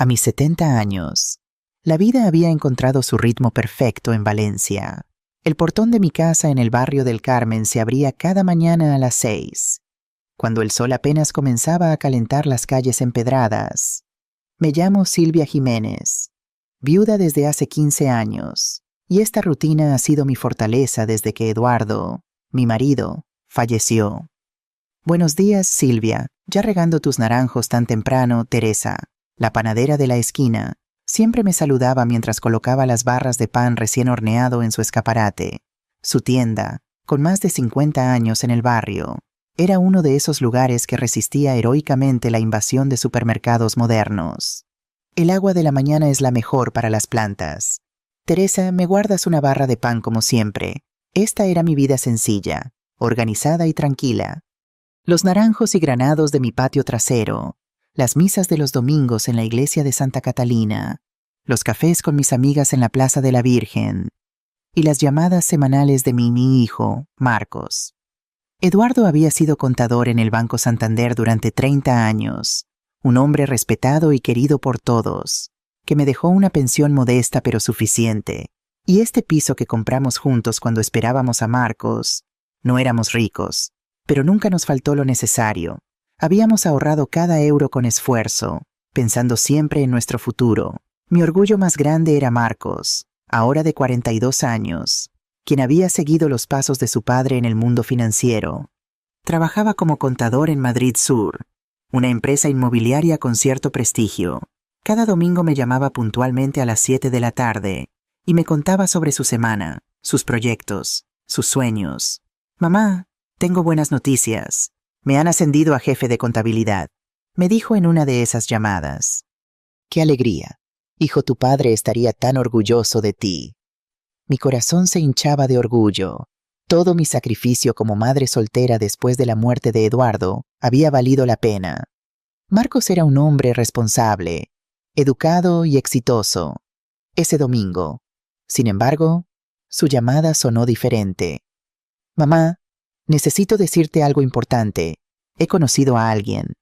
A mis 70 años, la vida había encontrado su ritmo perfecto en Valencia. El portón de mi casa en el barrio del Carmen se abría cada mañana a las 6, cuando el sol apenas comenzaba a calentar las calles empedradas. Me llamo Silvia Jiménez, viuda desde hace 15 años, y esta rutina ha sido mi fortaleza desde que Eduardo, mi marido, falleció. Buenos días, Silvia. Ya regando tus naranjos tan temprano, Teresa, la panadera de la esquina, siempre me saludaba mientras colocaba las barras de pan recién horneado en su escaparate. Su tienda, con más de 50 años en el barrio, era uno de esos lugares que resistía heroicamente la invasión de supermercados modernos. El agua de la mañana es la mejor para las plantas. Teresa, me guardas una barra de pan como siempre. Esta era mi vida sencilla, organizada y tranquila. Los naranjos y granados de mi patio trasero, las misas de los domingos en la iglesia de Santa Catalina, los cafés con mis amigas en la Plaza de la Virgen y las llamadas semanales de mi hijo, Marcos. Eduardo había sido contador en el Banco Santander durante 30 años, un hombre respetado y querido por todos, que me dejó una pensión modesta pero suficiente, y este piso que compramos juntos cuando esperábamos a Marcos. No éramos ricos, pero nunca nos faltó lo necesario. Habíamos ahorrado cada euro con esfuerzo, pensando siempre en nuestro futuro. Mi orgullo más grande era Marcos, ahora de 42 años, quien había seguido los pasos de su padre en el mundo financiero. Trabajaba como contador en Madrid Sur, una empresa inmobiliaria con cierto prestigio. Cada domingo me llamaba puntualmente a las 7 de la tarde y me contaba sobre su semana, sus proyectos, sus sueños. «Mamá, tengo buenas noticias. Me han ascendido a jefe de contabilidad», me dijo en una de esas llamadas. «¡Qué alegría! Hijo, tu padre estaría tan orgulloso de ti». Mi corazón se hinchaba de orgullo. Todo mi sacrificio como madre soltera después de la muerte de Eduardo había valido la pena. Marcos era un hombre responsable, educado y exitoso. Ese domingo, sin embargo, su llamada sonó diferente. «Mamá, necesito decirte algo importante. He conocido a alguien».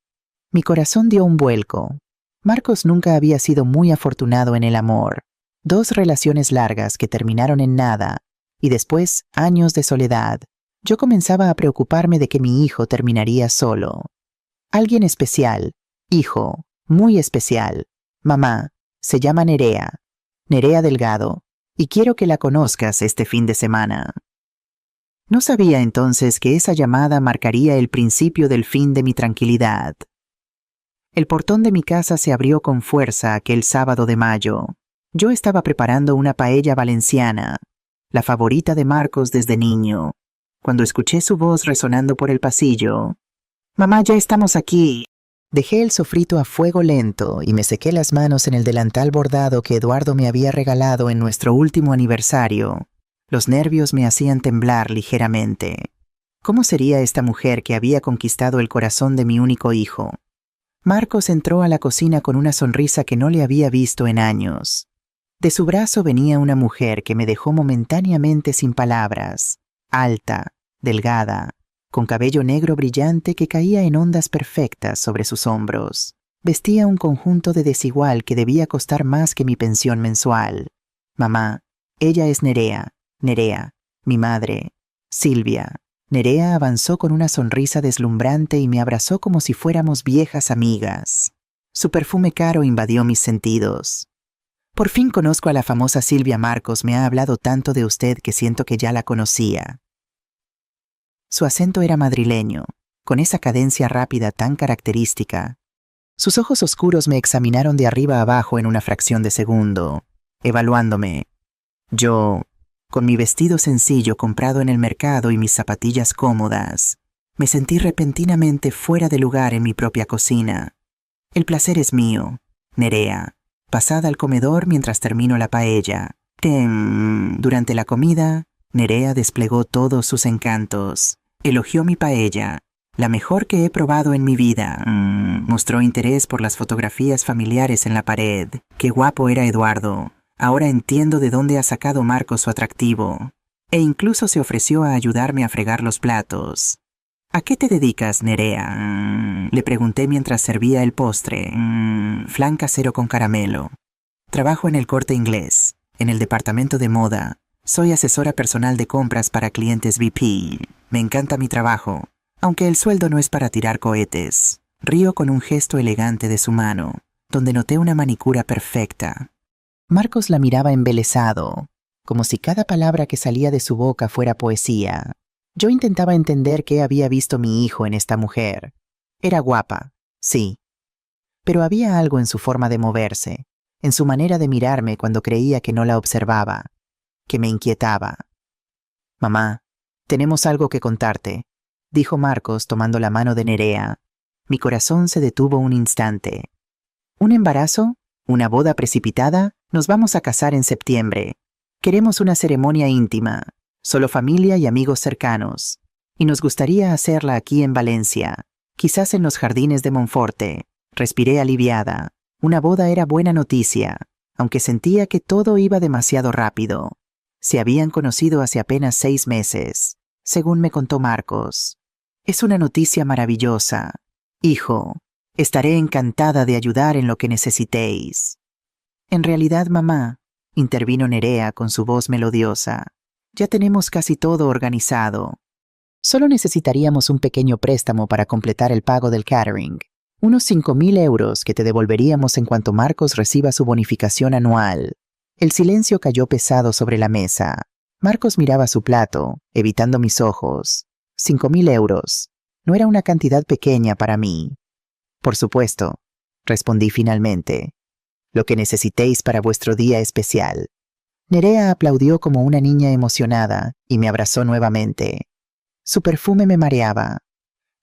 Mi corazón dio un vuelco. Marcos nunca había sido muy afortunado en el amor. 2 relaciones largas que terminaron en nada, y después años de soledad. Yo comenzaba a preocuparme de que mi hijo terminaría solo. Alguien especial, hijo, muy especial. Mamá, se llama Nerea Delgado, y quiero que la conozcas este fin de semana. No sabía entonces que esa llamada marcaría el principio del fin de mi tranquilidad. El portón de mi casa se abrió con fuerza aquel sábado de mayo. Yo estaba preparando una paella valenciana, la favorita de Marcos desde niño, cuando escuché su voz resonando por el pasillo. «Mamá, ya estamos aquí». Dejé el sofrito a fuego lento y me sequé las manos en el delantal bordado que Eduardo me había regalado en nuestro último aniversario. Los nervios me hacían temblar ligeramente. ¿Cómo sería esta mujer que había conquistado el corazón de mi único hijo? Marcos entró a la cocina con una sonrisa que no le había visto en años. De su brazo venía una mujer que me dejó momentáneamente sin palabras, alta, delgada, con cabello negro brillante que caía en ondas perfectas sobre sus hombros. Vestía un conjunto de desigual que debía costar más que mi pensión mensual. «Mamá, ella es Nerea, mi madre, Silvia». Nerea avanzó con una sonrisa deslumbrante y me abrazó como si fuéramos viejas amigas. Su perfume caro invadió mis sentidos. «Por fin conozco a la famosa Silvia Marcos. Me ha hablado tanto de usted que siento que ya la conocía». Su acento era madrileño, con esa cadencia rápida tan característica. Sus ojos oscuros me examinaron de arriba a abajo en una fracción de segundo, evaluándome. Yo, con mi vestido sencillo comprado en el mercado y mis zapatillas cómodas, me sentí repentinamente fuera de lugar en mi propia cocina. «El placer es mío, Nerea. Pasad al comedor mientras termino la paella». Durante la comida, Nerea desplegó todos sus encantos. Elogió mi paella, la mejor que he probado en mi vida. Mostró interés por las fotografías familiares en la pared. Qué guapo era Eduardo. Ahora entiendo de dónde ha sacado Marcos su atractivo. E incluso se ofreció a ayudarme a fregar los platos. ¿A qué te dedicas, Nerea? Le pregunté mientras servía el postre. Flan casero con caramelo. Trabajo en el Corte Inglés, en el departamento de moda. Soy asesora personal de compras para clientes VP. Me encanta mi trabajo, aunque el sueldo no es para tirar cohetes. Río con un gesto elegante de su mano, donde noté una manicura perfecta. Marcos la miraba embelesado, como si cada palabra que salía de su boca fuera poesía. Yo intentaba entender qué había visto mi hijo en esta mujer. Era guapa, sí, pero había algo en su forma de moverse, en su manera de mirarme cuando creía que no la observaba, que me inquietaba. «Mamá, tenemos algo que contarte», dijo Marcos tomando la mano de Nerea. Mi corazón se detuvo un instante. ¿Un embarazo? ¿Una boda precipitada? Nos vamos a casar en septiembre. Queremos una ceremonia íntima, solo familia y amigos cercanos, y nos gustaría hacerla aquí en Valencia, quizás en los jardines de Monforte. Respiré aliviada. Una boda era buena noticia, aunque sentía que todo iba demasiado rápido. Se habían conocido hace apenas 6 meses, según me contó Marcos. Es una noticia maravillosa. Hijo, estaré encantada de ayudar en lo que necesitéis. En realidad, mamá, intervino Nerea con su voz melodiosa, ya tenemos casi todo organizado. Solo necesitaríamos un pequeño préstamo para completar el pago del catering. Unos 5.000 euros que te devolveríamos en cuanto Marcos reciba su bonificación anual. El silencio cayó pesado sobre la mesa. Marcos miraba su plato, evitando mis ojos. 5.000 euros. No era una cantidad pequeña para mí. Por supuesto, respondí finalmente. Lo que necesitéis para vuestro día especial. Nerea aplaudió como una niña emocionada y me abrazó nuevamente. Su perfume me mareaba.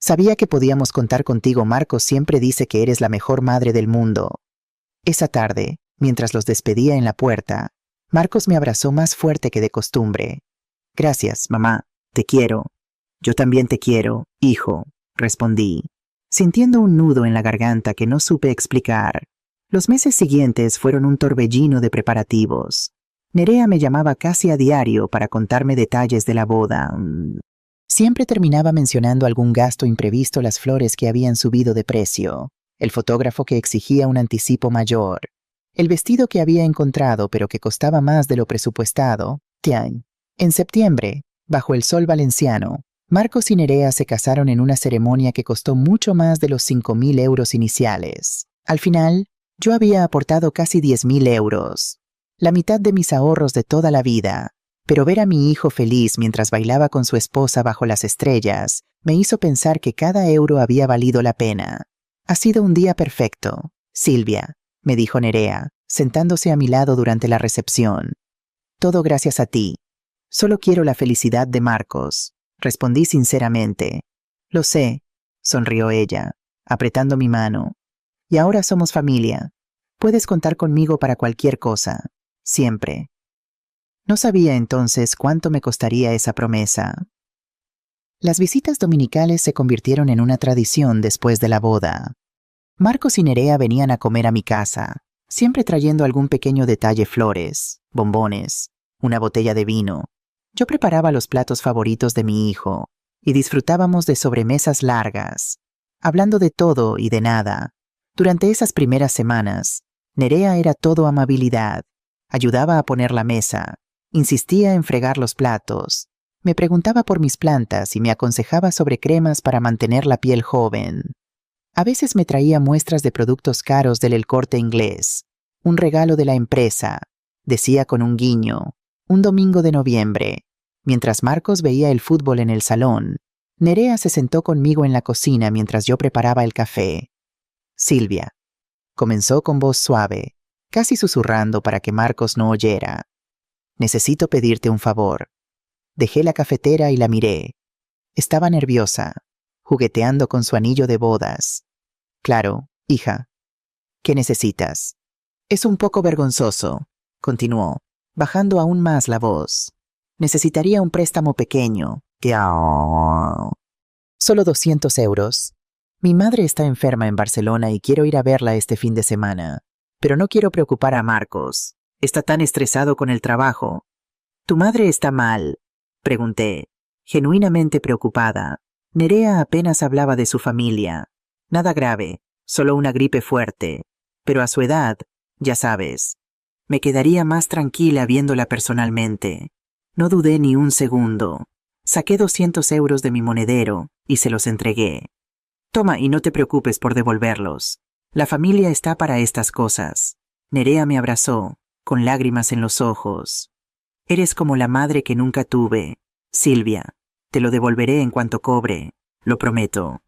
Sabía que podíamos contar contigo. Marcos siempre dice que eres la mejor madre del mundo. Esa tarde, mientras los despedía en la puerta, Marcos me abrazó más fuerte que de costumbre. Gracias, mamá. Te quiero. Yo también te quiero, hijo, respondí, sintiendo un nudo en la garganta que no supe explicar. Los meses siguientes fueron un torbellino de preparativos. Nerea me llamaba casi a diario para contarme detalles de la boda. Siempre terminaba mencionando algún gasto imprevisto, las flores que habían subido de precio, el fotógrafo que exigía un anticipo mayor, el vestido que había encontrado pero que costaba más de lo presupuestado. Tian. En septiembre, bajo el sol valenciano, Marcos y Nerea se casaron en una ceremonia que costó mucho más de los 5.000 euros iniciales. Al final, yo había aportado casi 10.000 euros, la mitad de mis ahorros de toda la vida. Pero ver a mi hijo feliz mientras bailaba con su esposa bajo las estrellas me hizo pensar que cada euro había valido la pena. Ha sido un día perfecto, Silvia, me dijo Nerea, sentándose a mi lado durante la recepción. Todo gracias a ti. Solo quiero la felicidad de Marcos, respondí sinceramente. Lo sé, sonrió ella, apretando mi mano. Y ahora somos familia. Puedes contar conmigo para cualquier cosa, siempre. No sabía entonces cuánto me costaría esa promesa. Las visitas dominicales se convirtieron en una tradición después de la boda. Marcos y Nerea venían a comer a mi casa, siempre trayendo algún pequeño detalle: flores, bombones, una botella de vino. Yo preparaba los platos favoritos de mi hijo y disfrutábamos de sobremesas largas, hablando de todo y de nada. Durante esas primeras semanas, Nerea era todo amabilidad, ayudaba a poner la mesa, insistía en fregar los platos, me preguntaba por mis plantas y me aconsejaba sobre cremas para mantener la piel joven. A veces me traía muestras de productos caros del El Corte Inglés, un regalo de la empresa, decía con un guiño, un domingo de noviembre. Mientras Marcos veía el fútbol en el salón, Nerea se sentó conmigo en la cocina mientras yo preparaba el café. Silvia, comenzó con voz suave, casi susurrando para que Marcos no oyera. Necesito pedirte un favor. Dejé la cafetera y la miré. Estaba nerviosa, jugueteando con su anillo de bodas. Claro, hija. ¿Qué necesitas? Es un poco vergonzoso, continuó, bajando aún más la voz. Necesitaría un préstamo pequeño. Solo 200 euros. Mi madre está enferma en Barcelona y quiero ir a verla este fin de semana. Pero no quiero preocupar a Marcos. Está tan estresado con el trabajo. ¿Tu madre está mal?, pregunté, genuinamente preocupada. Nerea apenas hablaba de su familia. Nada grave, solo una gripe fuerte. Pero a su edad, ya sabes, me quedaría más tranquila viéndola personalmente. No dudé ni un segundo. Saqué 200 euros de mi monedero y se los entregué. Toma y no te preocupes por devolverlos. La familia está para estas cosas. Nerea me abrazó, con lágrimas en los ojos. Eres como la madre que nunca tuve, Silvia. Te lo devolveré en cuanto cobre, lo prometo.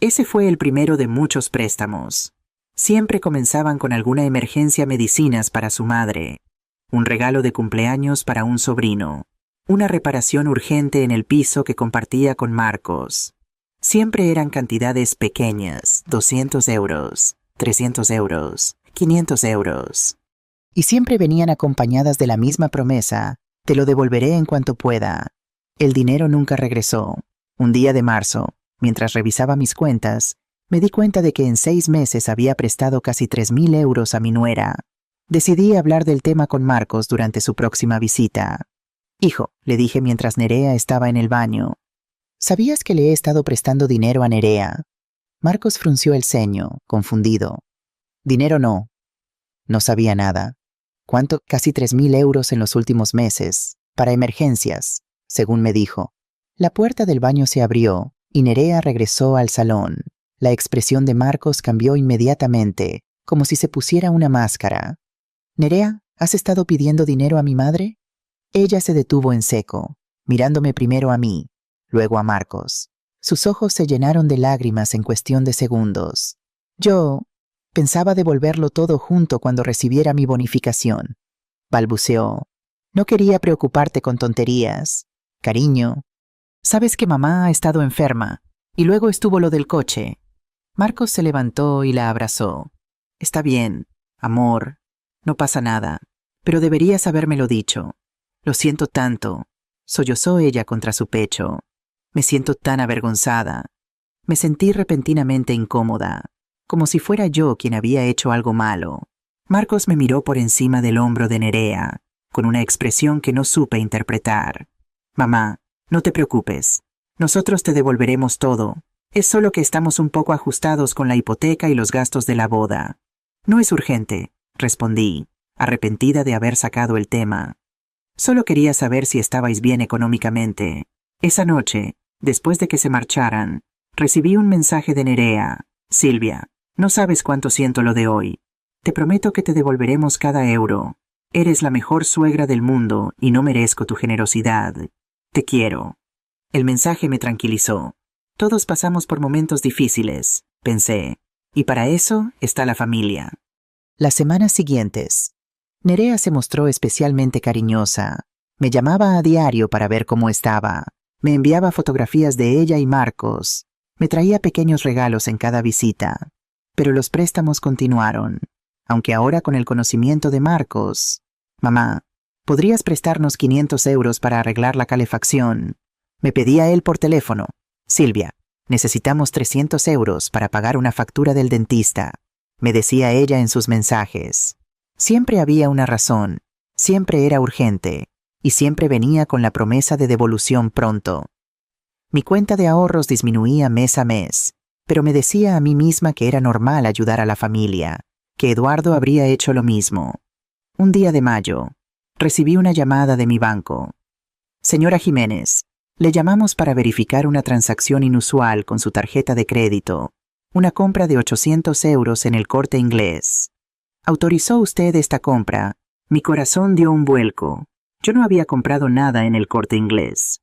Ese fue el primero de muchos préstamos. Siempre comenzaban con alguna emergencia medicinas para su madre, un regalo de cumpleaños para un sobrino, una reparación urgente en el piso que compartía con Marcos. Siempre eran cantidades pequeñas, 200 euros, 300 euros, 500 euros. Y siempre venían acompañadas de la misma promesa: te lo devolveré en cuanto pueda. El dinero nunca regresó. Un día de marzo, mientras revisaba mis cuentas, me di cuenta de que en 6 meses había prestado casi 3.000 euros a mi nuera. Decidí hablar del tema con Marcos durante su próxima visita. Hijo, le dije mientras Nerea estaba en el baño, ¿sabías que le he estado prestando dinero a Nerea? Marcos frunció el ceño, confundido. Dinero no. No sabía nada. ¿Cuánto? Casi 3.000 euros en los últimos meses, para emergencias, según me dijo. La puerta del baño se abrió y Nerea regresó al salón. La expresión de Marcos cambió inmediatamente, como si se pusiera una máscara. Nerea, ¿has estado pidiendo dinero a mi madre? Ella se detuvo en seco, mirándome primero a mí, luego a Marcos. Sus ojos se llenaron de lágrimas en cuestión de segundos. Yo pensaba devolverlo todo junto cuando recibiera mi bonificación. Balbuceó. No quería preocuparte con tonterías. Cariño, sabes que mamá ha estado enferma, y luego estuvo lo del coche. Marcos se levantó y la abrazó. Está bien, amor, no pasa nada, pero deberías habérmelo dicho. Lo siento tanto, sollozó ella contra su pecho. Me siento tan avergonzada. Me sentí repentinamente incómoda, como si fuera yo quien había hecho algo malo. Marcos me miró por encima del hombro de Nerea, con una expresión que no supe interpretar. Mamá, no te preocupes. Nosotros te devolveremos todo. Es solo que estamos un poco ajustados con la hipoteca y los gastos de la boda. No es urgente, respondí, arrepentida de haber sacado el tema. Solo quería saber si estabais bien económicamente. Esa noche, después de que se marcharan, recibí un mensaje de Nerea. Silvia, no sabes cuánto siento lo de hoy. Te prometo que te devolveremos cada euro. Eres la mejor suegra del mundo y no merezco tu generosidad. Te quiero. El mensaje me tranquilizó. Todos pasamos por momentos difíciles, pensé, y para eso está la familia. Las semanas siguientes, Nerea se mostró especialmente cariñosa. Me llamaba a diario para ver cómo estaba. Me enviaba fotografías de ella y Marcos. Me traía pequeños regalos en cada visita. Pero los préstamos continuaron, aunque ahora con el conocimiento de Marcos. Mamá, ¿podrías prestarnos 500 euros para arreglar la calefacción? Me pedía él por teléfono. Silvia, necesitamos 300 euros para pagar una factura del dentista, me decía ella en sus mensajes. Siempre había una razón, siempre era urgente, y siempre venía con la promesa de devolución pronto. Mi cuenta de ahorros disminuía mes a mes, pero me decía a mí misma que era normal ayudar a la familia, que Eduardo habría hecho lo mismo. Un día de mayo, recibí una llamada de mi banco. Señora Jiménez, le llamamos para verificar una transacción inusual con su tarjeta de crédito, una compra de 800 euros en el Corte Inglés. ¿Autorizó usted esta compra? Mi corazón dio un vuelco. Yo no había comprado nada en el Corte Inglés.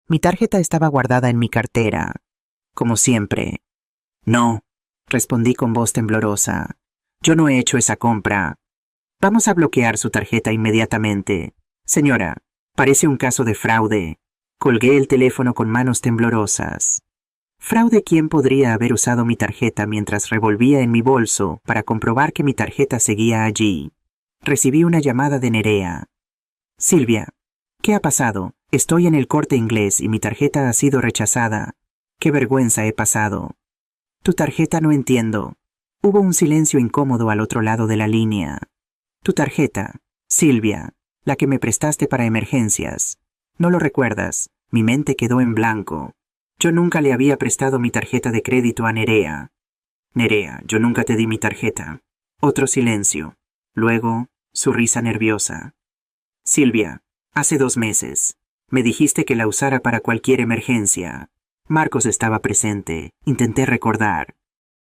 Mi tarjeta estaba guardada en mi cartera, como siempre. No, respondí con voz temblorosa. Yo no he hecho esa compra. Vamos a bloquear su tarjeta inmediatamente. Señora, parece un caso de fraude. Colgué el teléfono con manos temblorosas. ¿Fraude quién podría haber usado mi tarjeta mientras revolvía en mi bolso para comprobar que mi tarjeta seguía allí? Recibí una llamada de Nerea. Silvia, ¿qué ha pasado? Estoy en el Corte Inglés y mi tarjeta ha sido rechazada. ¡Qué vergüenza he pasado! Tu tarjeta no entiendo. Hubo un silencio incómodo al otro lado de la línea. Tu tarjeta, Silvia, la que me prestaste para emergencias. No lo recuerdas, mi mente quedó en blanco. Yo nunca le había prestado mi tarjeta de crédito a Nerea. Nerea, yo nunca te di mi tarjeta. Otro silencio. Luego, su risa nerviosa. Silvia, hace 2 meses. Me dijiste que la usara para cualquier emergencia. Marcos estaba presente. Intenté recordar.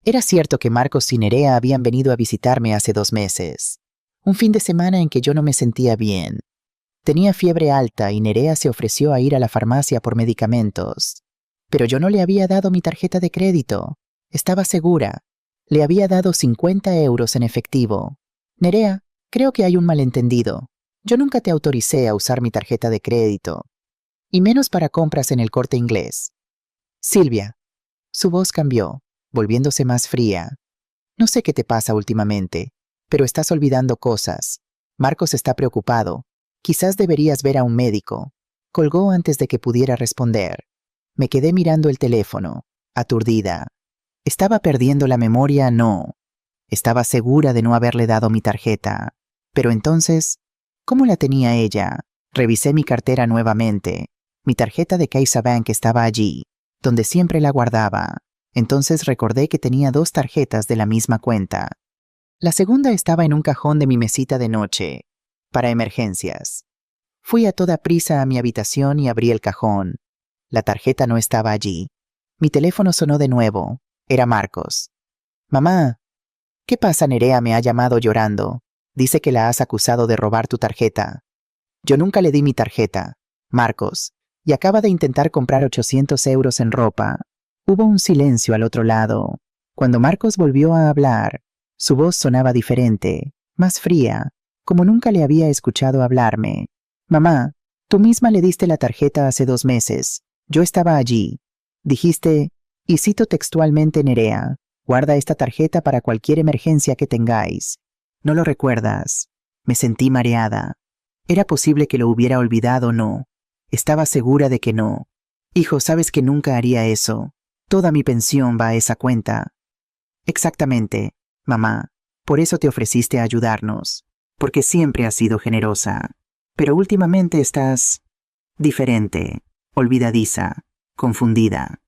Era cierto que Marcos y Nerea habían venido a visitarme hace 2 meses. Un fin de semana en que yo no me sentía bien. Tenía fiebre alta y Nerea se ofreció a ir a la farmacia por medicamentos. Pero yo no le había dado mi tarjeta de crédito. Estaba segura. Le había dado 50 euros en efectivo. Nerea, creo que hay un malentendido. Yo nunca te autoricé a usar mi tarjeta de crédito. Y menos para compras en el Corte Inglés. Silvia. Su voz cambió, volviéndose más fría. No sé qué te pasa últimamente, pero estás olvidando cosas. Marcos está preocupado. Quizás deberías ver a un médico. Colgó antes de que pudiera responder. Me quedé mirando el teléfono, aturdida. ¿Estaba perdiendo la memoria? No. Estaba segura de no haberle dado mi tarjeta. Pero entonces, ¿cómo la tenía ella? Revisé mi cartera nuevamente. Mi tarjeta de CaixaBank estaba allí, donde siempre la guardaba. Entonces recordé que tenía 2 tarjetas de la misma cuenta. La segunda estaba en un cajón de mi mesita de noche, para emergencias. Fui a toda prisa a mi habitación y abrí el cajón. La tarjeta no estaba allí. Mi teléfono sonó de nuevo. Era Marcos. Mamá. ¿Qué pasa? Nerea me ha llamado llorando. Dice que la has acusado de robar tu tarjeta. Yo nunca le di mi tarjeta, Marcos, y acaba de intentar comprar 800 euros en ropa. Hubo un silencio al otro lado. Cuando Marcos volvió a hablar, su voz sonaba diferente, más fría, como nunca le había escuchado hablarme. Mamá, tú misma le diste la tarjeta hace 2 meses. Yo estaba allí. Dijiste, y cito textualmente Nerea, guarda esta tarjeta para cualquier emergencia que tengáis. ¿No lo recuerdas? Me sentí mareada. ¿Era posible que lo hubiera olvidado o no? Estaba segura de que no. Hijo, sabes que nunca haría eso. Toda mi pensión va a esa cuenta. Exactamente, mamá. Por eso te ofreciste a ayudarnos. Porque siempre has sido generosa. Pero últimamente estás diferente, olvidadiza, confundida.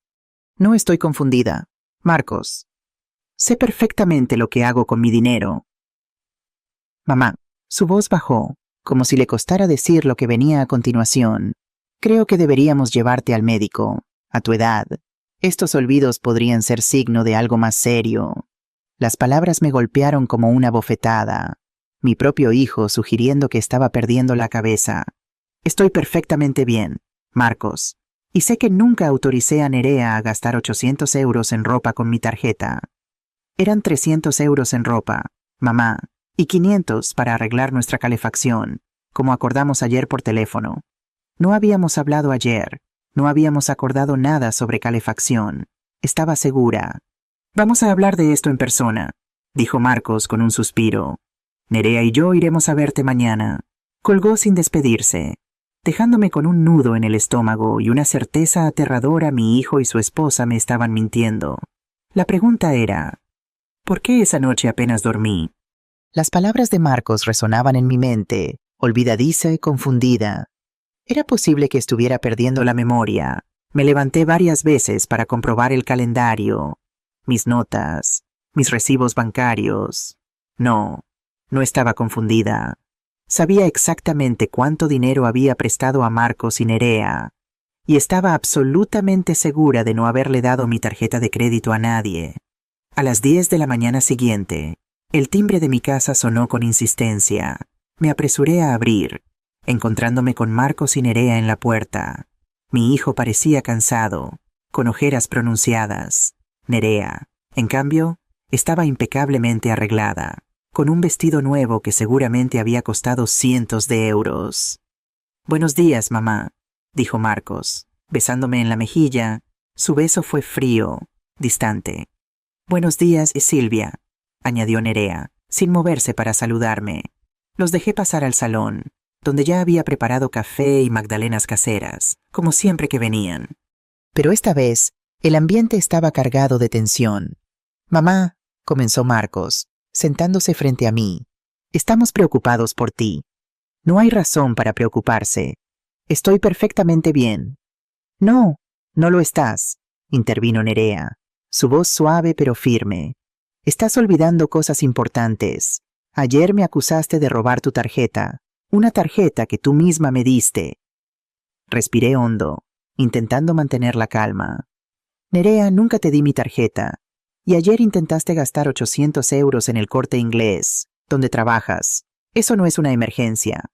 No estoy confundida, Marcos. Sé perfectamente lo que hago con mi dinero. Mamá, su voz bajó, como si le costara decir lo que venía a continuación. Creo que deberíamos llevarte al médico. A tu edad, estos olvidos podrían ser signo de algo más serio. Las palabras me golpearon como una bofetada. Mi propio hijo sugiriendo que estaba perdiendo la cabeza. Estoy perfectamente bien, Marcos. Y sé que nunca autoricé a Nerea a gastar 800 euros en ropa con mi tarjeta. Eran 300 euros en ropa, mamá, y 500 para arreglar nuestra calefacción, como acordamos ayer por teléfono. No habíamos hablado ayer, no habíamos acordado nada sobre calefacción. Estaba segura. Vamos a hablar de esto en persona, dijo Marcos con un suspiro. Nerea y yo iremos a verte mañana. Colgó sin despedirse, dejándome con un nudo en el estómago y una certeza aterradora. Mi hijo y su esposa me estaban mintiendo. La pregunta era, ¿por qué esa noche apenas dormí? Las palabras de Marcos resonaban en mi mente, olvidadiza y confundida. Era posible que estuviera perdiendo la memoria. Me levanté varias veces para comprobar el calendario, mis notas, mis recibos bancarios. No estaba confundida. Sabía exactamente cuánto dinero había prestado a Marcos y Nerea, y estaba absolutamente segura de no haberle dado mi tarjeta de crédito a nadie. A las 10 de la mañana siguiente, el timbre de mi casa sonó con insistencia. Me apresuré a abrir, encontrándome con Marcos y Nerea en la puerta. Mi hijo parecía cansado, con ojeras pronunciadas. Nerea, en cambio, estaba impecablemente arreglada, con un vestido nuevo que seguramente había costado cientos de euros. Buenos días, mamá, dijo Marcos, besándome en la mejilla. Su beso fue frío, distante. Buenos días, Silvia, añadió Nerea, sin moverse para saludarme. Los dejé pasar al salón, donde ya había preparado café y magdalenas caseras, como siempre que venían. Pero esta vez, el ambiente estaba cargado de tensión. Mamá, comenzó Marcos, sentándose frente a mí. Estamos preocupados por ti. No hay razón para preocuparse. Estoy perfectamente bien. No, No lo estás, intervino Nerea, su voz suave pero firme. Estás olvidando cosas importantes. Ayer me acusaste de robar tu tarjeta, una tarjeta que tú misma me diste. Respiré hondo, intentando mantener la calma. Nerea, nunca te di mi tarjeta. Y ayer intentaste gastar 800 euros en el Corte Inglés, donde trabajas. Eso no es una emergencia.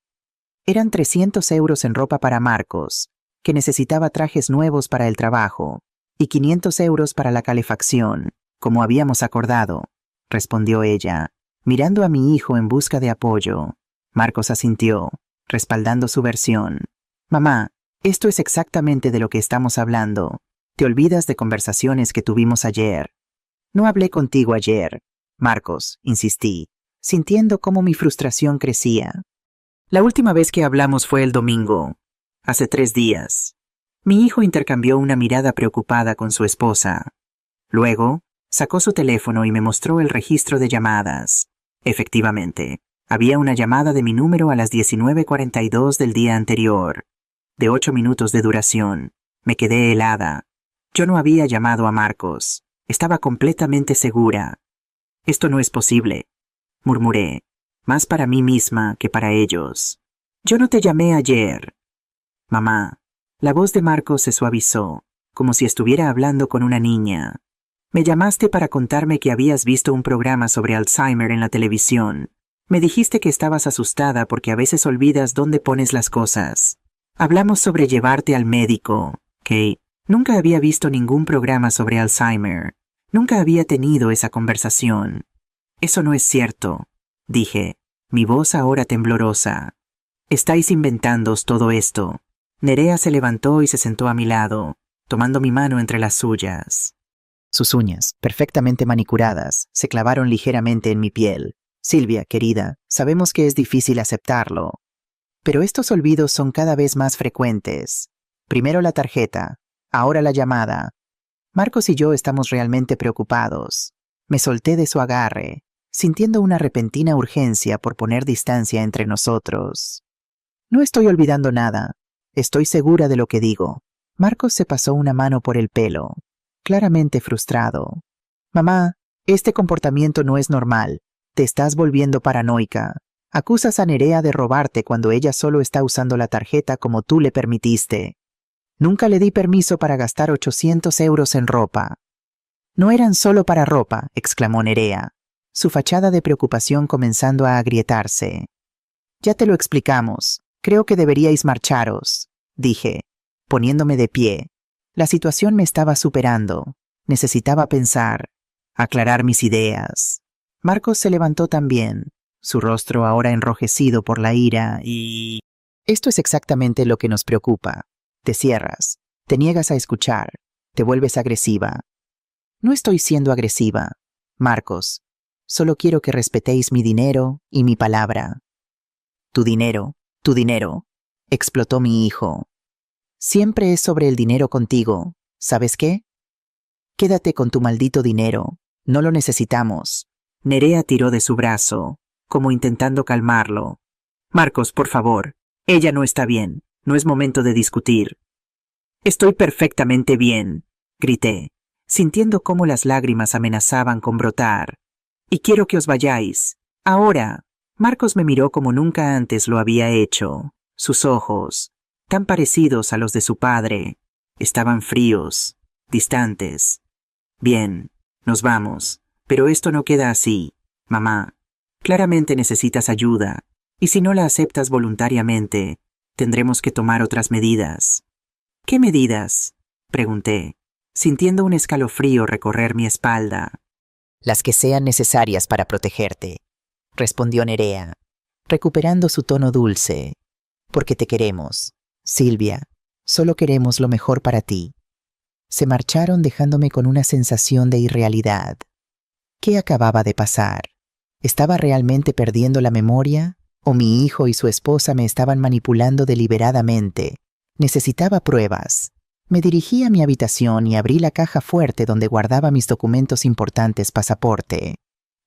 Eran 300 euros en ropa para Marcos, que necesitaba trajes nuevos para el trabajo, y 500 euros para la calefacción, como habíamos acordado, respondió ella, mirando a mi hijo en busca de apoyo. Marcos asintió, respaldando su versión. Mamá, esto es exactamente de lo que estamos hablando. Te olvidas de conversaciones que tuvimos ayer. No hablé contigo ayer, Marcos, insistí, sintiendo cómo mi frustración crecía. La última vez que hablamos fue el domingo, hace 3 días. Mi hijo intercambió una mirada preocupada con su esposa. Luego, sacó su teléfono y me mostró el registro de llamadas. Efectivamente, había una llamada de mi número a las 19:42 del día anterior, de 8 minutos de duración. Me quedé helada. Yo no había llamado a Marcos. Estaba completamente segura. Esto no es posible, murmuré, más para mí misma que para ellos. Yo no te llamé ayer. Mamá, la voz de Marcos se suavizó, como si estuviera hablando con una niña. Me llamaste para contarme que habías visto un programa sobre Alzheimer en la televisión. Me dijiste que estabas asustada porque a veces olvidas dónde pones las cosas. Hablamos sobre llevarte al médico, Kate. Nunca había visto ningún programa sobre Alzheimer. Nunca había tenido esa conversación. Eso no es cierto, dije, mi voz ahora temblorosa. Estáis inventándoos todo esto. Nerea se levantó y se sentó a mi lado, tomando mi mano entre las suyas. Sus uñas, perfectamente manicuradas, se clavaron ligeramente en mi piel. Silvia, querida, sabemos que es difícil aceptarlo. Pero estos olvidos son cada vez más frecuentes. Primero la tarjeta, ahora la llamada. Marcos y yo estamos realmente preocupados. Me solté de su agarre, sintiendo una repentina urgencia por poner distancia entre nosotros. No estoy olvidando nada. Estoy segura de lo que digo. Marcos se pasó una mano por el pelo, claramente frustrado. Mamá, este comportamiento no es normal. Te estás volviendo paranoica. Acusas a Nerea de robarte cuando ella solo está usando la tarjeta como tú le permitiste. Nunca le di permiso para gastar 800 euros en ropa. No eran solo para ropa, exclamó Nerea, su fachada de preocupación comenzando a agrietarse. Ya te lo explicamos. Creo que deberíais marcharos, dije, poniéndome de pie. La situación me estaba superando. Necesitaba pensar, aclarar mis ideas. Marcos se levantó también, su rostro ahora enrojecido por la ira y... Esto es exactamente lo que nos preocupa. Te cierras, te niegas a escuchar, te vuelves agresiva. No estoy siendo agresiva, Marcos. Solo quiero que respetéis mi dinero y mi palabra. Tu dinero, explotó mi hijo. Siempre es sobre el dinero contigo, ¿sabes qué? Quédate con tu maldito dinero, no lo necesitamos. Nerea tiró de su brazo, como intentando calmarlo. Marcos, por favor, ella no está bien, no es momento de discutir. Estoy perfectamente bien, grité, sintiendo cómo las lágrimas amenazaban con brotar. Y quiero que os vayáis, ahora. Marcos me miró como nunca antes lo había hecho. Sus ojos, tan parecidos a los de su padre, estaban fríos, distantes. Bien, nos vamos, pero esto no queda así, mamá. Claramente necesitas ayuda, y si no la aceptas voluntariamente, tendremos que tomar otras medidas. ¿Qué medidas?, pregunté, sintiendo un escalofrío recorrer mi espalda. Las que sean necesarias para protegerte, respondió Nerea, recuperando su tono dulce. Porque te queremos, Silvia, solo queremos lo mejor para ti. Se marcharon dejándome con una sensación de irrealidad. ¿Qué acababa de pasar? ¿Estaba realmente perdiendo la memoria? ¿O mi hijo y su esposa me estaban manipulando deliberadamente? Necesitaba pruebas. Me dirigí a mi habitación y abrí la caja fuerte donde guardaba mis documentos importantes: pasaporte,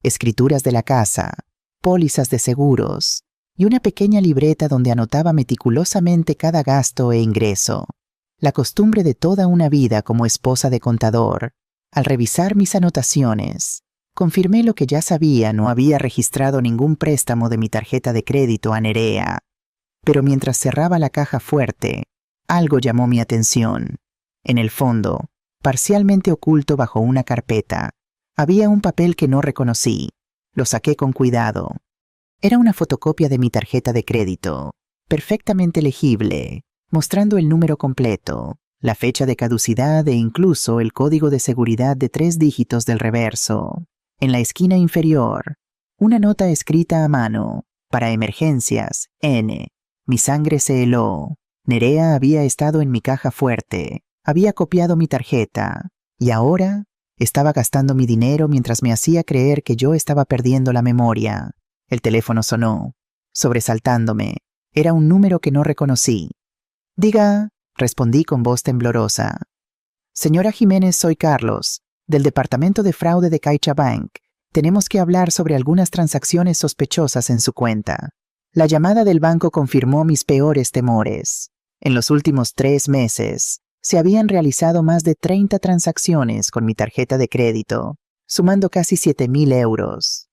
escrituras de la casa, pólizas de seguros y una pequeña libreta donde anotaba meticulosamente cada gasto e ingreso. La costumbre de toda una vida como esposa de contador. Al revisar mis anotaciones, confirmé lo que ya sabía: no había registrado ningún préstamo de mi tarjeta de crédito a Nerea. Pero mientras cerraba la caja fuerte, algo llamó mi atención. En el fondo, parcialmente oculto bajo una carpeta, había un papel que no reconocí. Lo saqué con cuidado. Era una fotocopia de mi tarjeta de crédito, perfectamente legible, mostrando el número completo, la fecha de caducidad e incluso el código de seguridad de 3 dígitos del reverso. En la esquina inferior, una nota escrita a mano: para emergencias, N. Mi sangre se heló. Nerea había estado en mi caja fuerte, había copiado mi tarjeta, y ahora estaba gastando mi dinero mientras me hacía creer que yo estaba perdiendo la memoria. El teléfono sonó, sobresaltándome. Era un número que no reconocí. «Diga», respondí con voz temblorosa. «Señora Jiménez, soy Carlos, del Departamento de Fraude de CaixaBank. Tenemos que hablar sobre algunas transacciones sospechosas en su cuenta». La llamada del banco confirmó mis peores temores. En los últimos 3 meses, se habían realizado más de 30 transacciones con mi tarjeta de crédito, sumando casi 7.000 euros.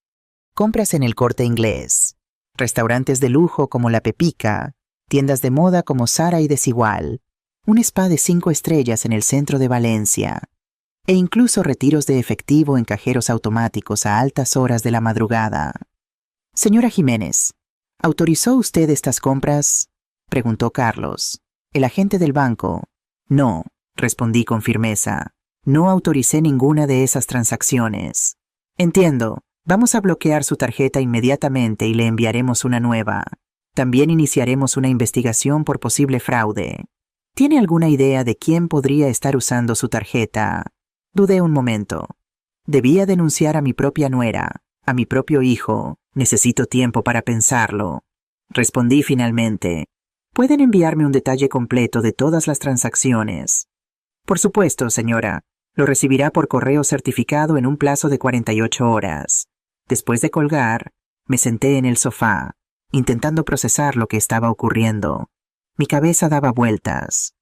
Compras en el Corte Inglés, restaurantes de lujo como La Pepica, tiendas de moda como Zara y Desigual, un spa de 5 estrellas en el centro de Valencia, e incluso retiros de efectivo en cajeros automáticos a altas horas de la madrugada. «Señora Jiménez, ¿autorizó usted estas compras?», preguntó Carlos, el agente del banco. «No», respondí con firmeza. «No autoricé ninguna de esas transacciones». «Entiendo. Vamos a bloquear su tarjeta inmediatamente y le enviaremos una nueva. También iniciaremos una investigación por posible fraude. ¿Tiene alguna idea de quién podría estar usando su tarjeta?». Dudé un momento. Debía denunciar a mi propia nuera, a mi propio hijo. Necesito tiempo para pensarlo. Respondí finalmente. ¿Pueden enviarme un detalle completo de todas las transacciones? «Por supuesto, señora. Lo recibirá por correo certificado en un plazo de 48 horas. Después de colgar, me senté en el sofá, intentando procesar lo que estaba ocurriendo. Mi cabeza daba vueltas.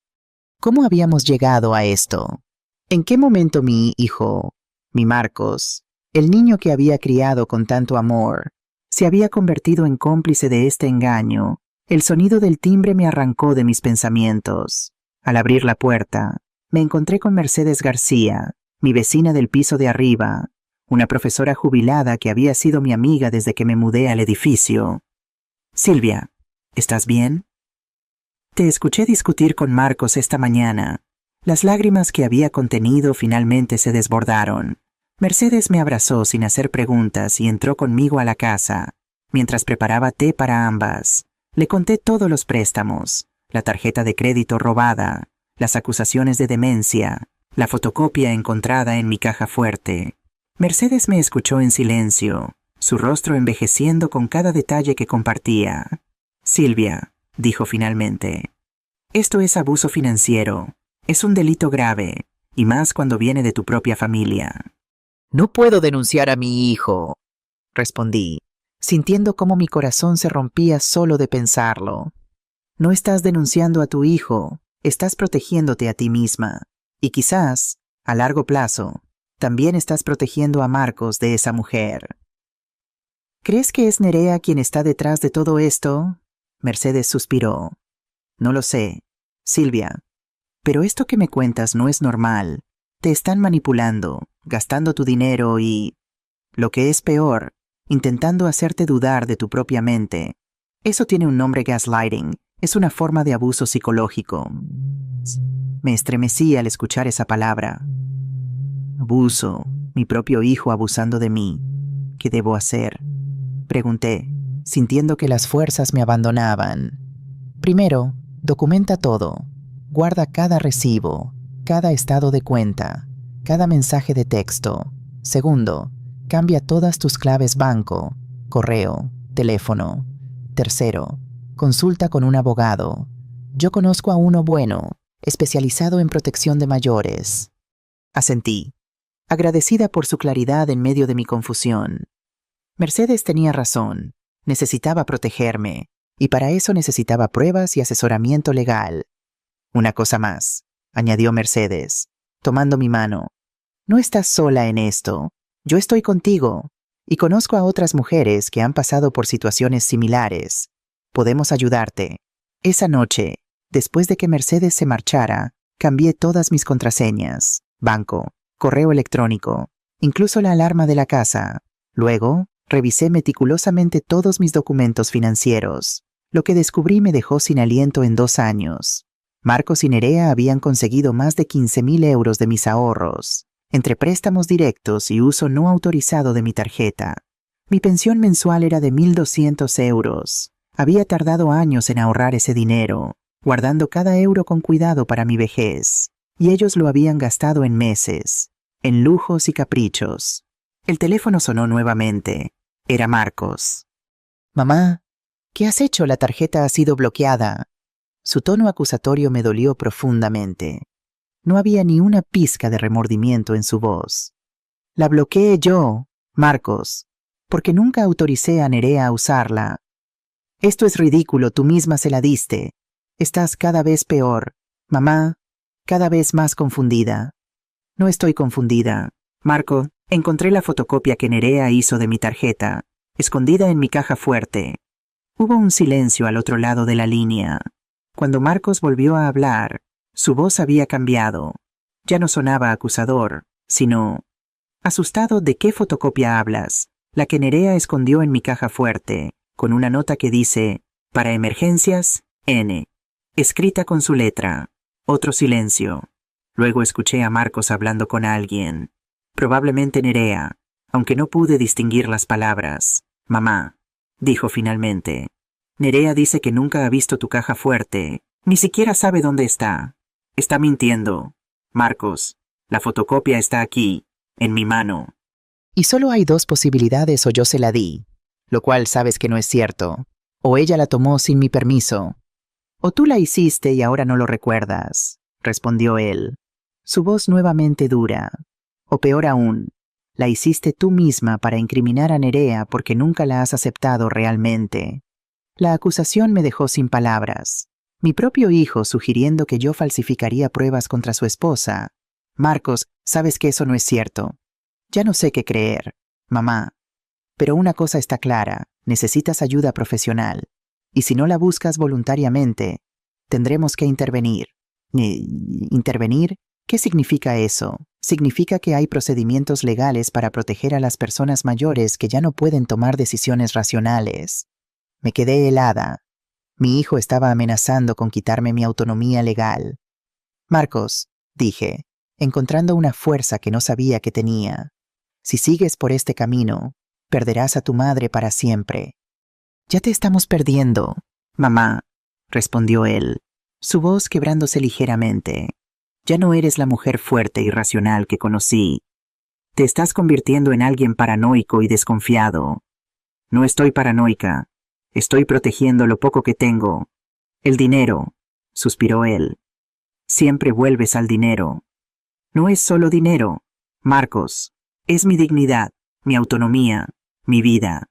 ¿Cómo habíamos llegado a esto? ¿En qué momento mi hijo, mi Marcos, el niño que había criado con tanto amor, se había convertido en cómplice de este engaño? El sonido del timbre me arrancó de mis pensamientos. Al abrir la puerta, me encontré con Mercedes García, mi vecina del piso de arriba, una profesora jubilada que había sido mi amiga desde que me mudé al edificio. «Silvia, ¿estás bien? Te escuché discutir con Marcos esta mañana». Las lágrimas que había contenido finalmente se desbordaron. Mercedes me abrazó sin hacer preguntas y entró conmigo a la casa. Mientras preparaba té para ambas, le conté todos los préstamos, la tarjeta de crédito robada, las acusaciones de demencia, la fotocopia encontrada en mi caja fuerte. Mercedes me escuchó en silencio, su rostro envejeciendo con cada detalle que compartía. «Silvia», dijo finalmente, «esto es abuso financiero. Es un delito grave, y más cuando viene de tu propia familia». «No puedo denunciar a mi hijo», respondí, sintiendo cómo mi corazón se rompía solo de pensarlo. «No estás denunciando a tu hijo, estás protegiéndote a ti misma. Y quizás, a largo plazo, también estás protegiendo a Marcos de esa mujer». «¿Crees que es Nerea quien está detrás de todo esto?», Mercedes suspiró. «No lo sé, Silvia. Pero esto que me cuentas no es normal. Te están manipulando, gastando tu dinero y, lo que es peor, intentando hacerte dudar de tu propia mente. Eso tiene un nombre: gaslighting. Es una forma de abuso psicológico». Me estremecí al escuchar esa palabra. «Abuso, mi propio hijo abusando de mí. ¿Qué debo hacer?», pregunté, sintiendo que las fuerzas me abandonaban. «Primero, documenta todo. Guarda cada recibo, cada estado de cuenta, cada mensaje de texto. Segundo, cambia todas tus claves banco, correo, teléfono. Tercero, consulta con un abogado. Yo conozco a uno bueno, especializado en protección de mayores». Asentí, agradecida por su claridad en medio de mi confusión. Mercedes tenía razón. Necesitaba protegerme, y para eso necesitaba pruebas y asesoramiento legal. Una cosa más, añadió Mercedes, tomando mi mano. No estás sola en esto. Yo estoy contigo, y conozco a otras mujeres que han pasado por situaciones similares. Podemos ayudarte. Esa noche, después de que Mercedes se marchara, cambié todas mis contraseñas, banco, correo electrónico, incluso la alarma de la casa. Luego, revisé meticulosamente todos mis documentos financieros. Lo que descubrí me dejó sin aliento en 2 años. Marcos y Nerea habían conseguido más de 15.000 euros de mis ahorros, entre préstamos directos y uso no autorizado de mi tarjeta. Mi pensión mensual era de 1.200 euros. Había tardado años en ahorrar ese dinero, guardando cada euro con cuidado para mi vejez, y ellos lo habían gastado en meses, en lujos y caprichos. El teléfono sonó nuevamente. Era Marcos. «Mamá, ¿qué has hecho? La tarjeta ha sido bloqueada». Su tono acusatorio me dolió profundamente. No había ni una pizca de remordimiento en su voz. «La bloqueé yo, Marcos, porque nunca autoricé a Nerea a usarla. Esto es ridículo, tú misma se la diste. Estás cada vez peor, mamá, cada vez más confundida». «No estoy confundida. Marco, encontré la fotocopia que Nerea hizo de mi tarjeta, escondida en mi caja fuerte». Hubo un silencio al otro lado de la línea. Cuando Marcos volvió a hablar, su voz había cambiado. Ya no sonaba acusador, sino: «Asustado, ¿de qué fotocopia hablas? La que Nerea escondió en mi caja fuerte, con una nota que dice: para emergencias, N. Escrita con su letra». Otro silencio. Luego escuché a Marcos hablando con alguien. Probablemente Nerea, aunque no pude distinguir las palabras. «Mamá», dijo finalmente. «Nerea dice que nunca ha visto tu caja fuerte, ni siquiera sabe dónde está. Está mintiendo. Marcos, la fotocopia está aquí, en mi mano». «Y solo hay 2 posibilidades: o yo se la di, lo cual sabes que no es cierto, o ella la tomó sin mi permiso. O tú la hiciste y ahora no lo recuerdas», respondió él, su voz nuevamente dura. «O peor aún, la hiciste tú misma para incriminar a Nerea porque nunca la has aceptado realmente». La acusación me dejó sin palabras. Mi propio hijo sugiriendo que yo falsificaría pruebas contra su esposa. «Marcos, sabes que eso no es cierto. Ya no sé qué creer, mamá. Pero una cosa está clara, necesitas ayuda profesional. Y si no la buscas voluntariamente, tendremos que intervenir». ¿Intervenir? ¿Qué significa eso? Significa que hay procedimientos legales para proteger a las personas mayores que ya no pueden tomar decisiones racionales. Me quedé helada. Mi hijo estaba amenazando con quitarme mi autonomía legal. «Marcos», dije, encontrando una fuerza que no sabía que tenía, «si sigues por este camino, perderás a tu madre para siempre». «Ya te estamos perdiendo, mamá», respondió él, su voz quebrándose ligeramente. «Ya no eres la mujer fuerte y racional que conocí. Te estás convirtiendo en alguien paranoico y desconfiado». «No estoy paranoica. Estoy protegiendo lo poco que tengo. El dinero», suspiró él. «Siempre vuelves al dinero». «No es solo dinero, Marcos. Es mi dignidad, mi autonomía, mi vida.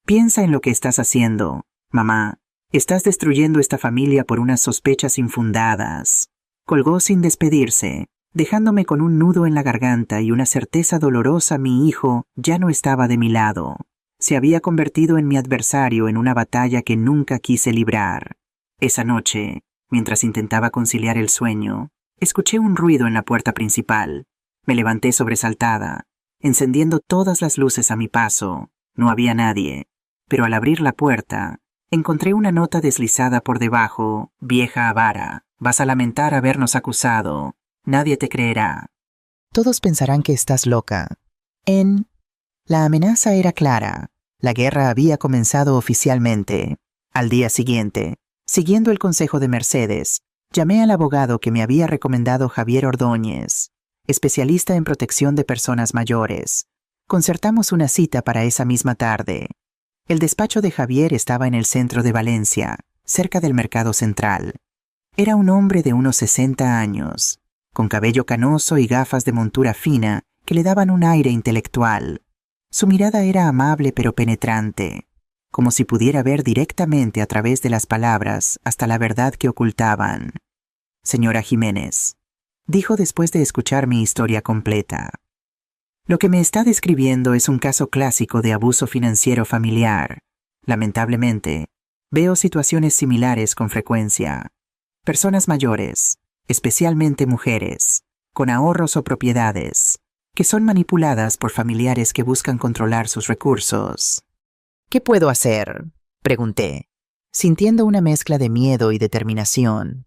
Piensa en lo que estás haciendo, mamá. Estás destruyendo esta familia por unas sospechas infundadas». Colgó sin despedirse, dejándome con un nudo en la garganta y una certeza dolorosa. Mi hijo ya no estaba de mi lado. Se había convertido en mi adversario en una batalla que nunca quise librar. Esa noche, mientras intentaba conciliar el sueño, escuché un ruido en la puerta principal. Me levanté sobresaltada, encendiendo todas las luces a mi paso. No había nadie, pero al abrir la puerta, encontré una nota deslizada por debajo: «Vieja avara, vas a lamentar habernos acusado. Nadie te creerá. Todos pensarán que estás loca». La amenaza era clara. La guerra había comenzado oficialmente. Al día siguiente, siguiendo el consejo de Mercedes, llamé al abogado que me había recomendado Javier Ordóñez, especialista en protección de personas mayores. Concertamos una cita para esa misma tarde. El despacho de Javier estaba en el centro de Valencia, cerca del Mercado Central. Era un hombre de unos 60 años, con cabello canoso y gafas de montura fina que le daban un aire intelectual. Su mirada era amable pero penetrante, como si pudiera ver directamente a través de las palabras hasta la verdad que ocultaban. señora Jiménez, dijo después de escuchar mi historia completa. Lo que me está describiendo es un caso clásico de abuso financiero familiar. Lamentablemente, veo situaciones similares con frecuencia. Personas mayores, especialmente mujeres, con ahorros o propiedades, que son manipuladas por familiares que buscan controlar sus recursos. ¿Qué puedo hacer?, pregunté, sintiendo una mezcla de miedo y determinación.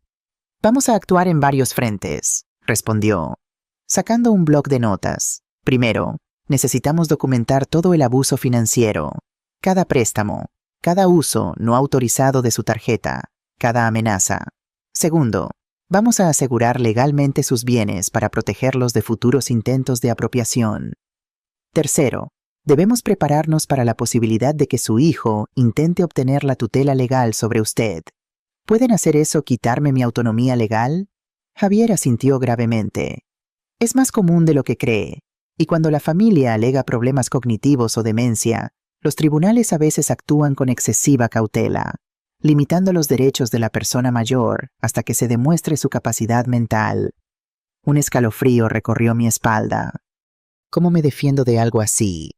Vamos a actuar en varios frentes, respondió, sacando un bloc de notas. Primero, necesitamos documentar todo el abuso financiero, cada préstamo, cada uso no autorizado de su tarjeta, cada amenaza. Segundo, vamos a asegurar legalmente sus bienes para protegerlos de futuros intentos de apropiación. Tercero, debemos prepararnos para la posibilidad de que su hijo intente obtener la tutela legal sobre usted. ¿Pueden hacer eso quitarme mi autonomía legal? Javier asintió gravemente. Es más común de lo que cree, y cuando la familia alega problemas cognitivos o demencia, los tribunales a veces actúan con excesiva cautela, limitando los derechos de la persona mayor hasta que se demuestre su capacidad mental. Un escalofrío recorrió mi espalda. ¿Cómo me defiendo de algo así?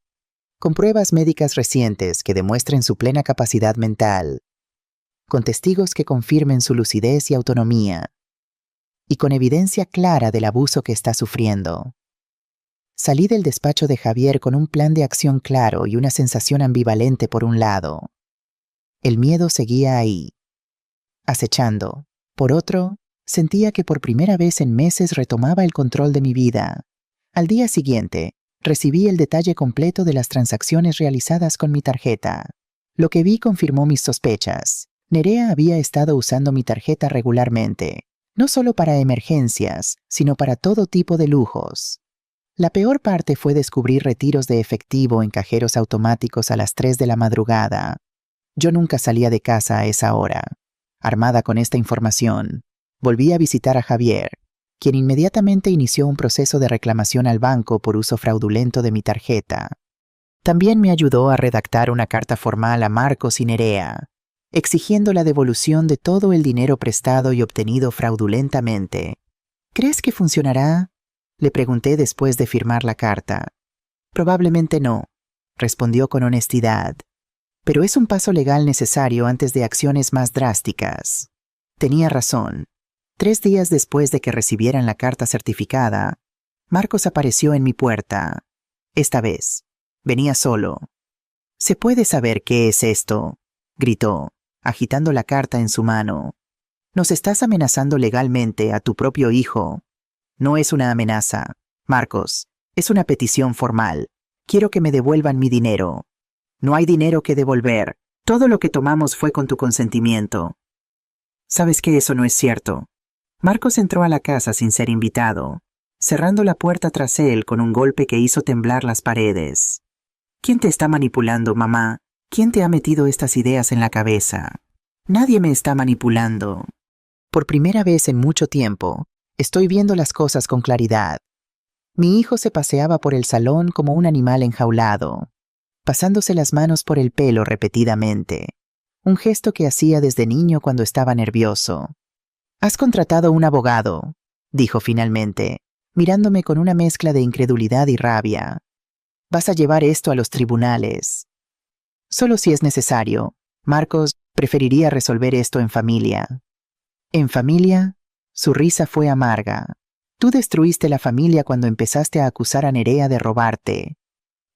Con pruebas médicas recientes que demuestren su plena capacidad mental, con testigos que confirmen su lucidez y autonomía, y con evidencia clara del abuso que está sufriendo. Salí del despacho de Javier con un plan de acción claro y una sensación ambivalente por un lado. El miedo seguía ahí, acechando. Por otro, sentía que por primera vez en meses retomaba el control de mi vida. Al día siguiente, recibí el detalle completo de las transacciones realizadas con mi tarjeta. Lo que vi confirmó mis sospechas. Nerea había estado usando mi tarjeta regularmente, no solo para emergencias, sino para todo tipo de lujos. La peor parte fue descubrir retiros de efectivo en cajeros automáticos a las 3 de la madrugada. Yo nunca salía de casa a esa hora. Armada con esta información, volví a visitar a Javier, quien inmediatamente inició un proceso de reclamación al banco por uso fraudulento de mi tarjeta. También me ayudó a redactar una carta formal a Marcos y Nerea, exigiendo la devolución de todo el dinero prestado y obtenido fraudulentamente. ¿Crees que funcionará?, le pregunté después de firmar la carta. Probablemente no, respondió con honestidad. Pero es un paso legal necesario antes de acciones más drásticas. Tenía razón. 3 días después de que recibieran la carta certificada, Marcos apareció en mi puerta. Esta vez, venía solo. ¿Se puede saber qué es esto?, gritó, agitando la carta en su mano. Nos estás amenazando legalmente a tu propio hijo. No es una amenaza, Marcos, es una petición formal. Quiero que me devuelvan mi dinero. No hay dinero que devolver. Todo lo que tomamos fue con tu consentimiento. Sabes que eso no es cierto. Marcos entró a la casa sin ser invitado, cerrando la puerta tras él con un golpe que hizo temblar las paredes. ¿Quién te está manipulando, mamá? ¿Quién te ha metido estas ideas en la cabeza? Nadie me está manipulando. Por primera vez en mucho tiempo, estoy viendo las cosas con claridad. Mi hijo se paseaba por el salón como un animal enjaulado, pasándose las manos por el pelo repetidamente, un gesto que hacía desde niño cuando estaba nervioso. «Has contratado un abogado», dijo finalmente, mirándome con una mezcla de incredulidad y rabia. «Vas a llevar esto a los tribunales». «Solo si es necesario. Marcos, preferiría resolver esto en familia». «¿En familia?». Su risa fue amarga. «Tú destruiste la familia cuando empezaste a acusar a Nerea de robarte.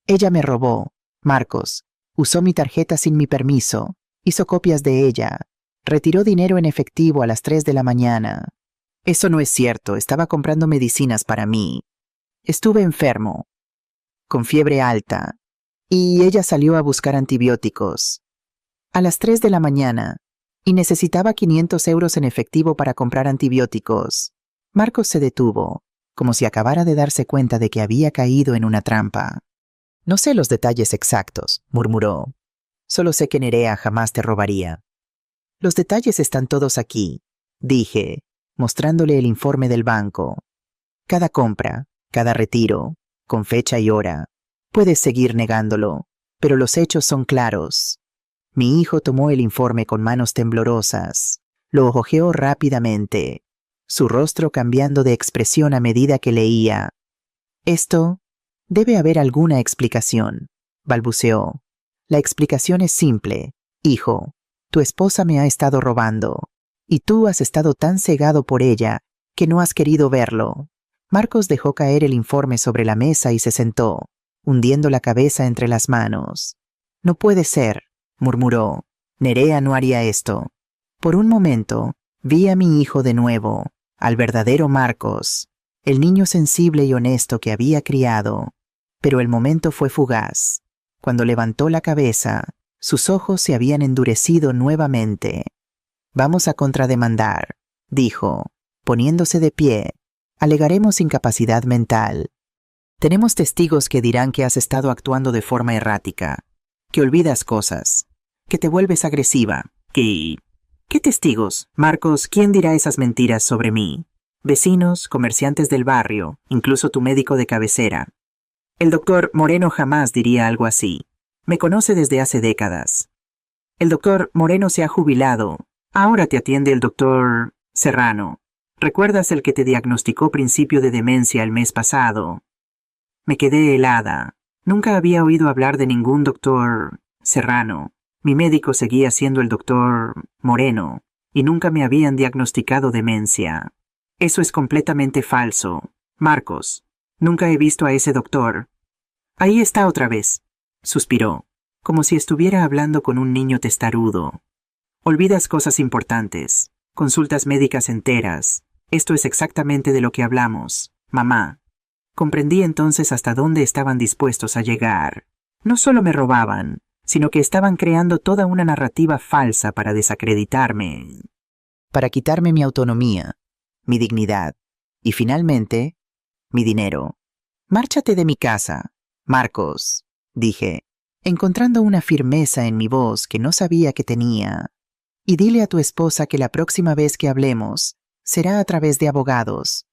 Ella me robó, Marcos. Usó mi tarjeta sin mi permiso. Hizo copias de ella. Retiró dinero en efectivo a las 3 de la mañana. Eso no es cierto. Estaba comprando medicinas para mí. Estuve enfermo, con fiebre alta, y ella salió a buscar antibióticos. A las 3 de la mañana. Y necesitaba 500 euros en efectivo para comprar antibióticos». Marcos se detuvo, como si acabara de darse cuenta de que había caído en una trampa. «No sé los detalles exactos», murmuró. «Solo sé que Nerea jamás te robaría». «Los detalles están todos aquí», dije, mostrándole el informe del banco. «Cada compra, cada retiro, con fecha y hora. Puedes seguir negándolo, pero los hechos son claros». Mi hijo tomó el informe con manos temblorosas. Lo hojeó rápidamente. su rostro cambiando de expresión a medida que leía. Esto debe haber alguna explicación, balbuceó. La explicación es simple. Hijo, tu esposa me ha estado robando, y tú has estado tan cegado por ella que no has querido verlo. Marcos dejó caer el informe sobre la mesa y se sentó, hundiendo la cabeza entre las manos. No puede ser, murmuró. Nerea no haría esto. Por un momento, vi a mi hijo de nuevo, al verdadero Marcos, el niño sensible y honesto que había criado. Pero el momento fue fugaz. Cuando levantó la cabeza, sus ojos se habían endurecido nuevamente. Vamos a contrademandar, dijo, poniéndose de pie. Alegaremos incapacidad mental. Tenemos testigos que dirán que has estado actuando de forma errática, que olvidas cosas, que te vuelves agresiva. ¿Qué testigos? Marcos, ¿quién dirá esas mentiras sobre mí? Vecinos, comerciantes del barrio, incluso tu médico de cabecera. El doctor Moreno jamás diría algo así. Me conoce desde hace décadas. El doctor Moreno se ha jubilado. Ahora te atiende el doctor Serrano. ¿Recuerdas el que te diagnosticó principio de demencia el mes pasado? Me quedé helada. Nunca había oído hablar de ningún doctor Serrano. Mi médico seguía siendo el doctor Moreno, y nunca me habían diagnosticado demencia. Eso es completamente falso. Marcos, nunca he visto a ese doctor. Ahí está otra vez, suspiró, como si estuviera hablando con un niño testarudo. Olvidas cosas importantes, consultas médicas enteras. Esto es exactamente de lo que hablamos, mamá. Comprendí entonces hasta dónde estaban dispuestos a llegar. No solo me robaban, sino que estaban creando toda una narrativa falsa para desacreditarme. Para quitarme mi autonomía, mi dignidad y finalmente, mi dinero. Márchate de mi casa, Marcos, dije, encontrando una firmeza en mi voz que no sabía que tenía. Y dile a tu esposa que la próxima vez que hablemos será a través de abogados.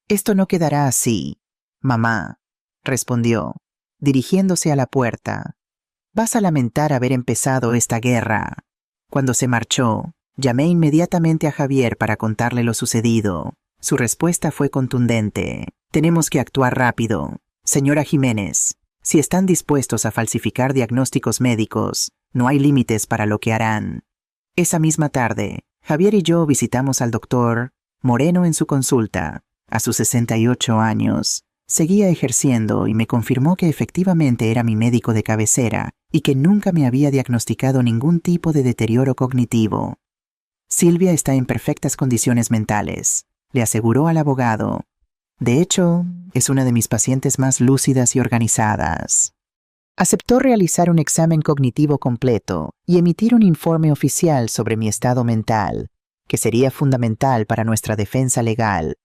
Esto no quedará así, mamá, respondió, dirigiéndose a la puerta. Vas a lamentar haber empezado esta guerra. Cuando se marchó, llamé inmediatamente a Javier para contarle lo sucedido. Su respuesta fue contundente. Tenemos que actuar rápido. Señora Jiménez, si están dispuestos a falsificar diagnósticos médicos, no hay límites para lo que harán. Esa misma tarde, Javier y yo visitamos al doctor Moreno en su consulta. A sus 68 años, seguía ejerciendo y me confirmó que efectivamente era mi médico de cabecera y que nunca me había diagnosticado ningún tipo de deterioro cognitivo. Silvia está en perfectas condiciones mentales, le aseguró al abogado. De hecho, es una de mis pacientes más lúcidas y organizadas. Aceptó realizar un examen cognitivo completo y emitir un informe oficial sobre mi estado mental, que sería fundamental para nuestra defensa legal.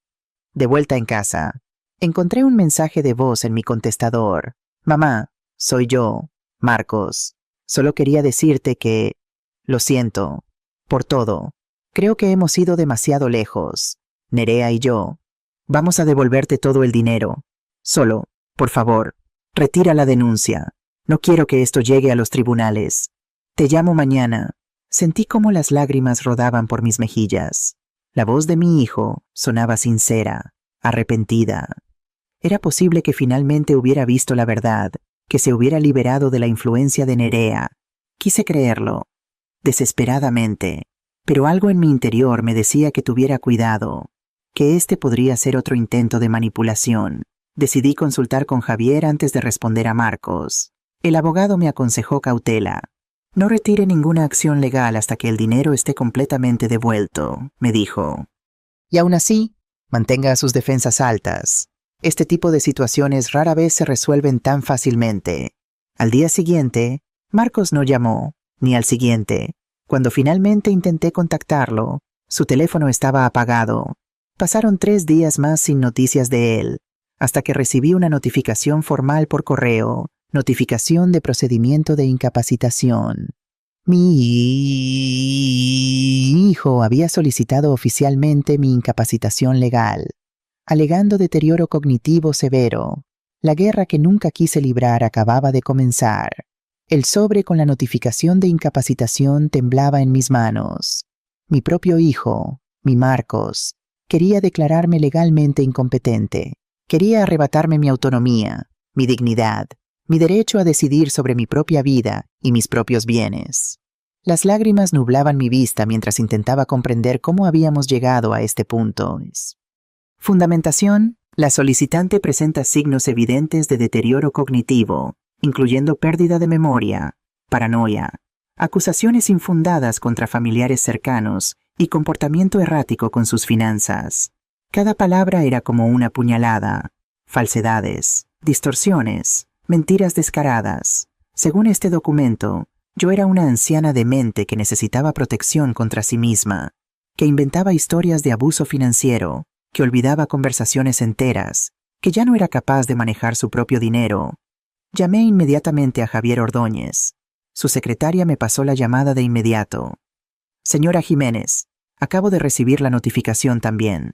De vuelta en casa, encontré un mensaje de voz en mi contestador. Mamá, soy yo, Marcos. Solo quería decirte que, lo siento, por todo. Creo que hemos ido demasiado lejos, Nerea y yo. Vamos a devolverte todo el dinero. Solo, por favor, retira la denuncia. No quiero que esto llegue a los tribunales. Te llamo mañana. Sentí cómo las lágrimas rodaban por mis mejillas. La voz de mi hijo sonaba sincera, arrepentida. Era posible que finalmente hubiera visto la verdad, que se hubiera liberado de la influencia de Nerea. Quise creerlo, desesperadamente, pero algo en mi interior me decía que tuviera cuidado, que este podría ser otro intento de manipulación. Decidí consultar con Javier antes de responder a Marcos. El abogado me aconsejó cautela. No retire ninguna acción legal hasta que el dinero esté completamente devuelto, me dijo. Y aún así, mantenga sus defensas altas. Este tipo de situaciones rara vez se resuelven tan fácilmente. Al día siguiente, Marcos no llamó, ni al siguiente. Cuando finalmente intenté contactarlo, su teléfono estaba apagado. Pasaron 3 días más sin noticias de él, hasta que recibí una notificación formal por correo, notificación de procedimiento de incapacitación. Mi hijo había solicitado oficialmente mi incapacitación legal, alegando deterioro cognitivo severo. La guerra que nunca quise librar acababa de comenzar. El sobre con la notificación de incapacitación temblaba en mis manos. Mi propio hijo, mi Marcos, Quería declararme legalmente incompetente. Quería arrebatarme mi autonomía, mi dignidad, mi derecho a decidir sobre mi propia vida y mis propios bienes. Las lágrimas nublaban mi vista mientras intentaba comprender cómo habíamos llegado a este punto. Fundamentación: la solicitante presenta signos evidentes de deterioro cognitivo, incluyendo pérdida de memoria, paranoia, acusaciones infundadas contra familiares cercanos y comportamiento errático con sus finanzas. Cada palabra era como una puñalada: falsedades, distorsiones, mentiras descaradas. Según este documento, yo era una anciana demente que necesitaba protección contra sí misma, que inventaba historias de abuso financiero, que olvidaba conversaciones enteras, que ya no era capaz de manejar su propio dinero. Llamé inmediatamente a Javier Ordóñez. Su secretaria me pasó la llamada de inmediato. «Señora Jiménez, acabo de recibir la notificación también»,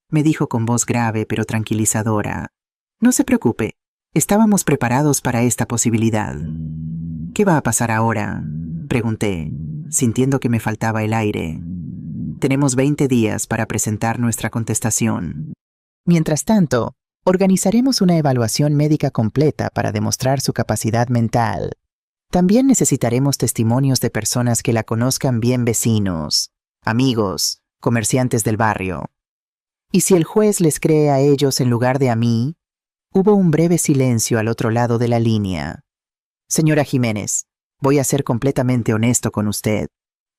me dijo con voz grave pero tranquilizadora. «No se preocupe, estábamos preparados para esta posibilidad». «¿Qué va a pasar ahora?», pregunté, sintiendo que me faltaba el aire. «Tenemos 20 días para presentar nuestra contestación. Mientras tanto, organizaremos una evaluación médica completa para demostrar su capacidad mental. También necesitaremos testimonios de personas que la conozcan bien, vecinos, amigos, comerciantes del barrio. Y si el juez les cree a ellos en lugar de a mí». Hubo un breve silencio al otro lado de la línea. «Señora Jiménez, voy a ser completamente honesto con usted.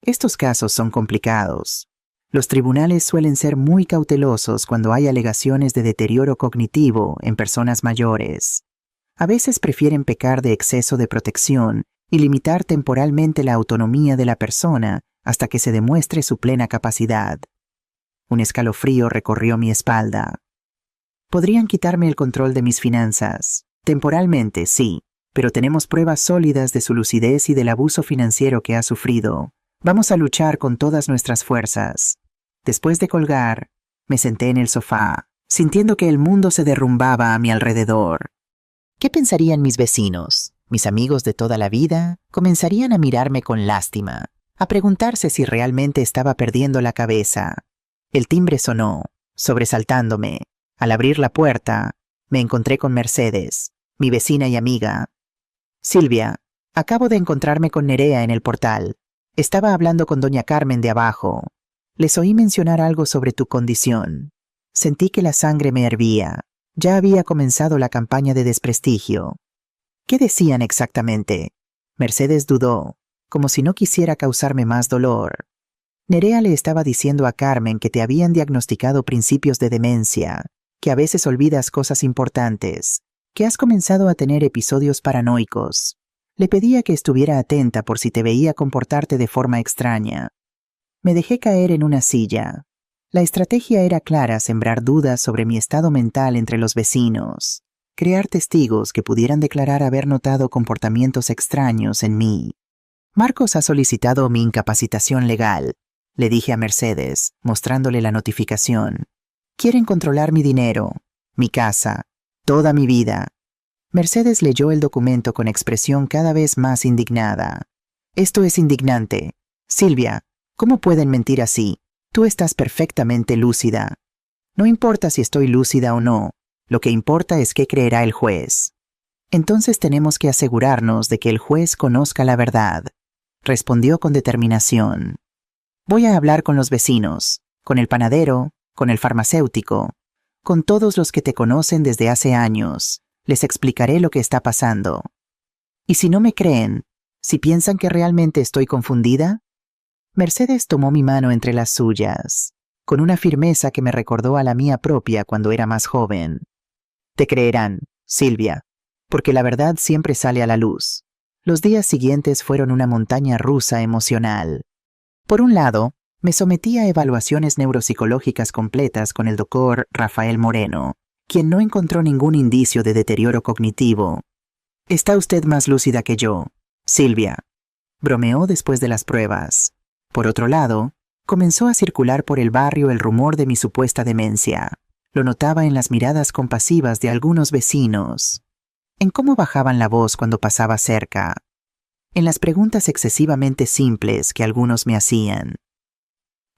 Estos casos son complicados. Los tribunales suelen ser muy cautelosos cuando hay alegaciones de deterioro cognitivo en personas mayores. A veces prefieren pecar de exceso de protección y limitar temporalmente la autonomía de la persona hasta que se demuestre su plena capacidad». Un escalofrío recorrió mi espalda. «Podrían quitarme el control de mis finanzas. Temporalmente, sí, pero tenemos pruebas sólidas de su lucidez y del abuso financiero que ha sufrido. Vamos a luchar con todas nuestras fuerzas». Después de colgar, me senté en el sofá, sintiendo que el mundo se derrumbaba a mi alrededor. ¿Qué pensarían mis vecinos, mis amigos de toda la vida? Comenzarían a mirarme con lástima, a preguntarse si realmente estaba perdiendo la cabeza. El timbre sonó, sobresaltándome. Al abrir la puerta, me encontré con Mercedes, mi vecina y amiga. «Silvia, acabo de encontrarme con Nerea en el portal. Estaba hablando con doña Carmen de abajo. Les oí mencionar algo sobre tu condición. Sentí que la sangre me hervía. Ya había comenzado la campaña de desprestigio». «¿Qué decían exactamente?». Mercedes dudó, como si no quisiera causarme más dolor. «Nerea le estaba diciendo a Carmen que te habían diagnosticado principios de demencia, que a veces olvidas cosas importantes, que has comenzado a tener episodios paranoicos. Le pedía que estuviera atenta por si te veía comportarte de forma extraña». Me dejé caer en una silla. La estrategia era clara: sembrar dudas sobre mi estado mental entre los vecinos, crear testigos que pudieran declarar haber notado comportamientos extraños en mí. «Marcos ha solicitado mi incapacitación legal», le dije a Mercedes, mostrándole la notificación. «Quieren controlar mi dinero, mi casa, toda mi vida». Mercedes leyó el documento con expresión cada vez más indignada. «Esto es indignante. Silvia, ¿cómo pueden mentir así? Tú estás perfectamente lúcida». «No importa si estoy lúcida o no. Lo que importa es qué creerá el juez». «Entonces tenemos que asegurarnos de que el juez conozca la verdad», respondió con determinación. «Voy a hablar con los vecinos, con el panadero, con el farmacéutico, con todos los que te conocen desde hace años. Les explicaré lo que está pasando. Y si no me creen, si piensan que realmente estoy confundida». Mercedes tomó mi mano entre las suyas, con una firmeza que me recordó a la mía propia cuando era más joven. «Te creerán, Silvia, porque la verdad siempre sale a la luz». Los días siguientes fueron una montaña rusa emocional. Por un lado, me sometí a evaluaciones neuropsicológicas completas con el doctor Rafael Moreno, quien no encontró ningún indicio de deterioro cognitivo. «Está usted más lúcida que yo, Silvia», bromeó después de las pruebas. Por otro lado, comenzó a circular por el barrio el rumor de mi supuesta demencia. Lo notaba en las miradas compasivas de algunos vecinos, en cómo bajaban la voz cuando pasaba cerca, en las preguntas excesivamente simples que algunos me hacían.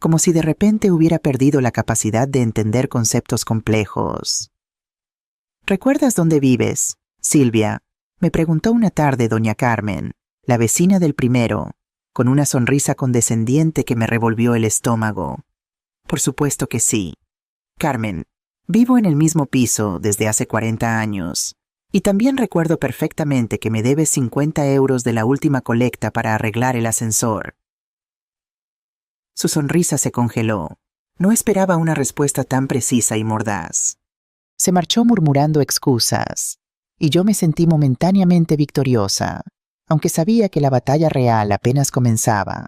como si de repente hubiera perdido la capacidad de entender conceptos complejos. ¿Recuerdas dónde vives, Silvia?, me preguntó una tarde doña Carmen, la vecina del primero, con una sonrisa condescendiente que me revolvió el estómago. Por supuesto que sí. Carmen, vivo en el mismo piso desde hace 40 años, y también recuerdo perfectamente que me debes 50 euros de la última colecta para arreglar el ascensor. Su sonrisa se congeló. No esperaba una respuesta tan precisa y mordaz. Se marchó murmurando excusas, y yo me sentí momentáneamente victoriosa, aunque sabía que la batalla real apenas comenzaba.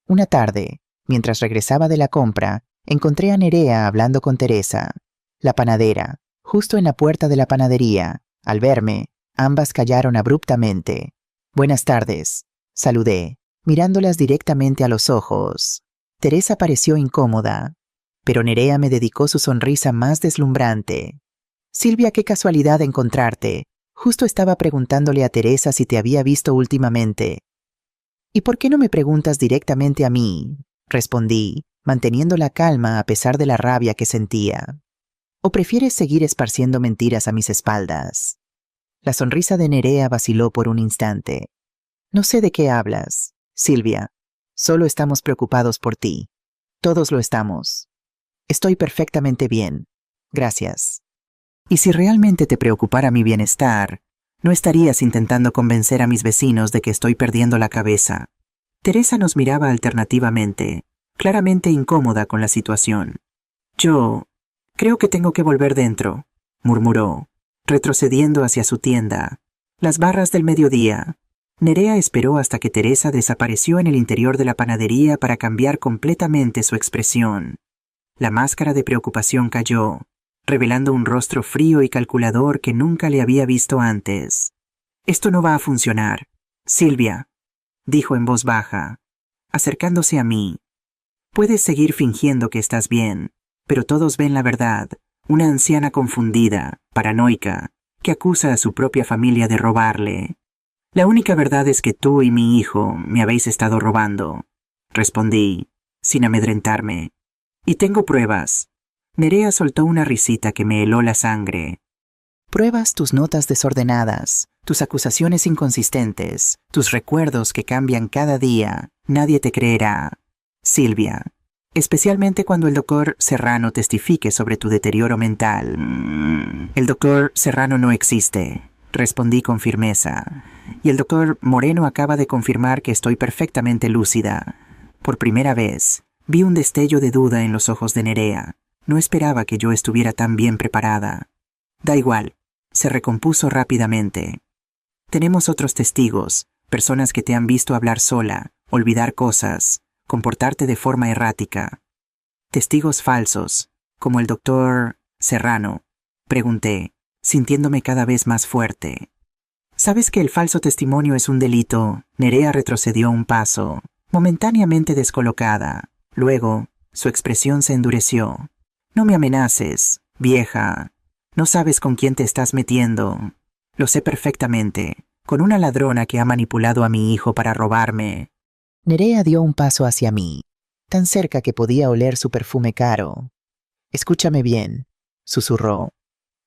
Una tarde, mientras regresaba de la compra, encontré a Nerea hablando con Teresa, la panadera, justo en la puerta de la panadería. Al verme, ambas callaron abruptamente. «Buenas tardes», saludé, mirándolas directamente a los ojos. Teresa pareció incómoda, pero Nerea me dedicó su sonrisa más deslumbrante. «Silvia, qué casualidad encontrarte. Justo estaba preguntándole a Teresa si te había visto últimamente». «¿Y por qué no me preguntas directamente a mí?», respondí, manteniendo la calma a pesar de la rabia que sentía. «¿O prefieres seguir esparciendo mentiras a mis espaldas?». La sonrisa de Nerea vaciló por un instante. «No sé de qué hablas, Silvia. Solo estamos preocupados por ti. Todos lo estamos. Estoy perfectamente bien. Gracias. Y si realmente te preocupara mi bienestar, no estarías intentando convencer a mis vecinos de que estoy perdiendo la cabeza». Teresa nos miraba alternativamente, claramente incómoda con la situación. «Yo creo que tengo que volver dentro», murmuró, retrocediendo hacia su tienda. «Las barras del mediodía». Nerea esperó hasta que Teresa desapareció en el interior de la panadería para cambiar completamente su expresión. La máscara de preocupación cayó, revelando un rostro frío y calculador que nunca le había visto antes. «Esto no va a funcionar, Silvia», dijo en voz baja, acercándose a mí. «Puedes seguir fingiendo que estás bien, pero todos ven la verdad, una anciana confundida, paranoica, que acusa a su propia familia de robarle. La única verdad es que tú y mi hijo me habéis estado robando», respondí, sin amedrentarme. «Y tengo pruebas». Nerea soltó una risita que me heló la sangre. «Pruebas tus notas desordenadas, tus acusaciones inconsistentes, tus recuerdos que cambian cada día. Nadie te creerá, Silvia. Especialmente cuando el doctor Serrano testifique sobre tu deterioro mental». «El doctor Serrano no existe», respondí con firmeza. «Y el doctor Moreno acaba de confirmar que estoy perfectamente lúcida». Por primera vez, vi un destello de duda en los ojos de Nerea. No esperaba que yo estuviera tan bien preparada. «Da igual», se recompuso rápidamente. «Tenemos otros testigos, personas que te han visto hablar sola, olvidar cosas, comportarte de forma errática». «Testigos falsos, como el doctor Serrano», pregunté, sintiéndome cada vez más fuerte. «¿Sabes que el falso testimonio es un delito?». Nerea retrocedió un paso, momentáneamente descolocada. Luego, su expresión se endureció. «No me amenaces, vieja. No sabes con quién te estás metiendo. Lo sé perfectamente, con una ladrona que ha manipulado a mi hijo para robarme». Nerea dio un paso hacia mí, tan cerca que podía oler su perfume caro. «Escúchame bien», susurró.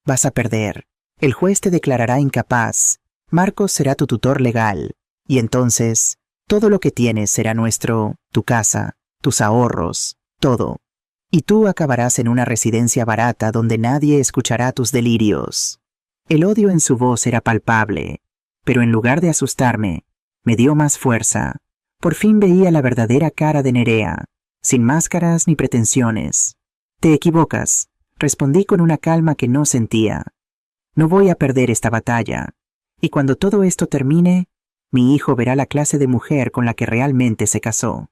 «Vas a perder. El juez te declarará incapaz. Marcos será tu tutor legal. Y entonces, todo lo que tienes será nuestro, tu casa, tus ahorros, todo. Y tú acabarás en una residencia barata donde nadie escuchará tus delirios». El odio en su voz era palpable, pero en lugar de asustarme, me dio más fuerza. Por fin veía la verdadera cara de Nerea, sin máscaras ni pretensiones. «Te equivocas», respondí con una calma que no sentía. «No voy a perder esta batalla. Y cuando todo esto termine, mi hijo verá la clase de mujer con la que realmente se casó».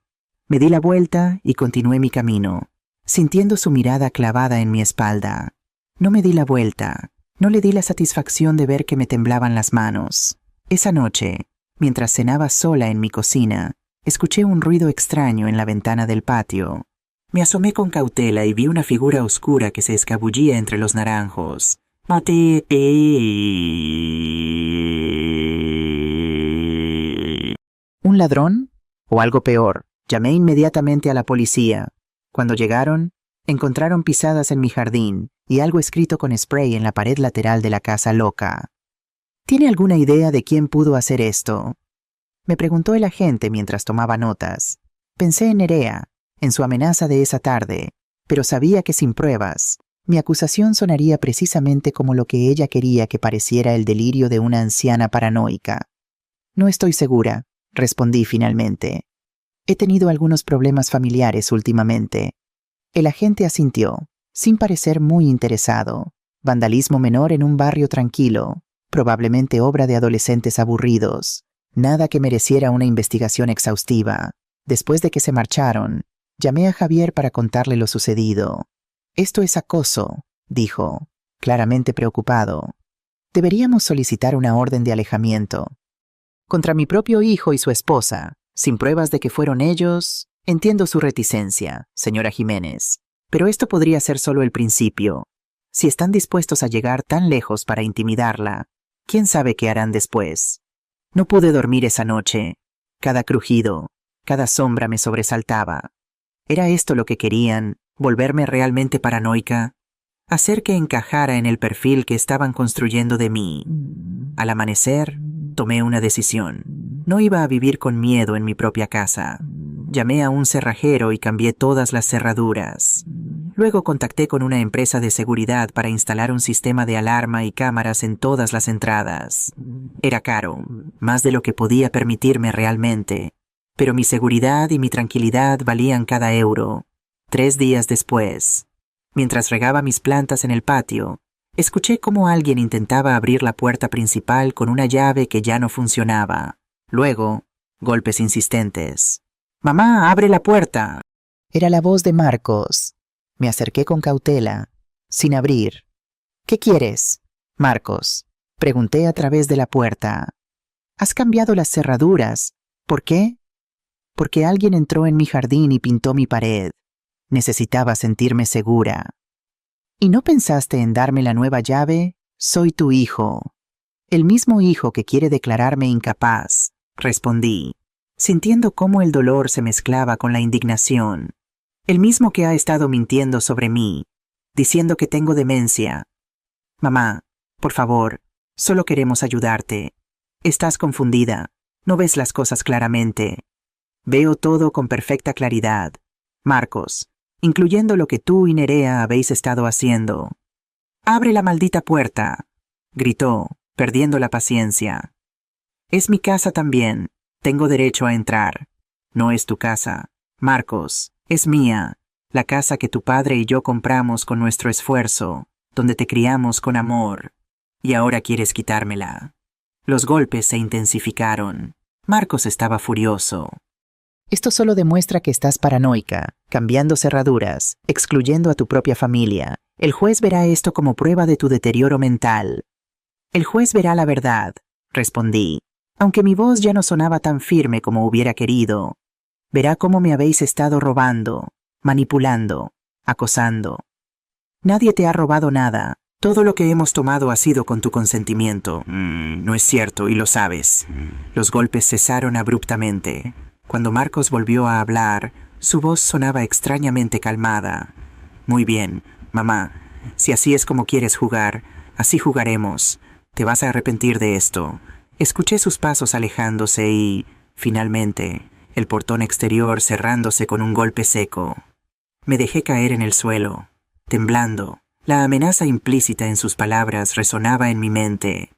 Me di la vuelta y continué mi camino, sintiendo su mirada clavada en mi espalda. No me di la vuelta, no le di la satisfacción de ver que me temblaban las manos. Esa noche, mientras cenaba sola en mi cocina, escuché un ruido extraño en la ventana del patio. Me asomé con cautela y vi una figura oscura que se escabullía entre los naranjos. «Mate». ¿Un ladrón? ¿O algo peor? Llamé inmediatamente a la policía. Cuando llegaron, encontraron pisadas en mi jardín y algo escrito con spray en la pared lateral de la casa loca. ¿Tiene alguna idea de quién pudo hacer esto?, me preguntó el agente mientras tomaba notas. Pensé en Nerea, en su amenaza de esa tarde, pero sabía que sin pruebas, mi acusación sonaría precisamente como lo que ella quería que pareciera el delirio de una anciana paranoica. No estoy segura, respondí finalmente. He tenido algunos problemas familiares últimamente. El agente asintió, sin parecer muy interesado. Vandalismo menor en un barrio tranquilo, probablemente obra de adolescentes aburridos. Nada que mereciera una investigación exhaustiva. Después de que se marcharon, llamé a Javier para contarle lo sucedido. Esto es acoso, dijo, claramente preocupado. Deberíamos solicitar una orden de alejamiento. Contra mi propio hijo y su esposa, sin pruebas de que fueron ellos. Entiendo su reticencia, señora Jiménez, pero esto podría ser solo el principio. Si están dispuestos a llegar tan lejos para intimidarla, ¿quién sabe qué harán después? No pude dormir esa noche. Cada crujido, cada sombra me sobresaltaba. ¿Era esto lo que querían? ¿Volverme realmente paranoica? ¿Hacer que encajara en el perfil que estaban construyendo de mí? Al amanecer, tomé una decisión. No iba a vivir con miedo en mi propia casa. Llamé a un cerrajero y cambié todas las cerraduras. Luego contacté con una empresa de seguridad para instalar un sistema de alarma y cámaras en todas las entradas. Era caro, más de lo que podía permitirme realmente, pero mi seguridad y mi tranquilidad valían cada euro. 3 días después, mientras regaba mis plantas en el patio, escuché cómo alguien intentaba abrir la puerta principal con una llave que ya no funcionaba. Luego, golpes insistentes. «¡Mamá, abre la puerta!». Era la voz de Marcos. Me acerqué con cautela, sin abrir. «¿Qué quieres, Marcos?», pregunté a través de la puerta. «Has cambiado las cerraduras. ¿Por qué?». «Porque alguien entró en mi jardín y pintó mi pared. Necesitaba sentirme segura». «¿Y no pensaste en darme la nueva llave? Soy tu hijo». «El mismo hijo que quiere declararme incapaz», respondí, sintiendo cómo el dolor se mezclaba con la indignación. «El mismo que ha estado mintiendo sobre mí, diciendo que tengo demencia». «Mamá, por favor, solo queremos ayudarte. Estás confundida, no ves las cosas claramente». «Veo todo con perfecta claridad, Marcos, incluyendo lo que tú y Nerea habéis estado haciendo». «¡Abre la maldita puerta!», gritó, perdiendo la paciencia. «Es mi casa también. Tengo derecho a entrar». «No es tu casa, Marcos, es mía. La casa que tu padre y yo compramos con nuestro esfuerzo, donde te criamos con amor. Y ahora quieres quitármela». Los golpes se intensificaron. Marcos estaba furioso. «Esto solo demuestra que estás paranoica, cambiando cerraduras, excluyendo a tu propia familia. El juez verá esto como prueba de tu deterioro mental». «El juez verá la verdad», respondí, aunque mi voz ya no sonaba tan firme como hubiera querido. «Verá cómo me habéis estado robando, manipulando, acosando. Nadie te ha robado nada. Todo lo que hemos tomado ha sido con tu consentimiento». «No es cierto y lo sabes». Los golpes cesaron abruptamente. Cuando Marcos volvió a hablar, su voz sonaba extrañamente calmada. «Muy bien, mamá. Si así es como quieres jugar, así jugaremos. Te vas a arrepentir de esto». Escuché sus pasos alejándose y, finalmente, el portón exterior cerrándose con un golpe seco. Me dejé caer en el suelo, temblando. La amenaza implícita en sus palabras resonaba en mi mente.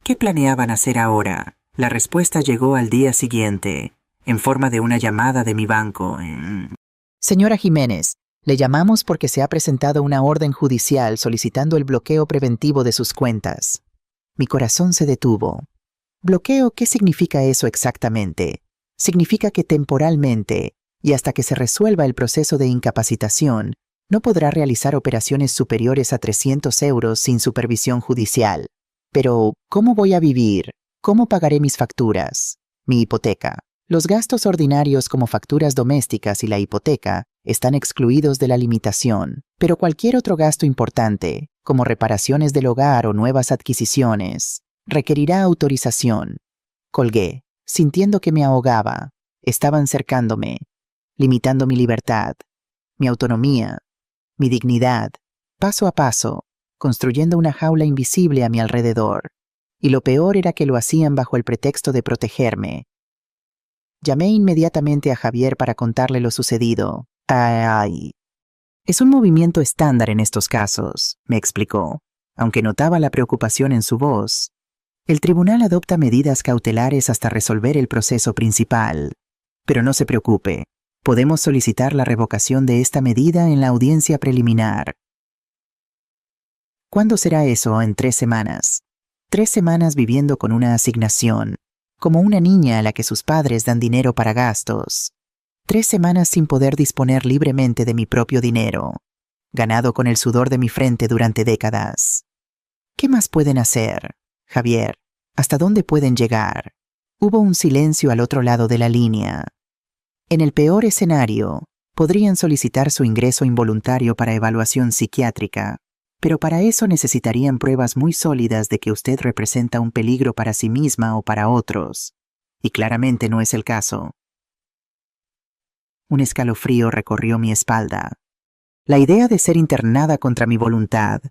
¿Qué planeaban hacer ahora? La respuesta llegó al día siguiente, en forma de una llamada de mi banco. «Señora Jiménez, le llamamos porque se ha presentado una orden judicial solicitando el bloqueo preventivo de sus cuentas». Mi corazón se detuvo. ¿Bloqueo? ¿Qué significa eso exactamente? Significa que temporalmente, y hasta que se resuelva el proceso de incapacitación, no podrá realizar operaciones superiores a 300 euros sin supervisión judicial. Pero, ¿cómo voy a vivir? ¿Cómo pagaré mis facturas? Mi hipoteca. Los gastos ordinarios como facturas domésticas y la hipoteca están excluidos de la limitación, pero cualquier otro gasto importante, como reparaciones del hogar o nuevas adquisiciones, requerirá autorización. Colgué, sintiendo que me ahogaba. Estaban cercándome, limitando mi libertad. mi autonomía, mi dignidad, paso a paso, construyendo una jaula invisible a mi alrededor. Y lo peor era que lo hacían bajo el pretexto de protegerme. Llamé inmediatamente a Javier para contarle lo sucedido. ¡Ay! Es un movimiento estándar en estos casos, me explicó, aunque notaba la preocupación en su voz. El tribunal adopta medidas cautelares hasta resolver el proceso principal. Pero no se preocupe, podemos solicitar la revocación de esta medida en la audiencia preliminar. ¿Cuándo será eso? En 3 semanas. 3 semanas viviendo con una asignación, como una niña a la que sus padres dan dinero para gastos. 3 semanas sin poder disponer libremente de mi propio dinero, ganado con el sudor de mi frente durante décadas. ¿Qué más pueden hacer, Javier? ¿Hasta dónde pueden llegar? Hubo un silencio al otro lado de la línea. En el peor escenario, podrían solicitar su ingreso involuntario para evaluación psiquiátrica, pero para eso necesitarían pruebas muy sólidas de que usted representa un peligro para sí misma o para otros, y claramente no es el caso. Un escalofrío recorrió mi espalda. La idea de ser internada contra mi voluntad,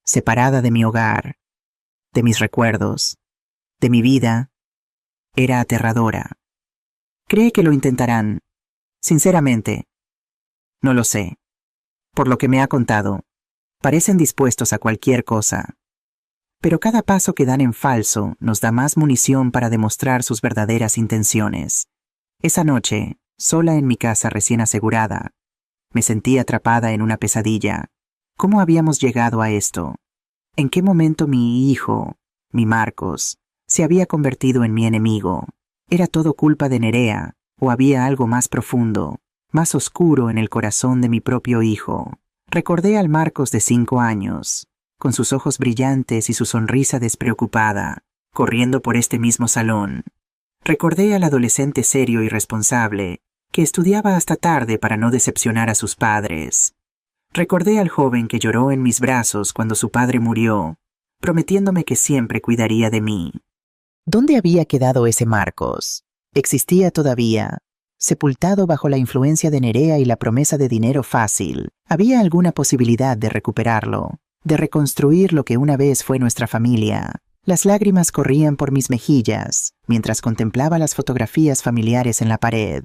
separada de mi hogar, de mis recuerdos, de mi vida, era aterradora. ¿Cree que lo intentarán? Sinceramente, no lo sé. Por lo que me ha contado, parecen dispuestos a cualquier cosa. Pero cada paso que dan en falso nos da más munición para demostrar sus verdaderas intenciones. Esa noche, sola en mi casa recién asegurada, me sentí atrapada en una pesadilla. ¿Cómo habíamos llegado a esto? ¿En qué momento mi hijo, mi Marcos, se había convertido en mi enemigo? ¿Era todo culpa de Nerea o había algo más profundo, más oscuro en el corazón de mi propio hijo? Recordé al Marcos de 5 años, con sus ojos brillantes y su sonrisa despreocupada, corriendo por este mismo salón. Recordé al adolescente serio y responsable, que estudiaba hasta tarde para no decepcionar a sus padres. Recordé al joven que lloró en mis brazos cuando su padre murió, prometiéndome que siempre cuidaría de mí. ¿Dónde había quedado ese Marcos? ¿Existía todavía? Sepultado bajo la influencia de Nerea y la promesa de dinero fácil, ¿había alguna posibilidad de recuperarlo, de reconstruir lo que una vez fue nuestra familia? Las lágrimas corrían por mis mejillas, mientras contemplaba las fotografías familiares en la pared.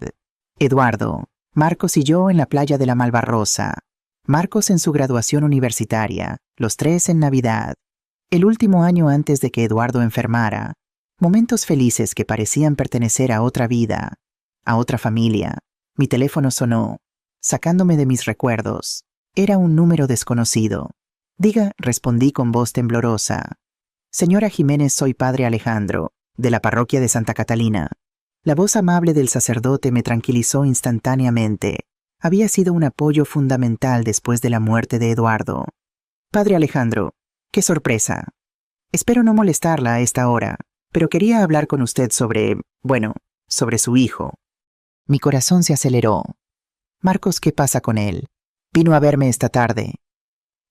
Eduardo, Marcos y yo en la playa de la Malvarrosa. Marcos en su graduación universitaria, los 3 en Navidad. El último año antes de que Eduardo enfermara. Momentos felices que parecían pertenecer a otra vida, a otra familia. Mi teléfono sonó, sacándome de mis recuerdos. Era un número desconocido. Diga, respondí con voz temblorosa. Señora Jiménez, soy padre Alejandro, de la parroquia de Santa Catalina. La voz amable del sacerdote me tranquilizó instantáneamente. Había sido un apoyo fundamental después de la muerte de Eduardo. Padre Alejandro, qué sorpresa. Espero no molestarla a esta hora, pero quería hablar con usted sobre su hijo. Mi corazón se aceleró. Marcos, ¿qué pasa con él? Vino a verme esta tarde.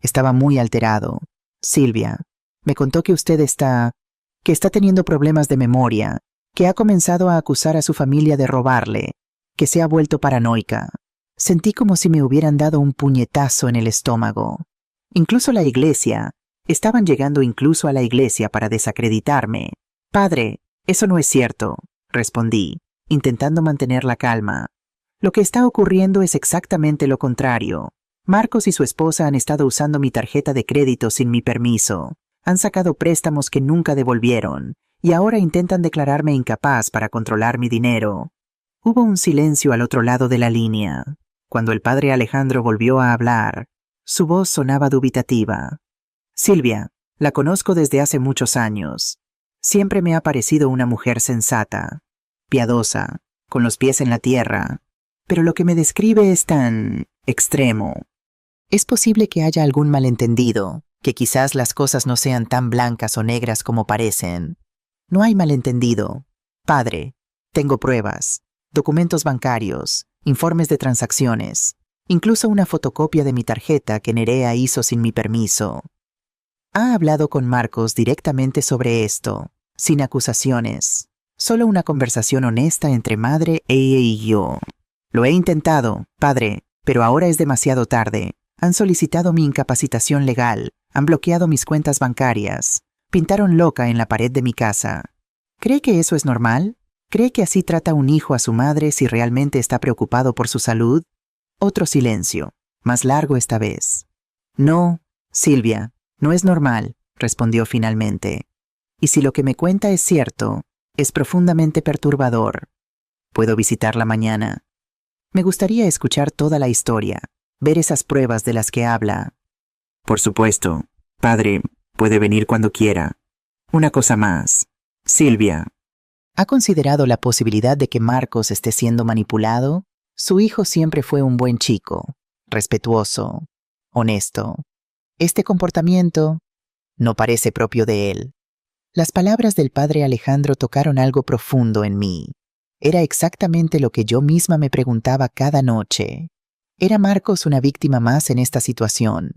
Estaba muy alterado. Silvia, me contó que usted está teniendo problemas de memoria, que ha comenzado a acusar a su familia de robarle, que se ha vuelto paranoica. Sentí como si me hubieran dado un puñetazo en el estómago. Incluso la iglesia, estaban llegando incluso a la iglesia para desacreditarme. Padre, eso no es cierto, respondí, intentando mantener la calma. Lo que está ocurriendo es exactamente lo contrario. Marcos y su esposa han estado usando mi tarjeta de crédito sin mi permiso. Han sacado préstamos que nunca devolvieron, y ahora intentan declararme incapaz para controlar mi dinero. Hubo un silencio al otro lado de la línea. Cuando el padre Alejandro volvió a hablar, su voz sonaba dubitativa. Silvia, la conozco desde hace muchos años. Siempre me ha parecido una mujer sensata, piadosa, con los pies en la tierra, pero lo que me describe es tan extremo. Es posible que haya algún malentendido, que quizás las cosas no sean tan blancas o negras como parecen. No hay malentendido. Padre, tengo pruebas, documentos bancarios, informes de transacciones, incluso una fotocopia de mi tarjeta que Nerea hizo sin mi permiso. Ha hablado con Marcos directamente sobre esto, sin acusaciones, solo una conversación honesta entre madre, ella y yo. Lo he intentado, padre, Pero ahora es demasiado tarde. Han solicitado mi incapacitación legal, han bloqueado mis cuentas bancarias, pintaron loca en la pared de mi casa. ¿Cree que eso es normal? ¿Cree que así trata un hijo a su madre si realmente está preocupado por su salud? Otro silencio, más largo esta vez. No, Silvia, no es normal, respondió finalmente. Y si lo que me cuenta es cierto, es profundamente perturbador. ¿Puedo visitarla mañana? Me gustaría escuchar toda la historia, ver esas pruebas de las que habla. Por supuesto, padre, puede venir cuando quiera. Una cosa más. Silvia. ¿Ha considerado la posibilidad de que Marcos esté siendo manipulado? Su hijo siempre fue un buen chico, respetuoso, honesto. Este comportamiento no parece propio de él. Las palabras del padre Alejandro tocaron algo profundo en mí. Era exactamente lo que yo misma me preguntaba cada noche. ¿Era Marcos una víctima más en esta situación?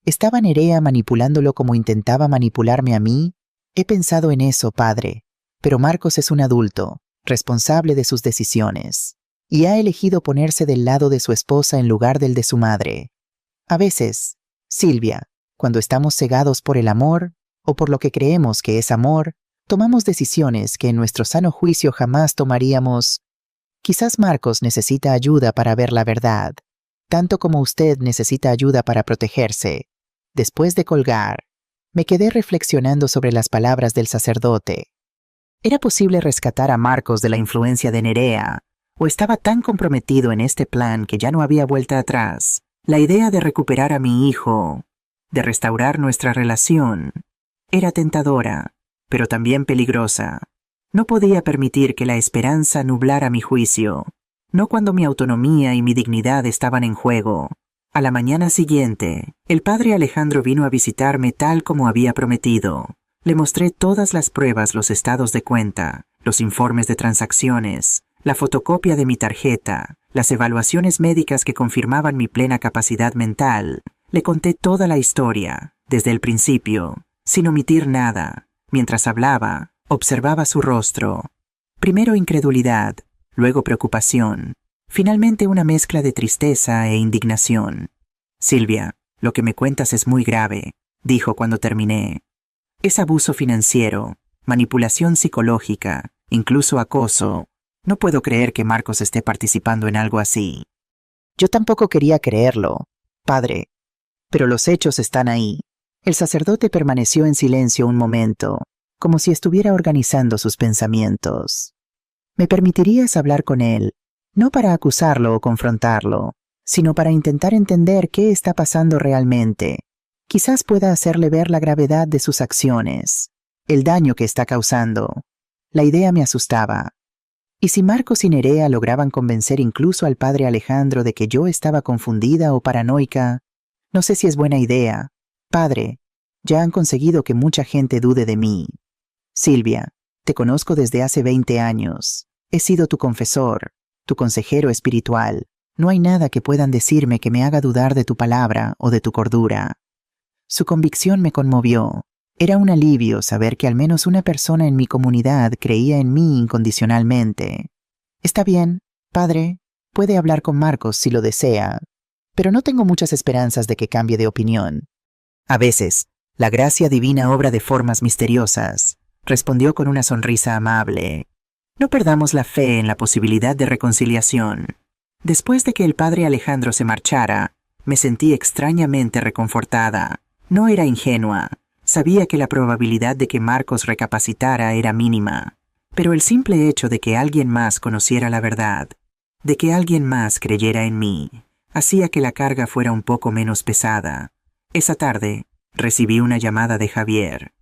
¿Estaba Nerea manipulándolo como intentaba manipularme a mí? He pensado en eso, padre, pero Marcos es un adulto, responsable de sus decisiones, y ha elegido ponerse del lado de su esposa en lugar del de su madre. A veces, Silvia, cuando estamos cegados por el amor, o por lo que creemos que es amor, tomamos decisiones que en nuestro sano juicio jamás tomaríamos. Quizás Marcos necesita ayuda para ver la verdad, tanto como usted necesita ayuda para protegerse. Después de colgar, me quedé reflexionando sobre las palabras del sacerdote. ¿Era posible rescatar a Marcos de la influencia de Nerea? ¿O estaba tan comprometido en este plan que ya no había vuelta atrás? La idea de recuperar a mi hijo, de restaurar nuestra relación, era tentadora, pero también peligrosa. No podía permitir que la esperanza nublara mi juicio, no cuando mi autonomía y mi dignidad estaban en juego. A la mañana siguiente, el padre Alejandro vino a visitarme tal como había prometido. Le mostré todas las pruebas, los estados de cuenta, los informes de transacciones, la fotocopia de mi tarjeta, las evaluaciones médicas que confirmaban mi plena capacidad mental. Le conté toda la historia, desde el principio, sin omitir nada. Mientras hablaba, observaba su rostro. Primero incredulidad, luego preocupación, finalmente una mezcla de tristeza e indignación. Silvia, lo que me cuentas es muy grave, dijo cuando terminé. Es abuso financiero, manipulación psicológica, incluso acoso. No puedo creer que Marcos esté participando en algo así. Yo tampoco quería creerlo, padre, pero los hechos están ahí. El sacerdote permaneció en silencio un momento, como si estuviera organizando sus pensamientos. ¿Me permitirías hablar con él? No para acusarlo o confrontarlo, sino para intentar entender qué está pasando realmente. Quizás pueda hacerle ver la gravedad de sus acciones, el daño que está causando. La idea me asustaba. ¿Y si Marcos y Nerea lograban convencer incluso al padre Alejandro de que yo estaba confundida o paranoica? No sé si es buena idea. Padre, ya han conseguido que mucha gente dude de mí. Silvia, te conozco desde hace 20 años. He sido tu confesor, tu consejero espiritual. No hay nada que puedan decirme que me haga dudar de tu palabra o de tu cordura. Su convicción me conmovió. Era un alivio saber que al menos una persona en mi comunidad creía en mí incondicionalmente. Está bien, padre, puede hablar con Marcos si lo desea, pero no tengo muchas esperanzas de que cambie de opinión. A veces, la gracia divina obra de formas misteriosas, respondió con una sonrisa amable. No perdamos la fe en la posibilidad de reconciliación. Después de que el padre Alejandro se marchara, me sentí extrañamente reconfortada. No era ingenua. Sabía que la probabilidad de que Marcos recapacitara era mínima, pero el simple hecho de que alguien más conociera la verdad, de que alguien más creyera en mí, hacía que la carga fuera un poco menos pesada. Esa tarde, recibí una llamada de Javier.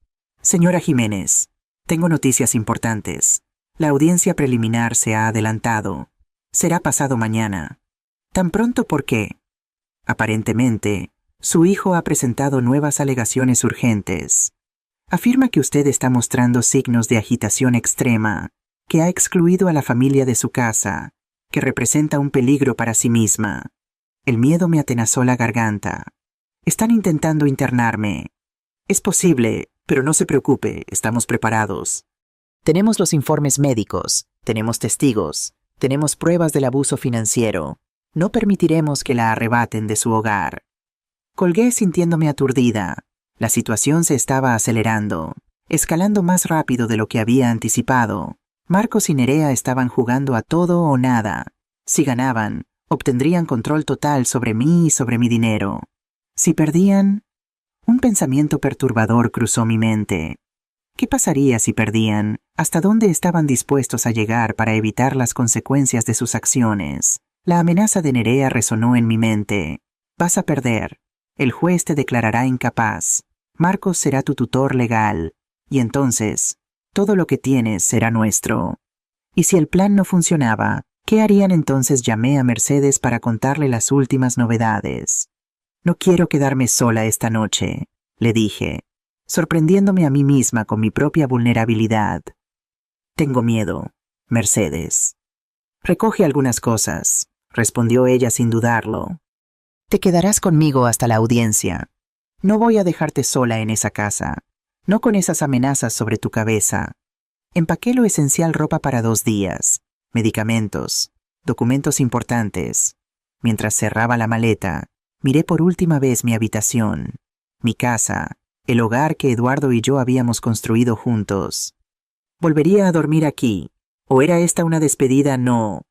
Señora Jiménez, tengo noticias importantes. La audiencia preliminar se ha adelantado. Será pasado mañana. ¿Tan pronto por qué? Aparentemente, su hijo ha presentado nuevas alegaciones urgentes. Afirma que usted está mostrando signos de agitación extrema, que ha excluido a la familia de su casa, que representa un peligro para sí misma. El miedo me atenazó la garganta. Están intentando internarme. Es posible, pero no se preocupe, estamos preparados. Tenemos los informes médicos, tenemos testigos, tenemos pruebas del abuso financiero. No permitiremos que la arrebaten de su hogar. Colgué sintiéndome aturdida. La situación se estaba acelerando, escalando más rápido de lo que había anticipado. Marcos y Nerea estaban jugando a todo o nada. Si ganaban, obtendrían control total sobre mí y sobre mi dinero. Si perdían, un pensamiento perturbador cruzó mi mente. ¿Qué pasaría si perdían? ¿Hasta dónde estaban dispuestos a llegar para evitar las consecuencias de sus acciones? La amenaza de Nerea resonó en mi mente. Vas a perder. El juez te declarará incapaz. Marcos será tu tutor legal. Y entonces, todo lo que tienes será nuestro. Y si el plan no funcionaba, ¿qué harían entonces? Llamé a Mercedes para contarle las últimas novedades. No quiero quedarme sola esta noche, le dije, sorprendiéndome a mí misma con mi propia vulnerabilidad. Tengo miedo, Mercedes. Recoge algunas cosas, respondió ella sin dudarlo. Te quedarás conmigo hasta la audiencia. No voy a dejarte sola en esa casa, no con esas amenazas sobre tu cabeza. Empaqué lo esencial: ropa para 2 días, medicamentos, documentos importantes. Mientras cerraba la maleta, miré por última vez mi habitación, mi casa, el hogar que Eduardo y yo habíamos construido juntos. ¿Volvería a dormir aquí? ¿O era esta una despedida? No,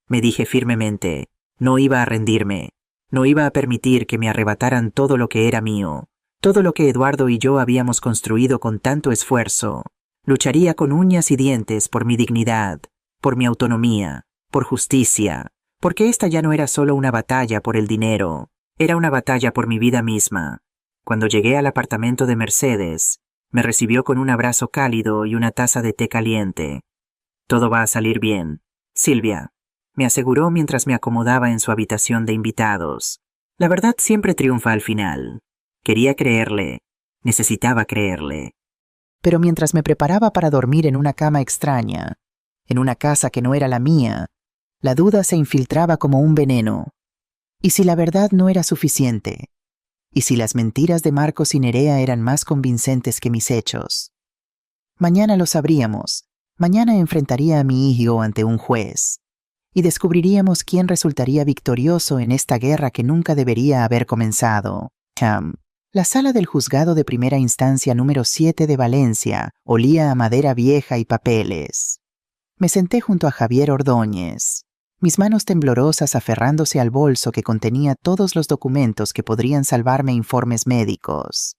me dije firmemente. No iba a rendirme. No iba a permitir que me arrebataran todo lo que era mío, todo lo que Eduardo y yo habíamos construido con tanto esfuerzo. Lucharía con uñas y dientes por mi dignidad, por mi autonomía, por justicia, porque esta ya no era solo una batalla por el dinero, era una batalla por mi vida misma. Cuando llegué al apartamento de Mercedes, me recibió con un abrazo cálido y una taza de té caliente. Todo va a salir bien, Silvia, me aseguró mientras me acomodaba en su habitación de invitados. La verdad siempre triunfa al final. Quería creerle, necesitaba creerle. Pero mientras me preparaba para dormir en una cama extraña, en una casa que no era la mía, la duda se infiltraba como un veneno. ¿Y si la verdad no era suficiente? ¿Y si las mentiras de Marcos y Nerea eran más convincentes que mis hechos? Mañana lo sabríamos. Mañana enfrentaría a mi hijo ante un juez. Y descubriríamos quién resultaría victorioso en esta guerra que nunca debería haber comenzado. La sala del juzgado de primera instancia número 7 de Valencia olía a madera vieja y papeles. Me senté junto a Javier Ordóñez, mis manos temblorosas aferrándose al bolso que contenía todos los documentos que podrían salvarme: informes médicos,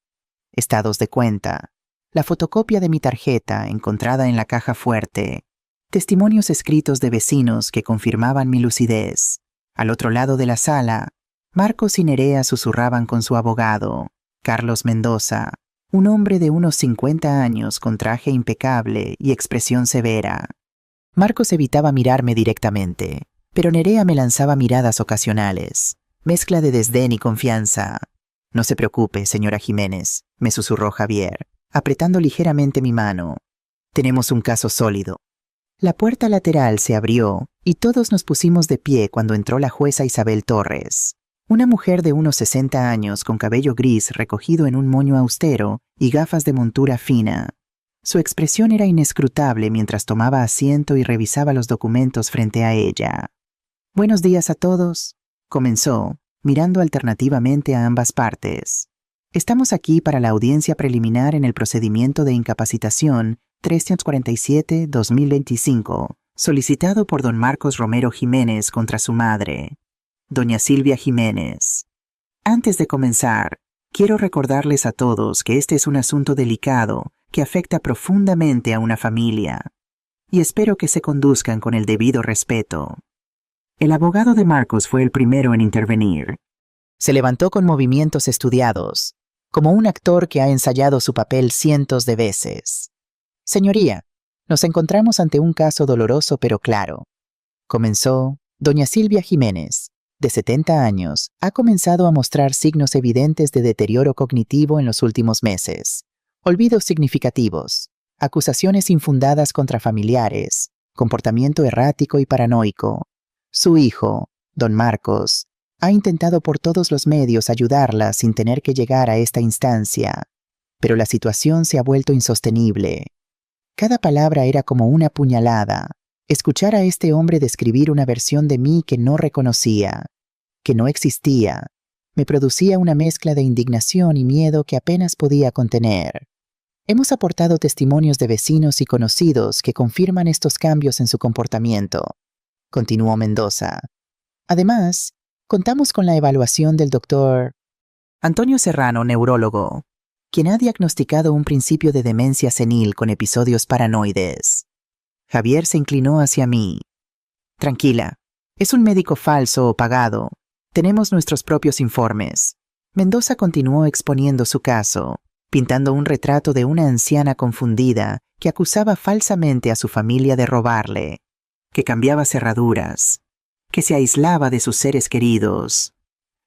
estados de cuenta, la fotocopia de mi tarjeta encontrada en la caja fuerte, testimonios escritos de vecinos que confirmaban mi lucidez. Al otro lado de la sala, Marcos y Nerea susurraban con su abogado, Carlos Mendoza, un hombre de unos 50 años con traje impecable y expresión severa. Marcos evitaba mirarme directamente, pero Nerea me lanzaba miradas ocasionales, mezcla de desdén y confianza. No se preocupe, señora Jiménez, me susurró Javier, apretando ligeramente mi mano. Tenemos un caso sólido. La puerta lateral se abrió y todos nos pusimos de pie cuando entró la jueza Isabel Torres, una mujer de unos 60 años con cabello gris recogido en un moño austero y gafas de montura fina. Su expresión era inescrutable mientras tomaba asiento y revisaba los documentos frente a ella. Buenos días a todos, comenzó, mirando alternativamente a ambas partes. Estamos aquí para la audiencia preliminar en el procedimiento de incapacitación 347-2025, solicitado por don Marcos Romero Jiménez contra su madre, doña Silvia Jiménez. Antes de comenzar, quiero recordarles a todos que este es un asunto delicado que afecta profundamente a una familia, y espero que se conduzcan con el debido respeto. El abogado de Marcos fue el primero en intervenir. Se levantó con movimientos estudiados, como un actor que ha ensayado su papel cientos de veces. Señoría, nos encontramos ante un caso doloroso pero claro. Comenzó, doña Silvia Jiménez, de 70 años, ha comenzado a mostrar signos evidentes de deterioro cognitivo en los últimos meses. Olvidos significativos, acusaciones infundadas contra familiares, comportamiento errático y paranoico. Su hijo, don Marcos, ha intentado por todos los medios ayudarla sin tener que llegar a esta instancia, pero la situación se ha vuelto insostenible. Cada palabra era como una puñalada. Escuchar a este hombre describir una versión de mí que no reconocía, que no existía, me producía una mezcla de indignación y miedo que apenas podía contener. Hemos aportado testimonios de vecinos y conocidos que confirman estos cambios en su comportamiento, continuó Mendoza. Además, contamos con la evaluación del doctor Antonio Serrano, neurólogo, quien ha diagnosticado un principio de demencia senil con episodios paranoides. Javier se inclinó hacia mí. Tranquila, es un médico falso o pagado. Tenemos nuestros propios informes. Mendoza continuó exponiendo su caso, pintando un retrato de una anciana confundida que acusaba falsamente a su familia de robarle, que cambiaba cerraduras, que se aislaba de sus seres queridos.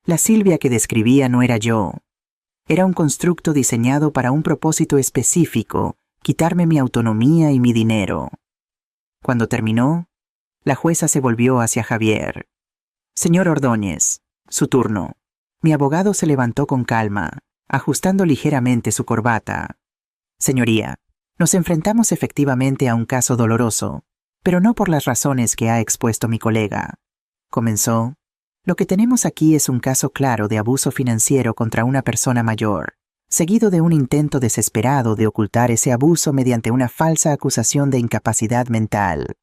La Silvia que describía no era yo. Era un constructo diseñado para un propósito específico, quitarme mi autonomía y mi dinero. Cuando terminó, la jueza se volvió hacia Javier. Señor Ordóñez, su turno. Mi abogado se levantó con calma, ajustando ligeramente su corbata. Señoría, nos enfrentamos efectivamente a un caso doloroso, pero no por las razones que ha expuesto mi colega. Comenzó. Lo que tenemos aquí es un caso claro de abuso financiero contra una persona mayor, seguido de un intento desesperado de ocultar ese abuso mediante una falsa acusación de incapacidad mental.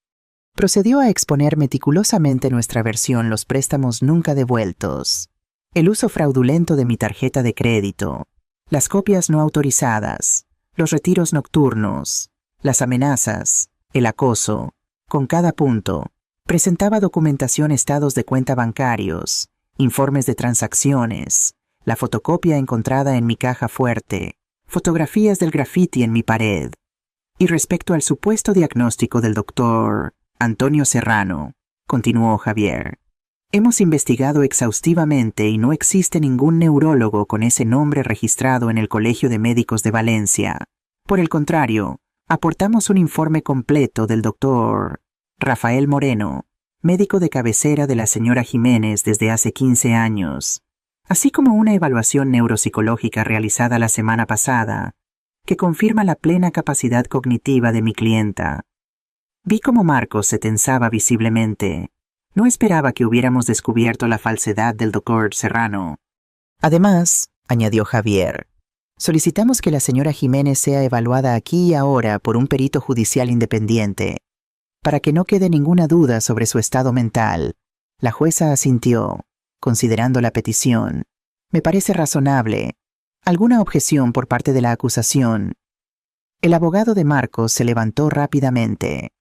Procedió a exponer meticulosamente nuestra versión: los préstamos nunca devueltos, el uso fraudulento de mi tarjeta de crédito, las copias no autorizadas, los retiros nocturnos, las amenazas, el acoso. Con cada punto, presentaba documentación, estados de cuenta bancarios, informes de transacciones, la fotocopia encontrada en mi caja fuerte, fotografías del graffiti en mi pared. Y respecto al supuesto diagnóstico del doctor Antonio Serrano, continuó Javier, hemos investigado exhaustivamente y no existe ningún neurólogo con ese nombre registrado en el Colegio de Médicos de Valencia. Por el contrario, aportamos un informe completo del doctor Rafael Moreno, médico de cabecera de la señora Jiménez desde hace 15 años, así como una evaluación neuropsicológica realizada la semana pasada, que confirma la plena capacidad cognitiva de mi clienta. Vi cómo Marcos se tensaba visiblemente. No esperaba que hubiéramos descubierto la falsedad del doctor Serrano. Además, añadió Javier, solicitamos que la señora Jiménez sea evaluada aquí y ahora por un perito judicial independiente, para que no quede ninguna duda sobre su estado mental. La jueza asintió, considerando la petición. Me parece razonable. ¿Alguna objeción por parte de la acusación? El abogado de Marcos se levantó rápidamente.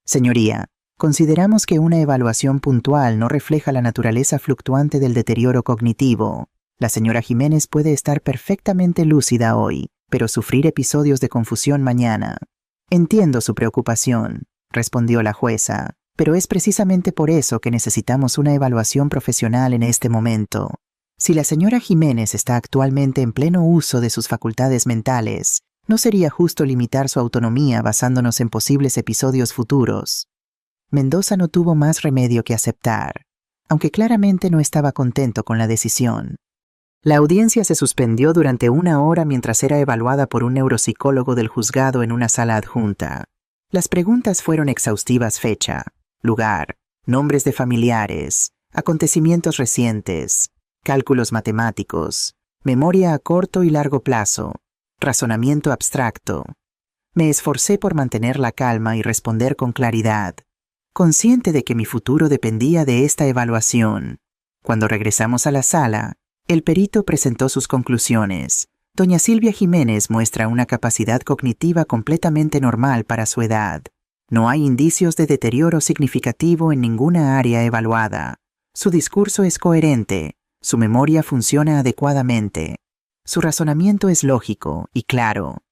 Señoría, consideramos que una evaluación puntual no refleja la naturaleza fluctuante del deterioro cognitivo. La señora Jiménez puede estar perfectamente lúcida hoy, pero sufrir episodios de confusión mañana. Entiendo su preocupación, respondió la jueza, pero es precisamente por eso que necesitamos una evaluación profesional en este momento. Si la señora Jiménez está actualmente en pleno uso de sus facultades mentales, no sería justo limitar su autonomía basándonos en posibles episodios futuros. Mendoza no tuvo más remedio que aceptar, aunque claramente no estaba contento con la decisión. La audiencia se suspendió durante 1 hora mientras era evaluada por un neuropsicólogo del juzgado en una sala adjunta. Las preguntas fueron exhaustivas: fecha, lugar, nombres de familiares, acontecimientos recientes, cálculos matemáticos, memoria a corto y largo plazo, razonamiento abstracto. Me esforcé por mantener la calma y responder con claridad, consciente de que mi futuro dependía de esta evaluación. Cuando regresamos a la sala, el perito presentó sus conclusiones. Doña Silvia Jiménez muestra una capacidad cognitiva completamente normal para su edad. No hay indicios de deterioro significativo en ninguna área evaluada. Su discurso es coherente, su memoria funciona adecuadamente. Su razonamiento es lógico y claro.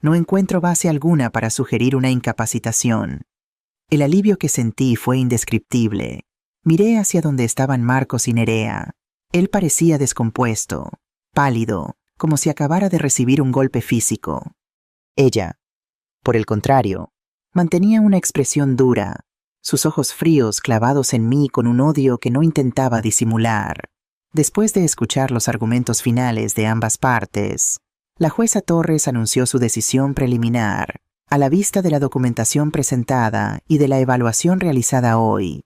No encuentro base alguna para sugerir una incapacitación. El alivio que sentí fue indescriptible. Miré hacia donde estaban Marcos y Nerea. Él parecía descompuesto, pálido, como si acabara de recibir un golpe físico. Ella, por el contrario, mantenía una expresión dura, sus ojos fríos clavados en mí con un odio que no intentaba disimular. Después de escuchar los argumentos finales de ambas partes, la jueza Torres anunció su decisión preliminar. A la vista de la documentación presentada y de la evaluación realizada hoy,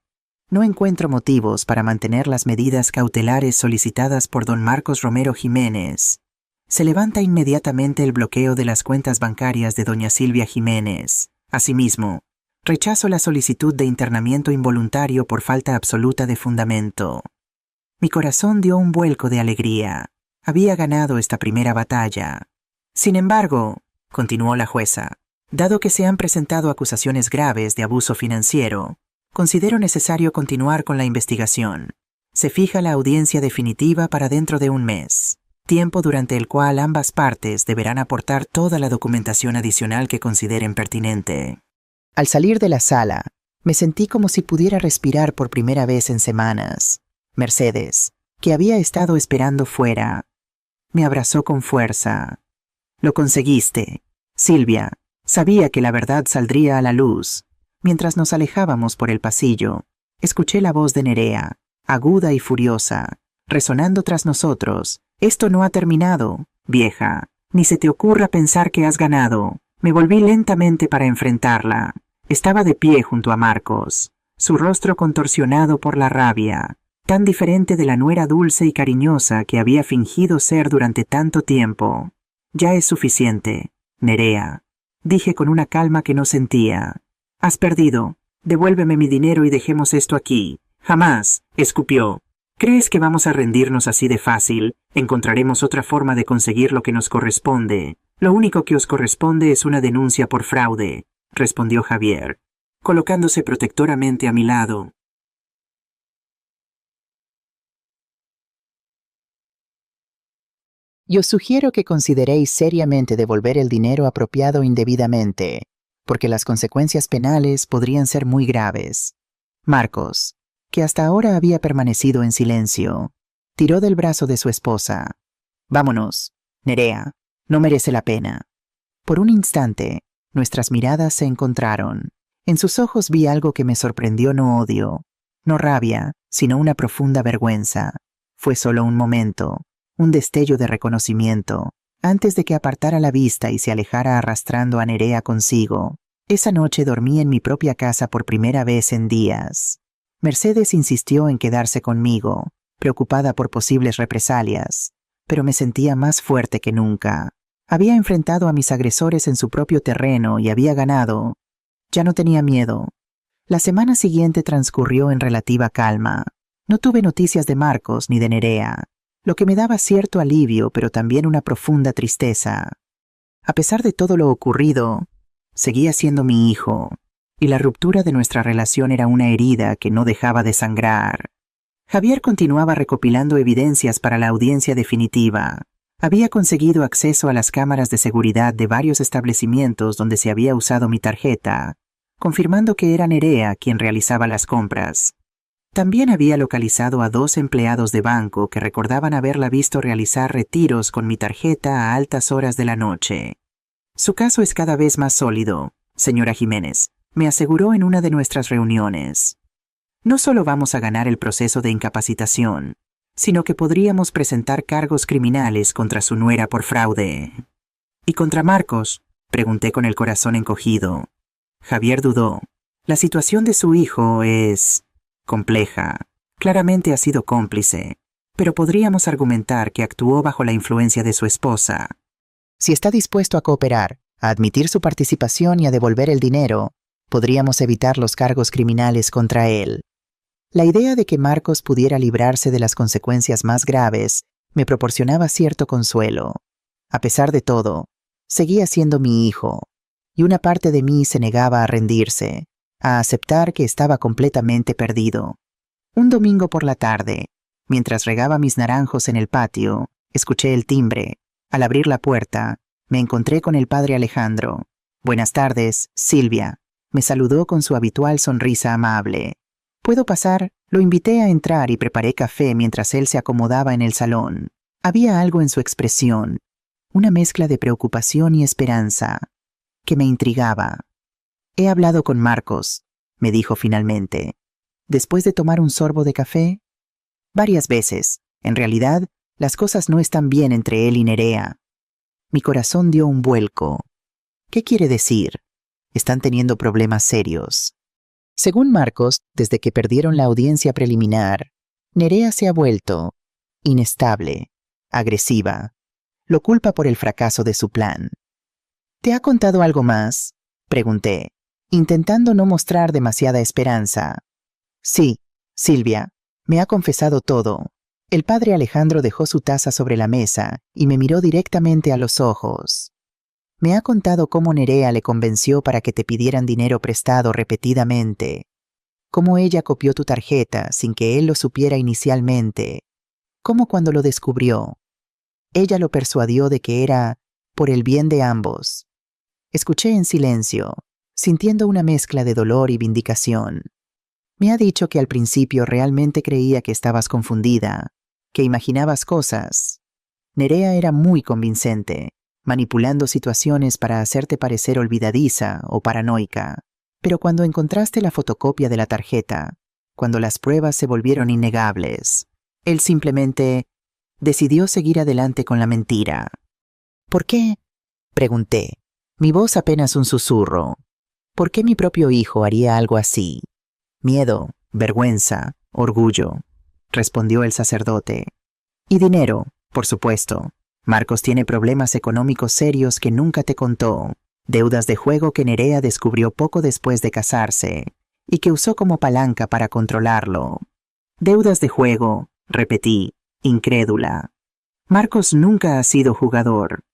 No encuentro motivos para mantener las medidas cautelares solicitadas por don Marcos Romero Jiménez. Se levanta inmediatamente el bloqueo de las cuentas bancarias de doña Silvia Jiménez. Asimismo, rechazo la solicitud de internamiento involuntario por falta absoluta de fundamento. Mi corazón dio un vuelco de alegría. Había ganado esta primera batalla. Sin embargo, continuó la jueza, dado que se han presentado acusaciones graves de abuso financiero, considero necesario continuar con la investigación. Se fija la audiencia definitiva para dentro de un mes, tiempo durante el cual ambas partes deberán aportar toda la documentación adicional que consideren pertinente. Al salir de la sala, me sentí como si pudiera respirar por primera vez en semanas. Mercedes, que había estado esperando fuera, me abrazó con fuerza. Lo conseguiste. Silvia, sabía que la verdad saldría a la luz. Mientras nos alejábamos por el pasillo, escuché la voz de Nerea, aguda y furiosa, resonando tras nosotros. Esto no ha terminado, vieja. Ni se te ocurra pensar que has ganado. Me volví lentamente para enfrentarla. Estaba de pie junto a Marcos, su rostro contorsionado por la rabia, tan diferente de la nuera dulce y cariñosa que había fingido ser durante tanto tiempo. Ya es suficiente, Nerea, dije con una calma que no sentía. Has perdido. Devuélveme mi dinero y dejemos esto aquí. Jamás, escupió. ¿Crees que vamos a rendirnos así de fácil? Encontraremos otra forma de conseguir lo que nos corresponde. Lo único que os corresponde es una denuncia por fraude, respondió Javier, colocándose protectoramente a mi lado. Yo sugiero que consideréis seriamente devolver el dinero apropiado indebidamente, porque las consecuencias penales podrían ser muy graves. Marcos, que hasta ahora había permanecido en silencio, tiró del brazo de su esposa. Vámonos, Nerea, no merece la pena. Por un instante, nuestras miradas se encontraron. En sus ojos vi algo que me sorprendió, no odio, no rabia, sino una profunda vergüenza. Fue solo un momento, un destello de reconocimiento, antes de que apartara la vista y se alejara arrastrando a Nerea consigo. Esa noche dormí en mi propia casa por primera vez en días. Mercedes insistió en quedarse conmigo, preocupada por posibles represalias, pero me sentía más fuerte que nunca. Había enfrentado a mis agresores en su propio terreno y había ganado. Ya no tenía miedo. La semana siguiente transcurrió en relativa calma. No tuve noticias de Marcos ni de Nerea, lo que me daba cierto alivio, pero también una profunda tristeza. A pesar de todo lo ocurrido, seguía siendo mi hijo, y la ruptura de nuestra relación era una herida que no dejaba de sangrar. Javier continuaba recopilando evidencias para la audiencia definitiva. Había conseguido acceso a las cámaras de seguridad de varios establecimientos donde se había usado mi tarjeta, confirmando que era Nerea quien realizaba las compras. También había localizado a 2 empleados de banco que recordaban haberla visto realizar retiros con mi tarjeta a altas horas de la noche. Su caso es cada vez más sólido, señora Jiménez, me aseguró en una de nuestras reuniones. No solo vamos a ganar el proceso de incapacitación, sino que podríamos presentar cargos criminales contra su nuera por fraude. ¿Y contra Marcos?, pregunté con el corazón encogido. Javier dudó. La situación de su hijo es compleja. Claramente ha sido cómplice, pero podríamos argumentar que actuó bajo la influencia de su esposa. Si está dispuesto a cooperar, a admitir su participación y a devolver el dinero, podríamos evitar los cargos criminales contra él. La idea de que Marcos pudiera librarse de las consecuencias más graves me proporcionaba cierto consuelo. A pesar de todo, seguía siendo mi hijo, y una parte de mí se negaba a rendirse, a aceptar que estaba completamente perdido. Un domingo por la tarde, mientras regaba mis naranjos en el patio, escuché el timbre. Al abrir la puerta, me encontré con el padre Alejandro. «Buenas tardes, Silvia», me saludó con su habitual sonrisa amable. «¿Puedo pasar?». Lo invité a entrar y preparé café mientras él se acomodaba en el salón. Había algo en su expresión, una mezcla de preocupación y esperanza, que me intrigaba. «He hablado con Marcos», me dijo finalmente. Después de tomar un sorbo de café, «varias veces. En realidad, las cosas no están bien entre él y Nerea». Mi corazón dio un vuelco. «¿Qué quiere decir? Están teniendo problemas serios». Según Marcos, desde que perdieron la audiencia preliminar, Nerea se ha vuelto inestable, agresiva. Lo culpa por el fracaso de su plan. ¿Te ha contado algo más?, pregunté, intentando no mostrar demasiada esperanza. Sí, Silvia, me ha confesado todo. El padre Alejandro dejó su taza sobre la mesa y me miró directamente a los ojos. Me ha contado cómo Nerea le convenció para que te pidieran dinero prestado repetidamente, cómo ella copió tu tarjeta sin que él lo supiera inicialmente, cómo cuando lo descubrió, ella lo persuadió de que era por el bien de ambos. Escuché en silencio, sintiendo una mezcla de dolor y vindicación. Me ha dicho que al principio realmente creía que estabas confundida, que imaginabas cosas. Nerea era muy convincente, manipulando situaciones para hacerte parecer olvidadiza o paranoica. Pero cuando encontraste la fotocopia de la tarjeta, cuando las pruebas se volvieron innegables, él simplemente decidió seguir adelante con la mentira. ¿Por qué?, pregunté, mi voz apenas un susurro. ¿Por qué mi propio hijo haría algo así? Miedo, vergüenza, orgullo, respondió el sacerdote. Y dinero, por supuesto. Marcos tiene problemas económicos serios que nunca te contó, deudas de juego que Nerea descubrió poco después de casarse y que usó como palanca para controlarlo. Deudas de juego, repetí, incrédula. Marcos nunca ha sido jugador.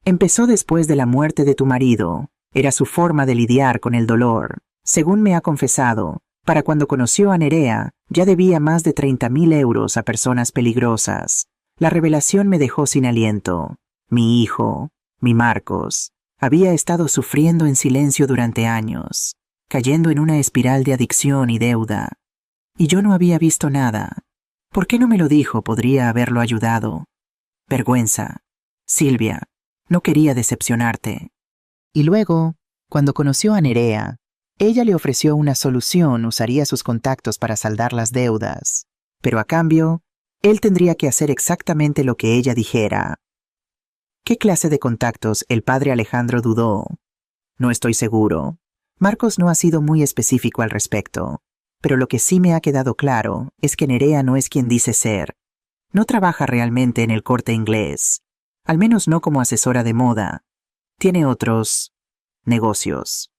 Empezó después de la muerte de tu marido. Era su forma de lidiar con el dolor. Según me ha confesado, para cuando conoció a Nerea, ya debía más de 30.000 euros a personas peligrosas. La revelación me dejó sin aliento. Mi hijo, mi Marcos, había estado sufriendo en silencio durante años, cayendo en una espiral de adicción y deuda. Y yo no había visto nada. ¿Por qué no me lo dijo? Podría haberlo ayudado. Vergüenza. Silvia, no quería decepcionarte. Y luego, cuando conoció a Nerea, ella le ofreció una solución, usaría sus contactos para saldar las deudas. Pero a cambio, él tendría que hacer exactamente lo que ella dijera. ¿Qué clase de contactos? El padre Alejandro dudó. No estoy seguro. Marcos no ha sido muy específico al respecto. Pero lo que sí me ha quedado claro es que Nerea no es quien dice ser. No trabaja realmente en el Corte Inglés. Al menos no como asesora de moda. Tiene otros negocios.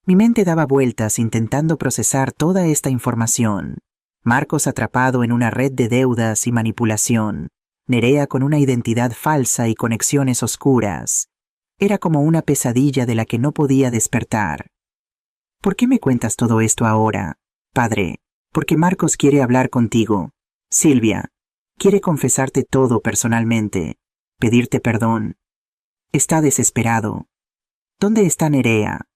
Mi mente daba vueltas intentando procesar toda esta información. Marcos atrapado en una red de deudas y manipulación. Nerea con una identidad falsa y conexiones oscuras. Era como una pesadilla de la que no podía despertar. ¿Por qué me cuentas todo esto ahora, padre? Porque Marcos quiere hablar contigo. Silvia, quiere confesarte todo personalmente, pedirte perdón. Está desesperado. ¿Dónde está Nerea?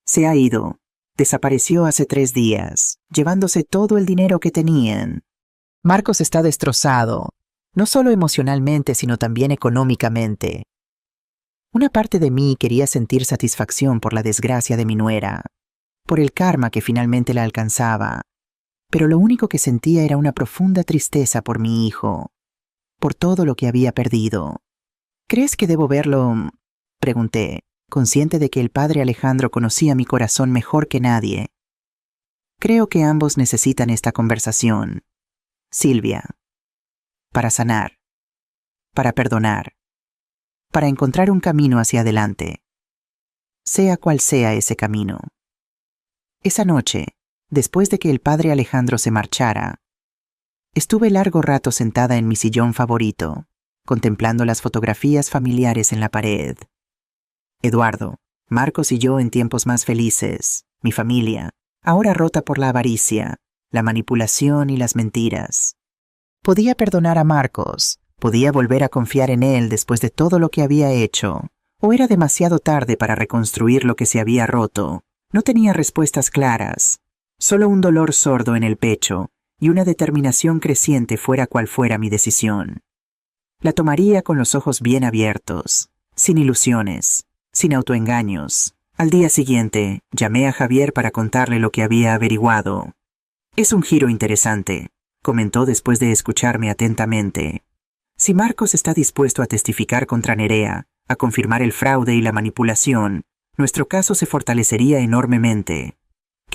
Se ha ido. Desapareció hace 3 días, llevándose todo el dinero que tenían. Marcos está destrozado, no solo emocionalmente, sino también económicamente. Una parte de mí quería sentir satisfacción por la desgracia de mi nuera, por el karma que finalmente la alcanzaba, pero lo único que sentía era una profunda tristeza por mi hijo, por todo lo que había perdido. ¿Crees que debo verlo?, pregunté, consciente de que el padre Alejandro conocía mi corazón mejor que nadie. Creo que ambos necesitan esta conversación, Silvia, para sanar, para perdonar, para encontrar un camino hacia adelante, sea cual sea ese camino. Esa noche, después de que el padre Alejandro se marchara, estuve largo rato sentada en mi sillón favorito, contemplando las fotografías familiares en la pared. Eduardo, Marcos y yo en tiempos más felices, mi familia, ahora rota por la avaricia, la manipulación y las mentiras. Podía perdonar a Marcos, podía volver a confiar en él después de todo lo que había hecho, o era demasiado tarde para reconstruir lo que se había roto. No tenía respuestas claras, solo un dolor sordo en el pecho y una determinación creciente fuera cual fuera mi decisión. La tomaría con los ojos bien abiertos, sin ilusiones, sin autoengaños. Al día siguiente, llamé a Javier para contarle lo que había averiguado. Es un giro interesante, comentó después de escucharme atentamente. Si Marcos está dispuesto a testificar contra Nerea, a confirmar el fraude y la manipulación, nuestro caso se fortalecería enormemente.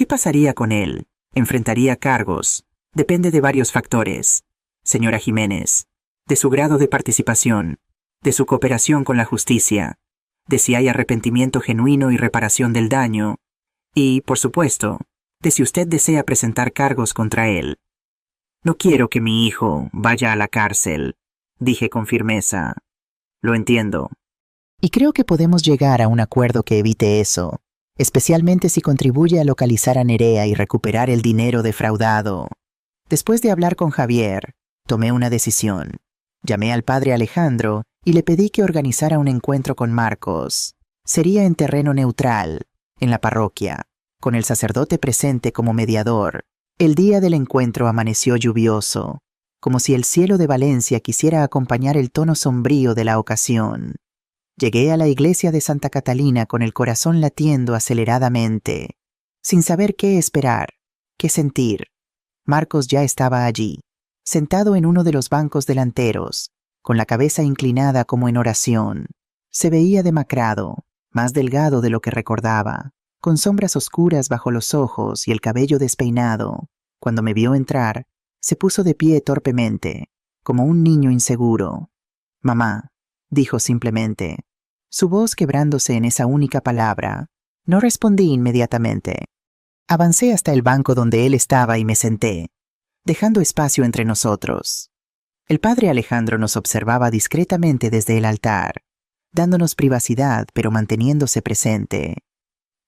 ¿Qué pasaría con él? Enfrentaría cargos. Depende de varios factores, señora Jiménez, de su grado de participación, de su cooperación con la justicia, de si hay arrepentimiento genuino y reparación del daño, y, por supuesto, de si usted desea presentar cargos contra él. No quiero que mi hijo vaya a la cárcel, dije con firmeza. Lo entiendo. Y creo que podemos llegar a un acuerdo que evite eso, especialmente si contribuye a localizar a Nerea y recuperar el dinero defraudado. Después de hablar con Javier, tomé una decisión. Llamé al padre Alejandro y le pedí que organizara un encuentro con Marcos. Sería en terreno neutral, en la parroquia, con el sacerdote presente como mediador. El día del encuentro amaneció lluvioso, como si el cielo de Valencia quisiera acompañar el tono sombrío de la ocasión. Llegué a la iglesia de Santa Catalina con el corazón latiendo aceleradamente, sin saber qué esperar, qué sentir. Marcos ya estaba allí, sentado en uno de los bancos delanteros, con la cabeza inclinada como en oración. Se veía demacrado, más delgado de lo que recordaba, con sombras oscuras bajo los ojos y el cabello despeinado. Cuando me vio entrar, se puso de pie torpemente, como un niño inseguro. «Mamá», dijo simplemente, su voz quebrándose en esa única palabra. No respondí inmediatamente. Avancé hasta el banco donde él estaba y me senté, dejando espacio entre nosotros. El padre Alejandro nos observaba discretamente desde el altar, dándonos privacidad pero manteniéndose presente.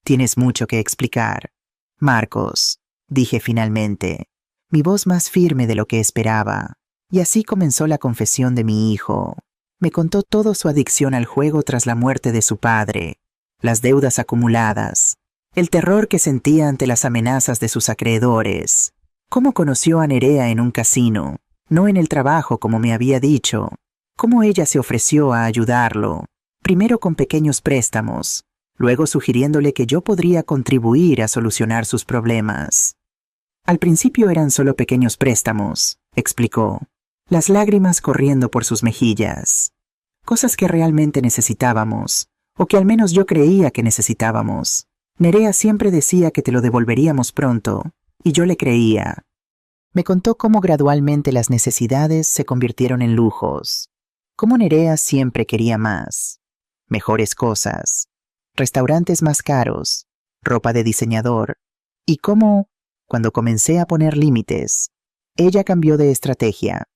«Tienes mucho que explicar, Marcos», dije finalmente, mi voz más firme de lo que esperaba. Y así comenzó la confesión de mi hijo. Me contó toda su adicción al juego tras la muerte de su padre, las deudas acumuladas, el terror que sentía ante las amenazas de sus acreedores, cómo conoció a Nerea en un casino, no en el trabajo como me había dicho, cómo ella se ofreció a ayudarlo, primero con pequeños préstamos, luego sugiriéndole que yo podría contribuir a solucionar sus problemas. Al principio eran solo pequeños préstamos, explicó, las lágrimas corriendo por sus mejillas. Cosas que realmente necesitábamos, o que al menos yo creía que necesitábamos. Nerea siempre decía que te lo devolveríamos pronto, y yo le creía. Me contó cómo gradualmente las necesidades se convirtieron en lujos, cómo Nerea siempre quería más, mejores cosas, restaurantes más caros, ropa de diseñador, y cómo, cuando comencé a poner límites, ella cambió de estrategia.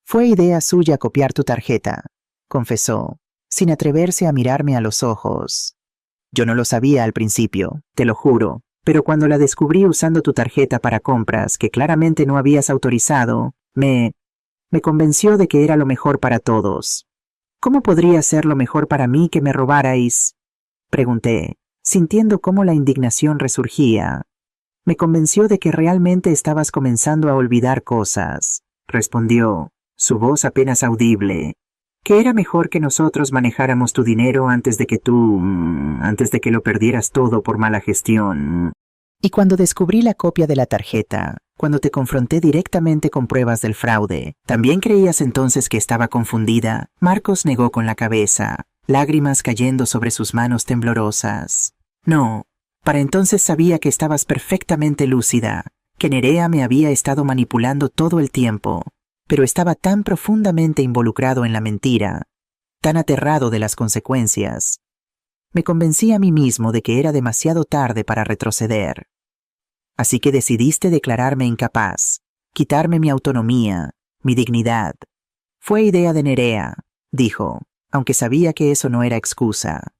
«Fue idea suya copiar tu tarjeta», confesó, sin atreverse a mirarme a los ojos. «Yo no lo sabía al principio, te lo juro, pero cuando la descubrí usando tu tarjeta para compras que claramente no habías autorizado, me convenció de que era lo mejor para todos». «¿Cómo podría ser lo mejor para mí que me robarais?», pregunté, sintiendo cómo la indignación resurgía. «Me convenció de que realmente estabas comenzando a olvidar cosas», respondió, su voz apenas audible, «que era mejor que nosotros manejáramos tu dinero antes de que lo perdieras todo por mala gestión». Y cuando descubrí la copia de la tarjeta, cuando te confronté directamente con pruebas del fraude, ¿también creías entonces que estaba confundida? Marcos negó con la cabeza, lágrimas cayendo sobre sus manos temblorosas. «No, para entonces sabía que estabas perfectamente lúcida, que Nerea me había estado manipulando todo el tiempo, pero estaba tan profundamente involucrado en la mentira, tan aterrado de las consecuencias. Me convencí a mí mismo de que era demasiado tarde para retroceder. Así que decidiste declararme incapaz, quitarme mi autonomía, mi dignidad. Fue idea de Nerea», dijo, aunque sabía que eso no era excusa.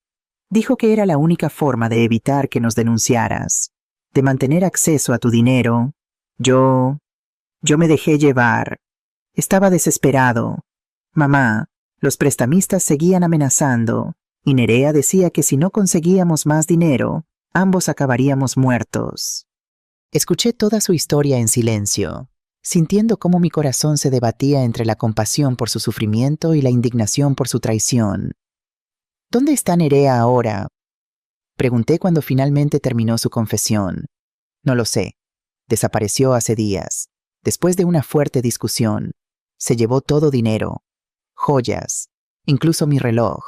Dijo que era la única forma de evitar que nos denunciaras, de mantener acceso a tu dinero. Yo me dejé llevar. Estaba desesperado. Mamá, los prestamistas seguían amenazando, y Nerea decía que si no conseguíamos más dinero, ambos acabaríamos muertos. Escuché toda su historia en silencio, sintiendo cómo mi corazón se debatía entre la compasión por su sufrimiento y la indignación por su traición. «¿Dónde está Nerea ahora?», pregunté cuando finalmente terminó su confesión. «No lo sé. Desapareció hace días, después de una fuerte discusión. Se llevó todo dinero, joyas, incluso mi reloj.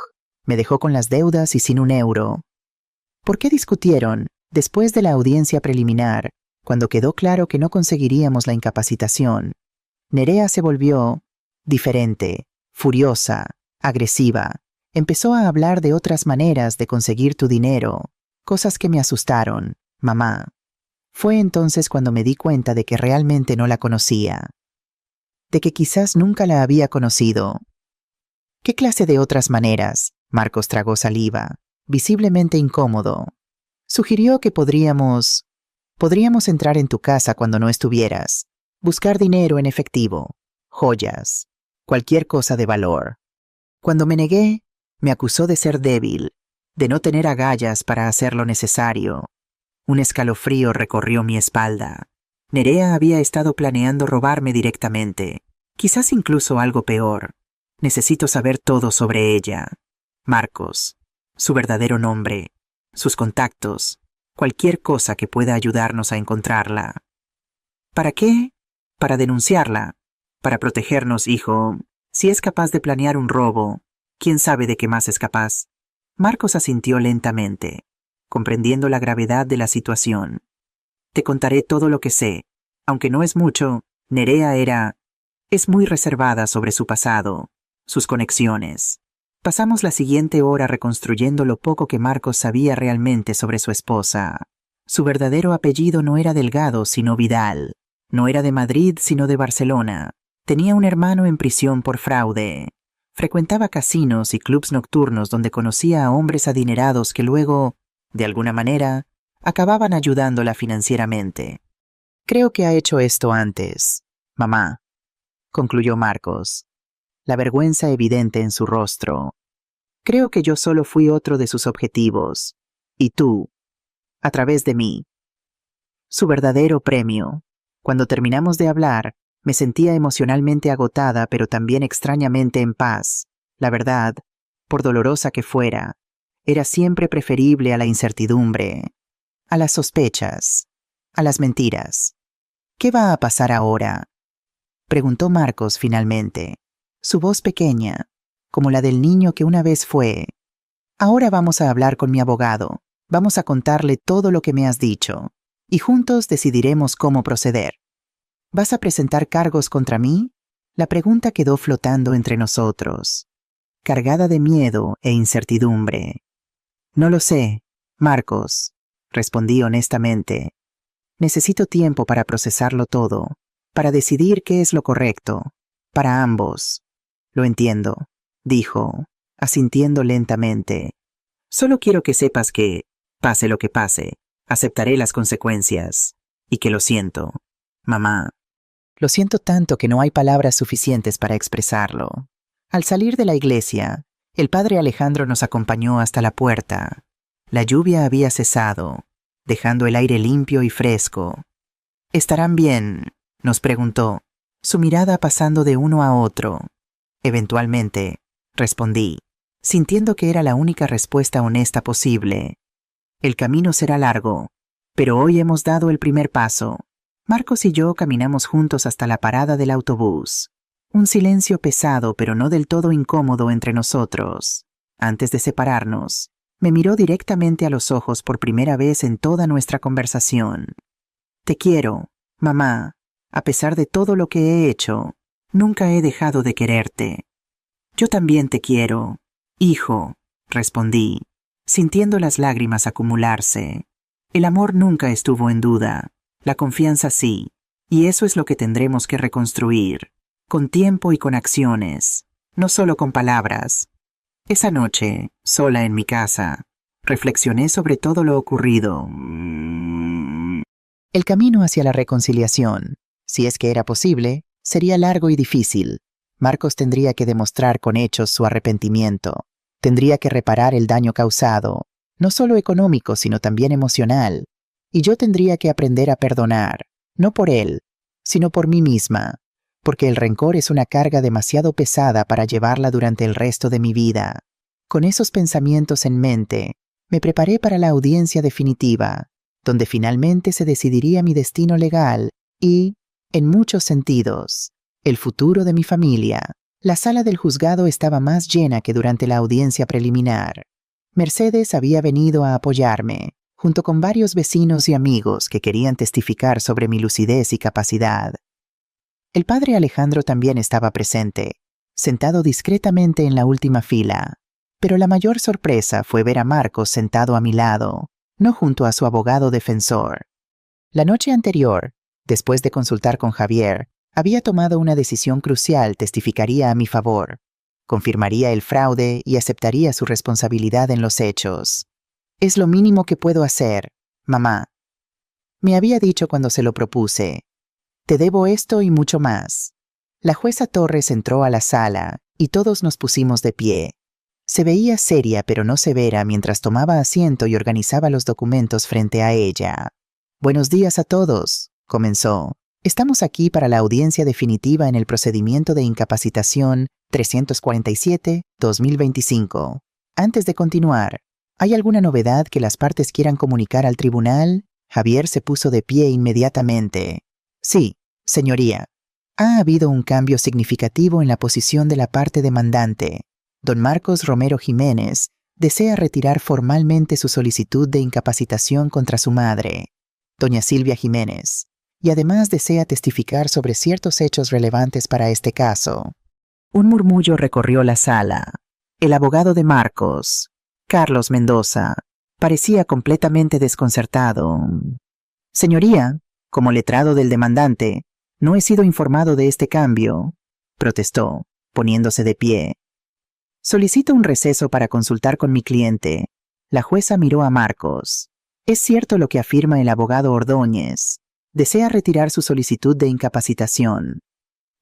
Me dejó con las deudas y sin un euro». «¿Por qué discutieron?», Después de la audiencia preliminar, cuando quedó claro que no conseguiríamos la incapacitación, Nerea se volvió diferente, furiosa, agresiva. Empezó a hablar de otras maneras de conseguir tu dinero, cosas que me asustaron, mamá. Fue entonces cuando me di cuenta de que realmente no la conocía, de que quizás nunca la había conocido. ¿Qué clase de otras maneras? Marcos tragó saliva, visiblemente incómodo. Sugirió que podríamos entrar en tu casa cuando no estuvieras, buscar dinero en efectivo, joyas, cualquier cosa de valor. Cuando me negué, me acusó de ser débil, de no tener agallas para hacer lo necesario. Un escalofrío recorrió mi espalda. Nerea había estado planeando robarme directamente, quizás incluso algo peor. Necesito saber todo sobre ella. Marcos, su verdadero nombre, sus contactos, cualquier cosa que pueda ayudarnos a encontrarla. ¿Para qué? Para denunciarla, para protegernos, hijo. Si es capaz de planear un robo, ¿quién sabe de qué más es capaz? Marcos asintió lentamente, comprendiendo la gravedad de la situación. Te contaré todo lo que sé. Aunque no es mucho, Nerea es muy reservada sobre su pasado, sus conexiones. Pasamos la siguiente hora reconstruyendo lo poco que Marcos sabía realmente sobre su esposa. Su verdadero apellido no era Delgado, sino Vidal. No era de Madrid, sino de Barcelona. Tenía un hermano en prisión por fraude. Frecuentaba casinos y clubs nocturnos donde conocía a hombres adinerados que luego, de alguna manera, acababan ayudándola financieramente. Creo que ha hecho esto antes, mamá, concluyó Marcos, la vergüenza evidente en su rostro. Creo que yo solo fui otro de sus objetivos, y tú, a través de mí. Su verdadero premio. Cuando terminamos de hablar, me sentía emocionalmente agotada, pero también extrañamente en paz. La verdad, por dolorosa que fuera, era siempre preferible a la incertidumbre, a las sospechas, a las mentiras. ¿Qué va a pasar ahora?, preguntó Marcos finalmente, su voz pequeña, como la del niño que una vez fue. Ahora vamos a hablar con mi abogado, vamos a contarle todo lo que me has dicho, y juntos decidiremos cómo proceder. ¿Vas a presentar cargos contra mí? La pregunta quedó flotando entre nosotros, cargada de miedo e incertidumbre. No lo sé, Marcos, respondí honestamente. Necesito tiempo para procesarlo todo, para decidir qué es lo correcto, para ambos. Lo entiendo, dijo, asintiendo lentamente. Solo quiero que sepas que, pase lo que pase, aceptaré las consecuencias, y que lo siento, mamá. Lo siento tanto que no hay palabras suficientes para expresarlo. Al salir de la iglesia, el padre Alejandro nos acompañó hasta la puerta. La lluvia había cesado, dejando el aire limpio y fresco. ¿Estarán bien?, nos preguntó, su mirada pasando de uno a otro. Eventualmente, respondí, sintiendo que era la única respuesta honesta posible. El camino será largo, pero hoy hemos dado el primer paso. Marcos y yo caminamos juntos hasta la parada del autobús. Un silencio pesado pero no del todo incómodo entre nosotros. Antes de separarnos, me miró directamente a los ojos por primera vez en toda nuestra conversación. Te quiero, mamá. A pesar de todo lo que he hecho, nunca he dejado de quererte. Yo también te quiero, hijo, respondí, sintiendo las lágrimas acumularse. El amor nunca estuvo en duda, la confianza sí, y eso es lo que tendremos que reconstruir, con tiempo y con acciones, no solo con palabras. Esa noche, sola en mi casa, reflexioné sobre todo lo ocurrido. El camino hacia la reconciliación, si es que era posible, sería largo y difícil. Marcos tendría que demostrar con hechos su arrepentimiento. Tendría que reparar el daño causado, no solo económico, sino también emocional. Y yo tendría que aprender a perdonar, no por él, sino por mí misma, porque el rencor es una carga demasiado pesada para llevarla durante el resto de mi vida. Con esos pensamientos en mente, me preparé para la audiencia definitiva, donde finalmente se decidiría mi destino legal y, en muchos sentidos, el futuro de mi familia. La sala del juzgado estaba más llena que durante la audiencia preliminar. Mercedes había venido a apoyarme, junto con varios vecinos y amigos que querían testificar sobre mi lucidez y capacidad. El padre Alejandro también estaba presente, sentado discretamente en la última fila, pero la mayor sorpresa fue ver a Marcos sentado a mi lado, no junto a su abogado defensor. La noche anterior, después de consultar con Javier, había tomado una decisión crucial. Testificaría a mi favor, confirmaría el fraude y aceptaría su responsabilidad en los hechos. «Es lo mínimo que puedo hacer, mamá», me había dicho cuando se lo propuse. «Te debo esto y mucho más». La jueza Torres entró a la sala y todos nos pusimos de pie. Se veía seria pero no severa mientras tomaba asiento y organizaba los documentos frente a ella. «Buenos días a todos», comenzó. «Estamos aquí para la audiencia definitiva en el procedimiento de incapacitación 347-2025. Antes de continuar, ¿hay alguna novedad que las partes quieran comunicar al tribunal?» Javier se puso de pie inmediatamente. «Sí, señoría. Ha habido un cambio significativo en la posición de la parte demandante. Don Marcos Romero Jiménez desea retirar formalmente su solicitud de incapacitación contra su madre, doña Silvia Jiménez, y además desea testificar sobre ciertos hechos relevantes para este caso». Un murmullo recorrió la sala. El abogado de Marcos, Carlos Mendoza, parecía completamente desconcertado. «Señoría, como letrado del demandante, no he sido informado de este cambio», protestó, poniéndose de pie. «Solicito un receso para consultar con mi cliente». La jueza miró a Marcos. «Es cierto lo que afirma el abogado Ordóñez. Desea retirar su solicitud de incapacitación».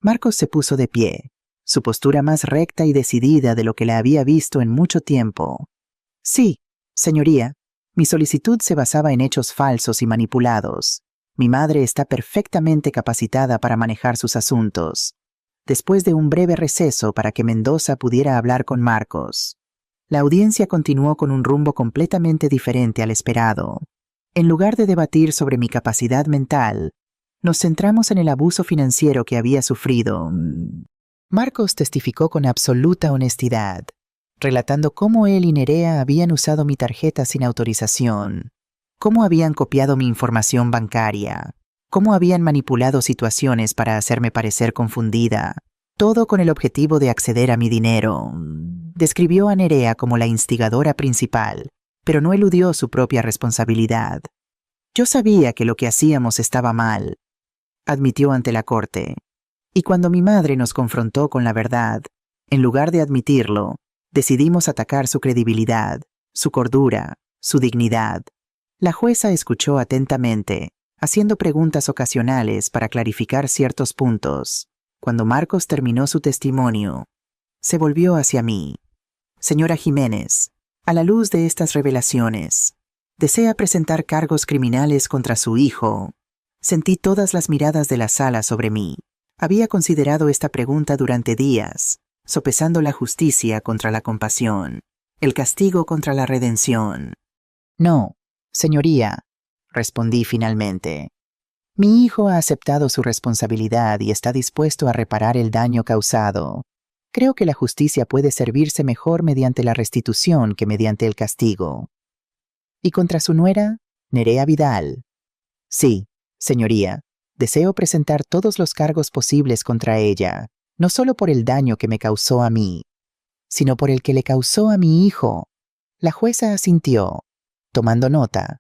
Marcos se puso de pie, su postura más recta y decidida de lo que la había visto en mucho tiempo. «Sí, señoría, mi solicitud se basaba en hechos falsos y manipulados. Mi madre está perfectamente capacitada para manejar sus asuntos». Después de un breve receso para que Mendoza pudiera hablar con Marcos, la audiencia continuó con un rumbo completamente diferente al esperado. En lugar de debatir sobre mi capacidad mental, nos centramos en el abuso financiero que había sufrido. Marcos testificó con absoluta honestidad, relatando cómo él y Nerea habían usado mi tarjeta sin autorización, cómo habían copiado mi información bancaria, cómo habían manipulado situaciones para hacerme parecer confundida, todo con el objetivo de acceder a mi dinero. Describió a Nerea como la instigadora principal, pero no eludió su propia responsabilidad. «Yo sabía que lo que hacíamos estaba mal», admitió ante la corte. «Y cuando mi madre nos confrontó con la verdad, en lugar de admitirlo, decidimos atacar su credibilidad, su cordura, su dignidad». La jueza escuchó atentamente, haciendo preguntas ocasionales para clarificar ciertos puntos. Cuando Marcos terminó su testimonio, se volvió hacia mí. «Señora Jiménez, a la luz de estas revelaciones, ¿desea presentar cargos criminales contra su hijo?» Sentí todas las miradas de la sala sobre mí. Había considerado esta pregunta durante días, sopesando la justicia contra la compasión, el castigo contra la redención. «No, señoría», respondí finalmente. «Mi hijo ha aceptado su responsabilidad y está dispuesto a reparar el daño causado. Creo que la justicia puede servirse mejor mediante la restitución que mediante el castigo». «¿Y contra su nuera, Nerea Vidal?» «Sí, señoría, deseo presentar todos los cargos posibles contra ella, no solo por el daño que me causó a mí, sino por el que le causó a mi hijo». La jueza asintió, tomando nota.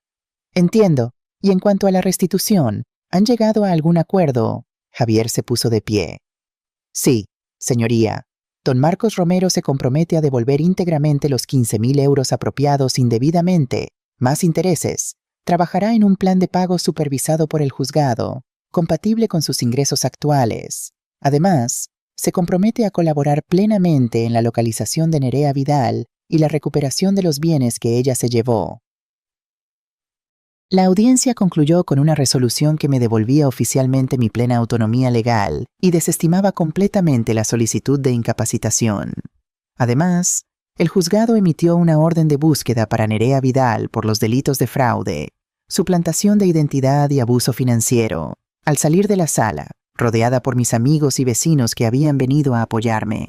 «Entiendo. Y en cuanto a la restitución, ¿han llegado a algún acuerdo?» Javier se puso de pie. «Sí, señoría. Don Marcos Romero se compromete a devolver íntegramente los 15.000 euros apropiados indebidamente, más intereses. Trabajará en un plan de pago supervisado por el juzgado, compatible con sus ingresos actuales. Además, se compromete a colaborar plenamente en la localización de Nerea Vidal y la recuperación de los bienes que ella se llevó». La audiencia concluyó con una resolución que me devolvía oficialmente mi plena autonomía legal y desestimaba completamente la solicitud de incapacitación. Además, el juzgado emitió una orden de búsqueda para Nerea Vidal por los delitos de fraude, suplantación de identidad y abuso financiero. Al salir de la sala, rodeada por mis amigos y vecinos que habían venido a apoyarme,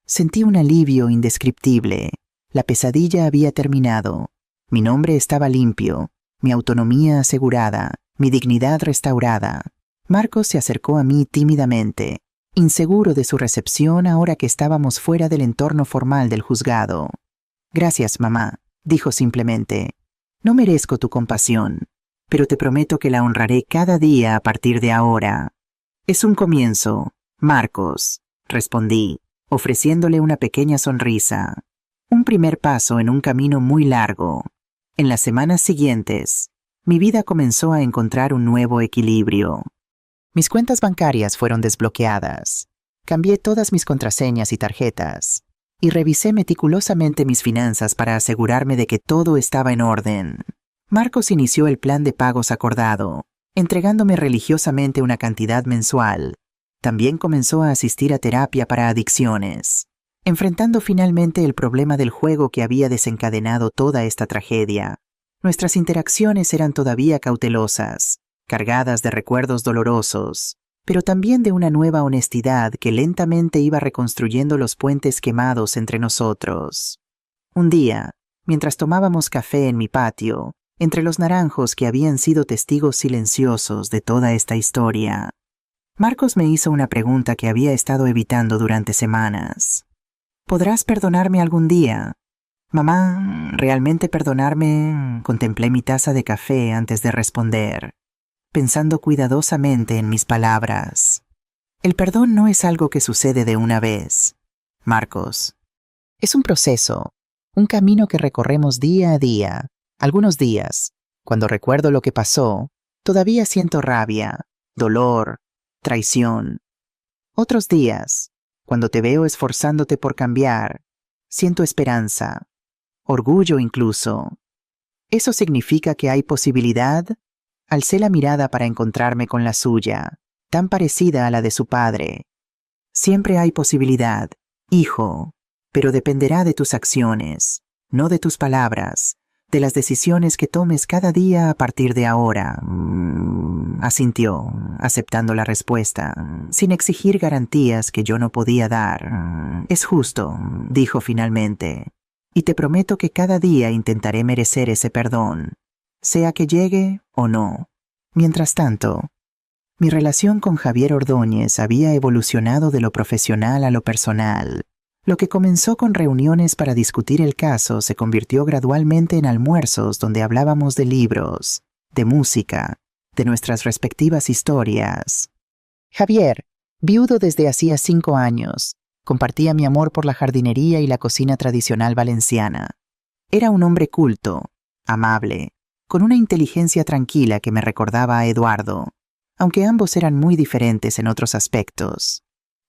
sentí un alivio indescriptible. La pesadilla había terminado. Mi nombre estaba limpio. mi autonomía asegurada, mi dignidad restaurada. Marcos se acercó a mí tímidamente, inseguro de su recepción ahora que estábamos fuera del entorno formal del juzgado. «Gracias, mamá», dijo simplemente. «No merezco tu compasión, pero te prometo que la honraré cada día a partir de ahora». «Es un comienzo, Marcos», respondí, ofreciéndole una pequeña sonrisa. Un primer paso en un camino muy largo. En las semanas siguientes, mi vida comenzó a encontrar un nuevo equilibrio. Mis cuentas bancarias fueron desbloqueadas. Cambié todas mis contraseñas y tarjetas, y revisé meticulosamente mis finanzas para asegurarme de que todo estaba en orden. Marcos inició el plan de pagos acordado, entregándome religiosamente una cantidad mensual. También comenzó a asistir a terapia para adicciones, enfrentando finalmente el problema del juego que había desencadenado toda esta tragedia. Nuestras interacciones eran todavía cautelosas, cargadas de recuerdos dolorosos, pero también de una nueva honestidad que lentamente iba reconstruyendo los puentes quemados entre nosotros. Un día, mientras tomábamos café en mi patio, entre los naranjos que habían sido testigos silenciosos de toda esta historia, Marcos me hizo una pregunta que había estado evitando durante semanas. «¿Podrás perdonarme algún día?» «Mamá, ¿realmente perdonarme?» Contemplé mi taza de café antes de responder, pensando cuidadosamente en mis palabras. El perdón no es algo que sucede de una vez, Marcos. Es un proceso, un camino que recorremos día a día. Algunos días, cuando recuerdo lo que pasó, todavía siento rabia, dolor, traición. Otros días, cuando te veo esforzándote por cambiar, siento esperanza, orgullo incluso. ¿Eso significa que hay posibilidad? Alcé la mirada para encontrarme con la suya, tan parecida a la de su padre. Siempre hay posibilidad, hijo, pero dependerá de tus acciones, no de tus palabras, de las decisiones que tomes cada día a partir de ahora. Asintió, aceptando la respuesta, sin exigir garantías que yo no podía dar. Es justo, dijo finalmente, y te prometo que cada día intentaré merecer ese perdón, sea que llegue o no. Mientras tanto, mi relación con Javier Ordóñez había evolucionado de lo profesional a lo personal. Lo que comenzó con reuniones para discutir el caso se convirtió gradualmente en almuerzos donde hablábamos de libros, de música, de nuestras respectivas historias. Javier, viudo desde hacía 5 años, compartía mi amor por la jardinería y la cocina tradicional valenciana. Era un hombre culto, amable, con una inteligencia tranquila que me recordaba a Eduardo, aunque ambos eran muy diferentes en otros aspectos.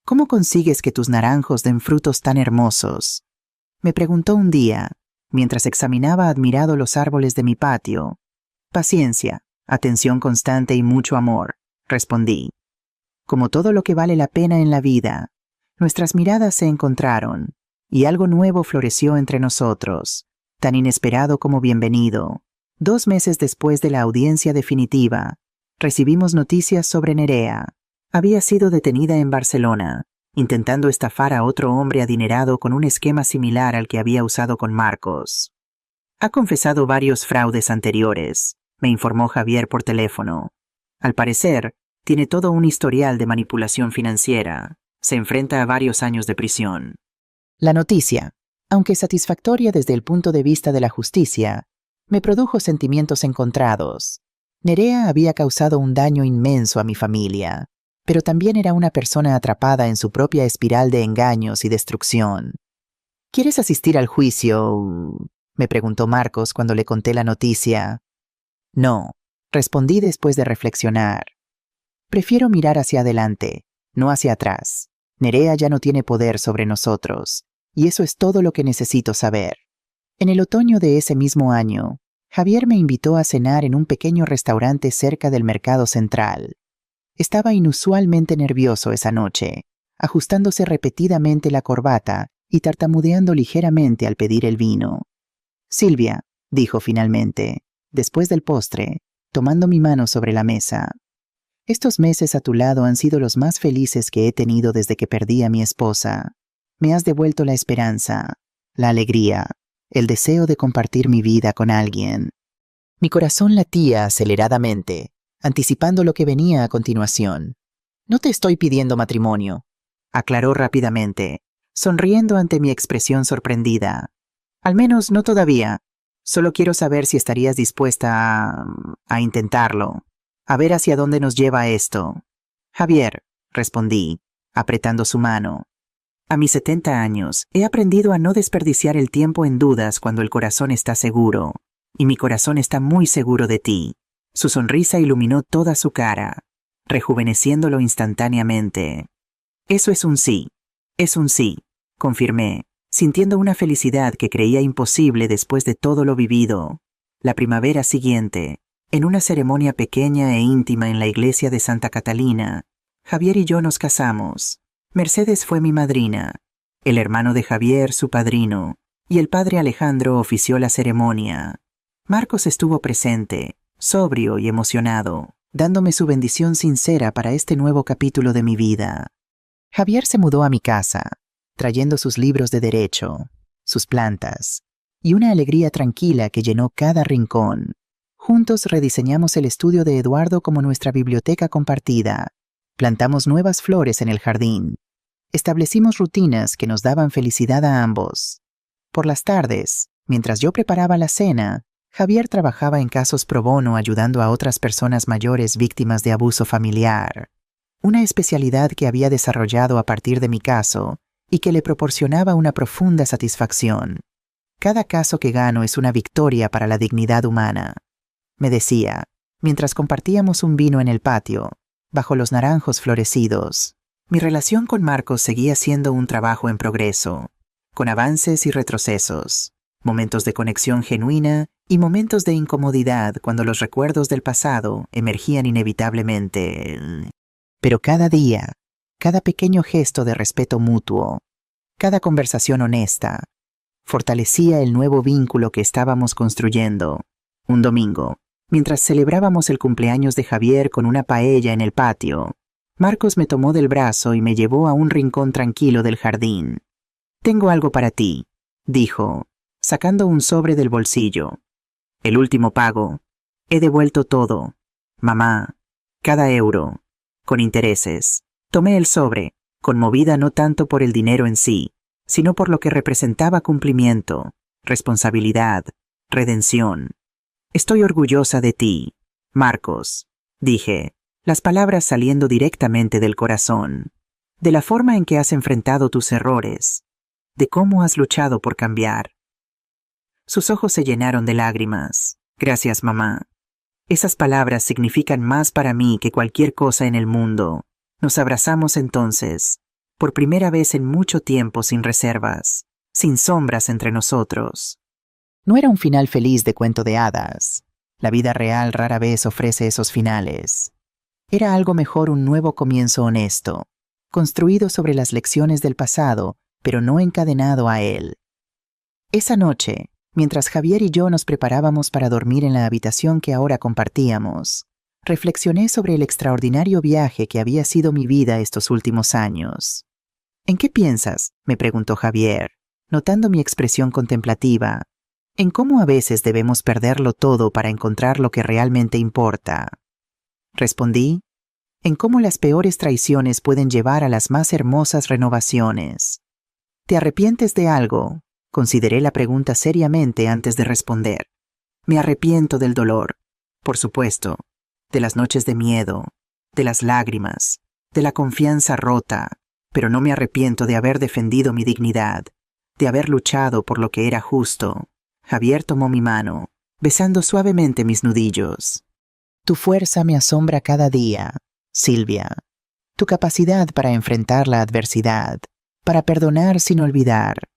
¿Cómo consigues que tus naranjos den frutos tan hermosos?, me preguntó un día, mientras examinaba admirado los árboles de mi patio. Paciencia, atención constante y mucho amor, respondí. Como todo lo que vale la pena en la vida, nuestras miradas se encontraron, y algo nuevo floreció entre nosotros, tan inesperado como bienvenido. 2 meses después de la audiencia definitiva, recibimos noticias sobre Nerea. Había sido detenida en Barcelona, intentando estafar a otro hombre adinerado con un esquema similar al que había usado con Marcos. Ha confesado varios fraudes anteriores, me informó Javier por teléfono. Al parecer, tiene todo un historial de manipulación financiera. Se enfrenta a varios años de prisión. La noticia, aunque satisfactoria desde el punto de vista de la justicia, me produjo sentimientos encontrados. Nerea había causado un daño inmenso a mi familia, pero también era una persona atrapada en su propia espiral de engaños y destrucción. ¿Quieres asistir al juicio?, me preguntó Marcos cuando le conté la noticia. No, respondí después de reflexionar. Prefiero mirar hacia adelante, no hacia atrás. Nerea ya no tiene poder sobre nosotros, y eso es todo lo que necesito saber. En el otoño de ese mismo año, Javier me invitó a cenar en un pequeño restaurante cerca del Mercado Central. Estaba inusualmente nervioso esa noche, ajustándose repetidamente la corbata y tartamudeando ligeramente al pedir el vino. Silvia, dijo finalmente, después del postre, tomando mi mano sobre la mesa. Estos meses a tu lado han sido los más felices que he tenido desde que perdí a mi esposa. Me has devuelto la esperanza, la alegría, el deseo de compartir mi vida con alguien. Mi corazón latía aceleradamente, anticipando lo que venía a continuación. «No te estoy pidiendo matrimonio», aclaró rápidamente, sonriendo ante mi expresión sorprendida. «Al menos no todavía. Solo quiero saber si estarías dispuesta a intentarlo, a ver hacia dónde nos lleva esto». «Javier», respondí, apretando su mano. «A mis 70 años he aprendido a no desperdiciar el tiempo en dudas cuando el corazón está seguro. Y mi corazón está muy seguro de ti». Su sonrisa iluminó toda su cara, rejuveneciéndolo instantáneamente. «Eso es un sí, confirmé, sintiendo una felicidad que creía imposible después de todo lo vivido. La primavera siguiente, en una ceremonia pequeña e íntima en la iglesia de Santa Catalina, Javier y yo nos casamos. Mercedes fue mi madrina, el hermano de Javier su padrino, y el padre Alejandro ofició la ceremonia. Marcos estuvo presente, sobrio y emocionado, dándome su bendición sincera para este nuevo capítulo de mi vida. Javier se mudó a mi casa, trayendo sus libros de derecho, sus plantas, y una alegría tranquila que llenó cada rincón. Juntos rediseñamos el estudio de Eduardo como nuestra biblioteca compartida. Plantamos nuevas flores en el jardín. Establecimos rutinas que nos daban felicidad a ambos. Por las tardes, mientras yo preparaba la cena, Javier trabajaba en casos pro bono ayudando a otras personas mayores víctimas de abuso familiar, una especialidad que había desarrollado a partir de mi caso y que le proporcionaba una profunda satisfacción. «Cada caso que gano es una victoria para la dignidad humana», me decía, mientras compartíamos un vino en el patio, bajo los naranjos florecidos. Mi relación con Marcos seguía siendo un trabajo en progreso, con avances y retrocesos, momentos de conexión genuina y momentos de incomodidad cuando los recuerdos del pasado emergían inevitablemente. Pero cada día, cada pequeño gesto de respeto mutuo, cada conversación honesta, fortalecía el nuevo vínculo que estábamos construyendo. Un domingo, mientras celebrábamos el cumpleaños de Javier con una paella en el patio, Marcos me tomó del brazo y me llevó a un rincón tranquilo del jardín. «Tengo algo para ti», dijo, sacando un sobre del bolsillo. «El último pago. He devuelto todo. Mamá, cada euro, con intereses». Tomé el sobre, conmovida no tanto por el dinero en sí, sino por lo que representaba cumplimiento, responsabilidad, redención. «Estoy orgullosa de ti, Marcos», dije, las palabras saliendo directamente del corazón, «de la forma en que has enfrentado tus errores, de cómo has luchado por cambiar». Sus ojos se llenaron de lágrimas. «Gracias, mamá. Esas palabras significan más para mí que cualquier cosa en el mundo». Nos abrazamos entonces, por primera vez en mucho tiempo sin reservas, sin sombras entre nosotros. No era un final feliz de cuento de hadas. La vida real rara vez ofrece esos finales. Era algo mejor un nuevo comienzo honesto, construido sobre las lecciones del pasado, pero no encadenado a él. Esa noche, mientras Javier y yo nos preparábamos para dormir en la habitación que ahora compartíamos, reflexioné sobre el extraordinario viaje que había sido mi vida estos últimos años. «¿En qué piensas?», me preguntó Javier, notando mi expresión contemplativa. «¿En cómo a veces debemos perderlo todo para encontrar lo que realmente importa?». Respondí, «En cómo las peores traiciones pueden llevar a las más hermosas renovaciones». «¿Te arrepientes de algo?», consideré la pregunta seriamente antes de responder. «Me arrepiento del dolor, por supuesto, de las noches de miedo, de las lágrimas, de la confianza rota, pero no me arrepiento de haber defendido mi dignidad, de haber luchado por lo que era justo». Javier tomó mi mano, besando suavemente mis nudillos. «Tu fuerza me asombra cada día, Silvia. Tu capacidad para enfrentar la adversidad, para perdonar sin olvidar,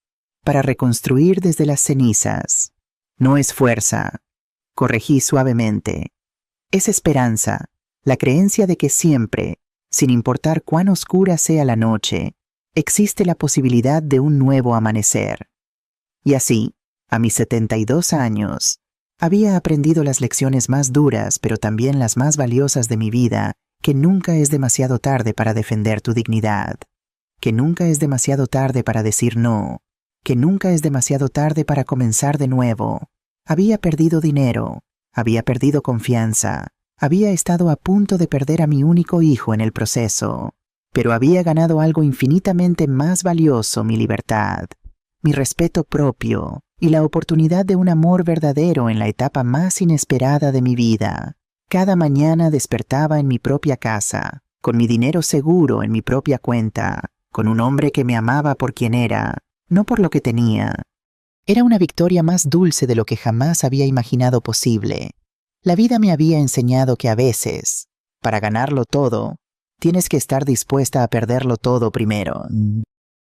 para reconstruir desde las cenizas. No es fuerza», corregí suavemente. «Es esperanza, la creencia de que siempre, sin importar cuán oscura sea la noche, existe la posibilidad de un nuevo amanecer». Y así, a mis 72 años, había aprendido las lecciones más duras, pero también las más valiosas de mi vida, que nunca es demasiado tarde para defender tu dignidad, que nunca es demasiado tarde para decir no, que nunca es demasiado tarde para comenzar de nuevo. Había perdido dinero, Había perdido confianza. Había estado a punto de perder a mi único hijo en el proceso, pero había ganado algo infinitamente más valioso: mi libertad, mi respeto propio y la oportunidad de un amor verdadero en la etapa más inesperada de mi vida. Cada mañana despertaba en mi propia casa, con mi dinero seguro en mi propia cuenta, con un hombre que me amaba por quien era, no por lo que tenía. Era una victoria más dulce de lo que jamás había imaginado posible. La vida me había enseñado que a veces, para ganarlo todo, tienes que estar dispuesta a perderlo todo primero.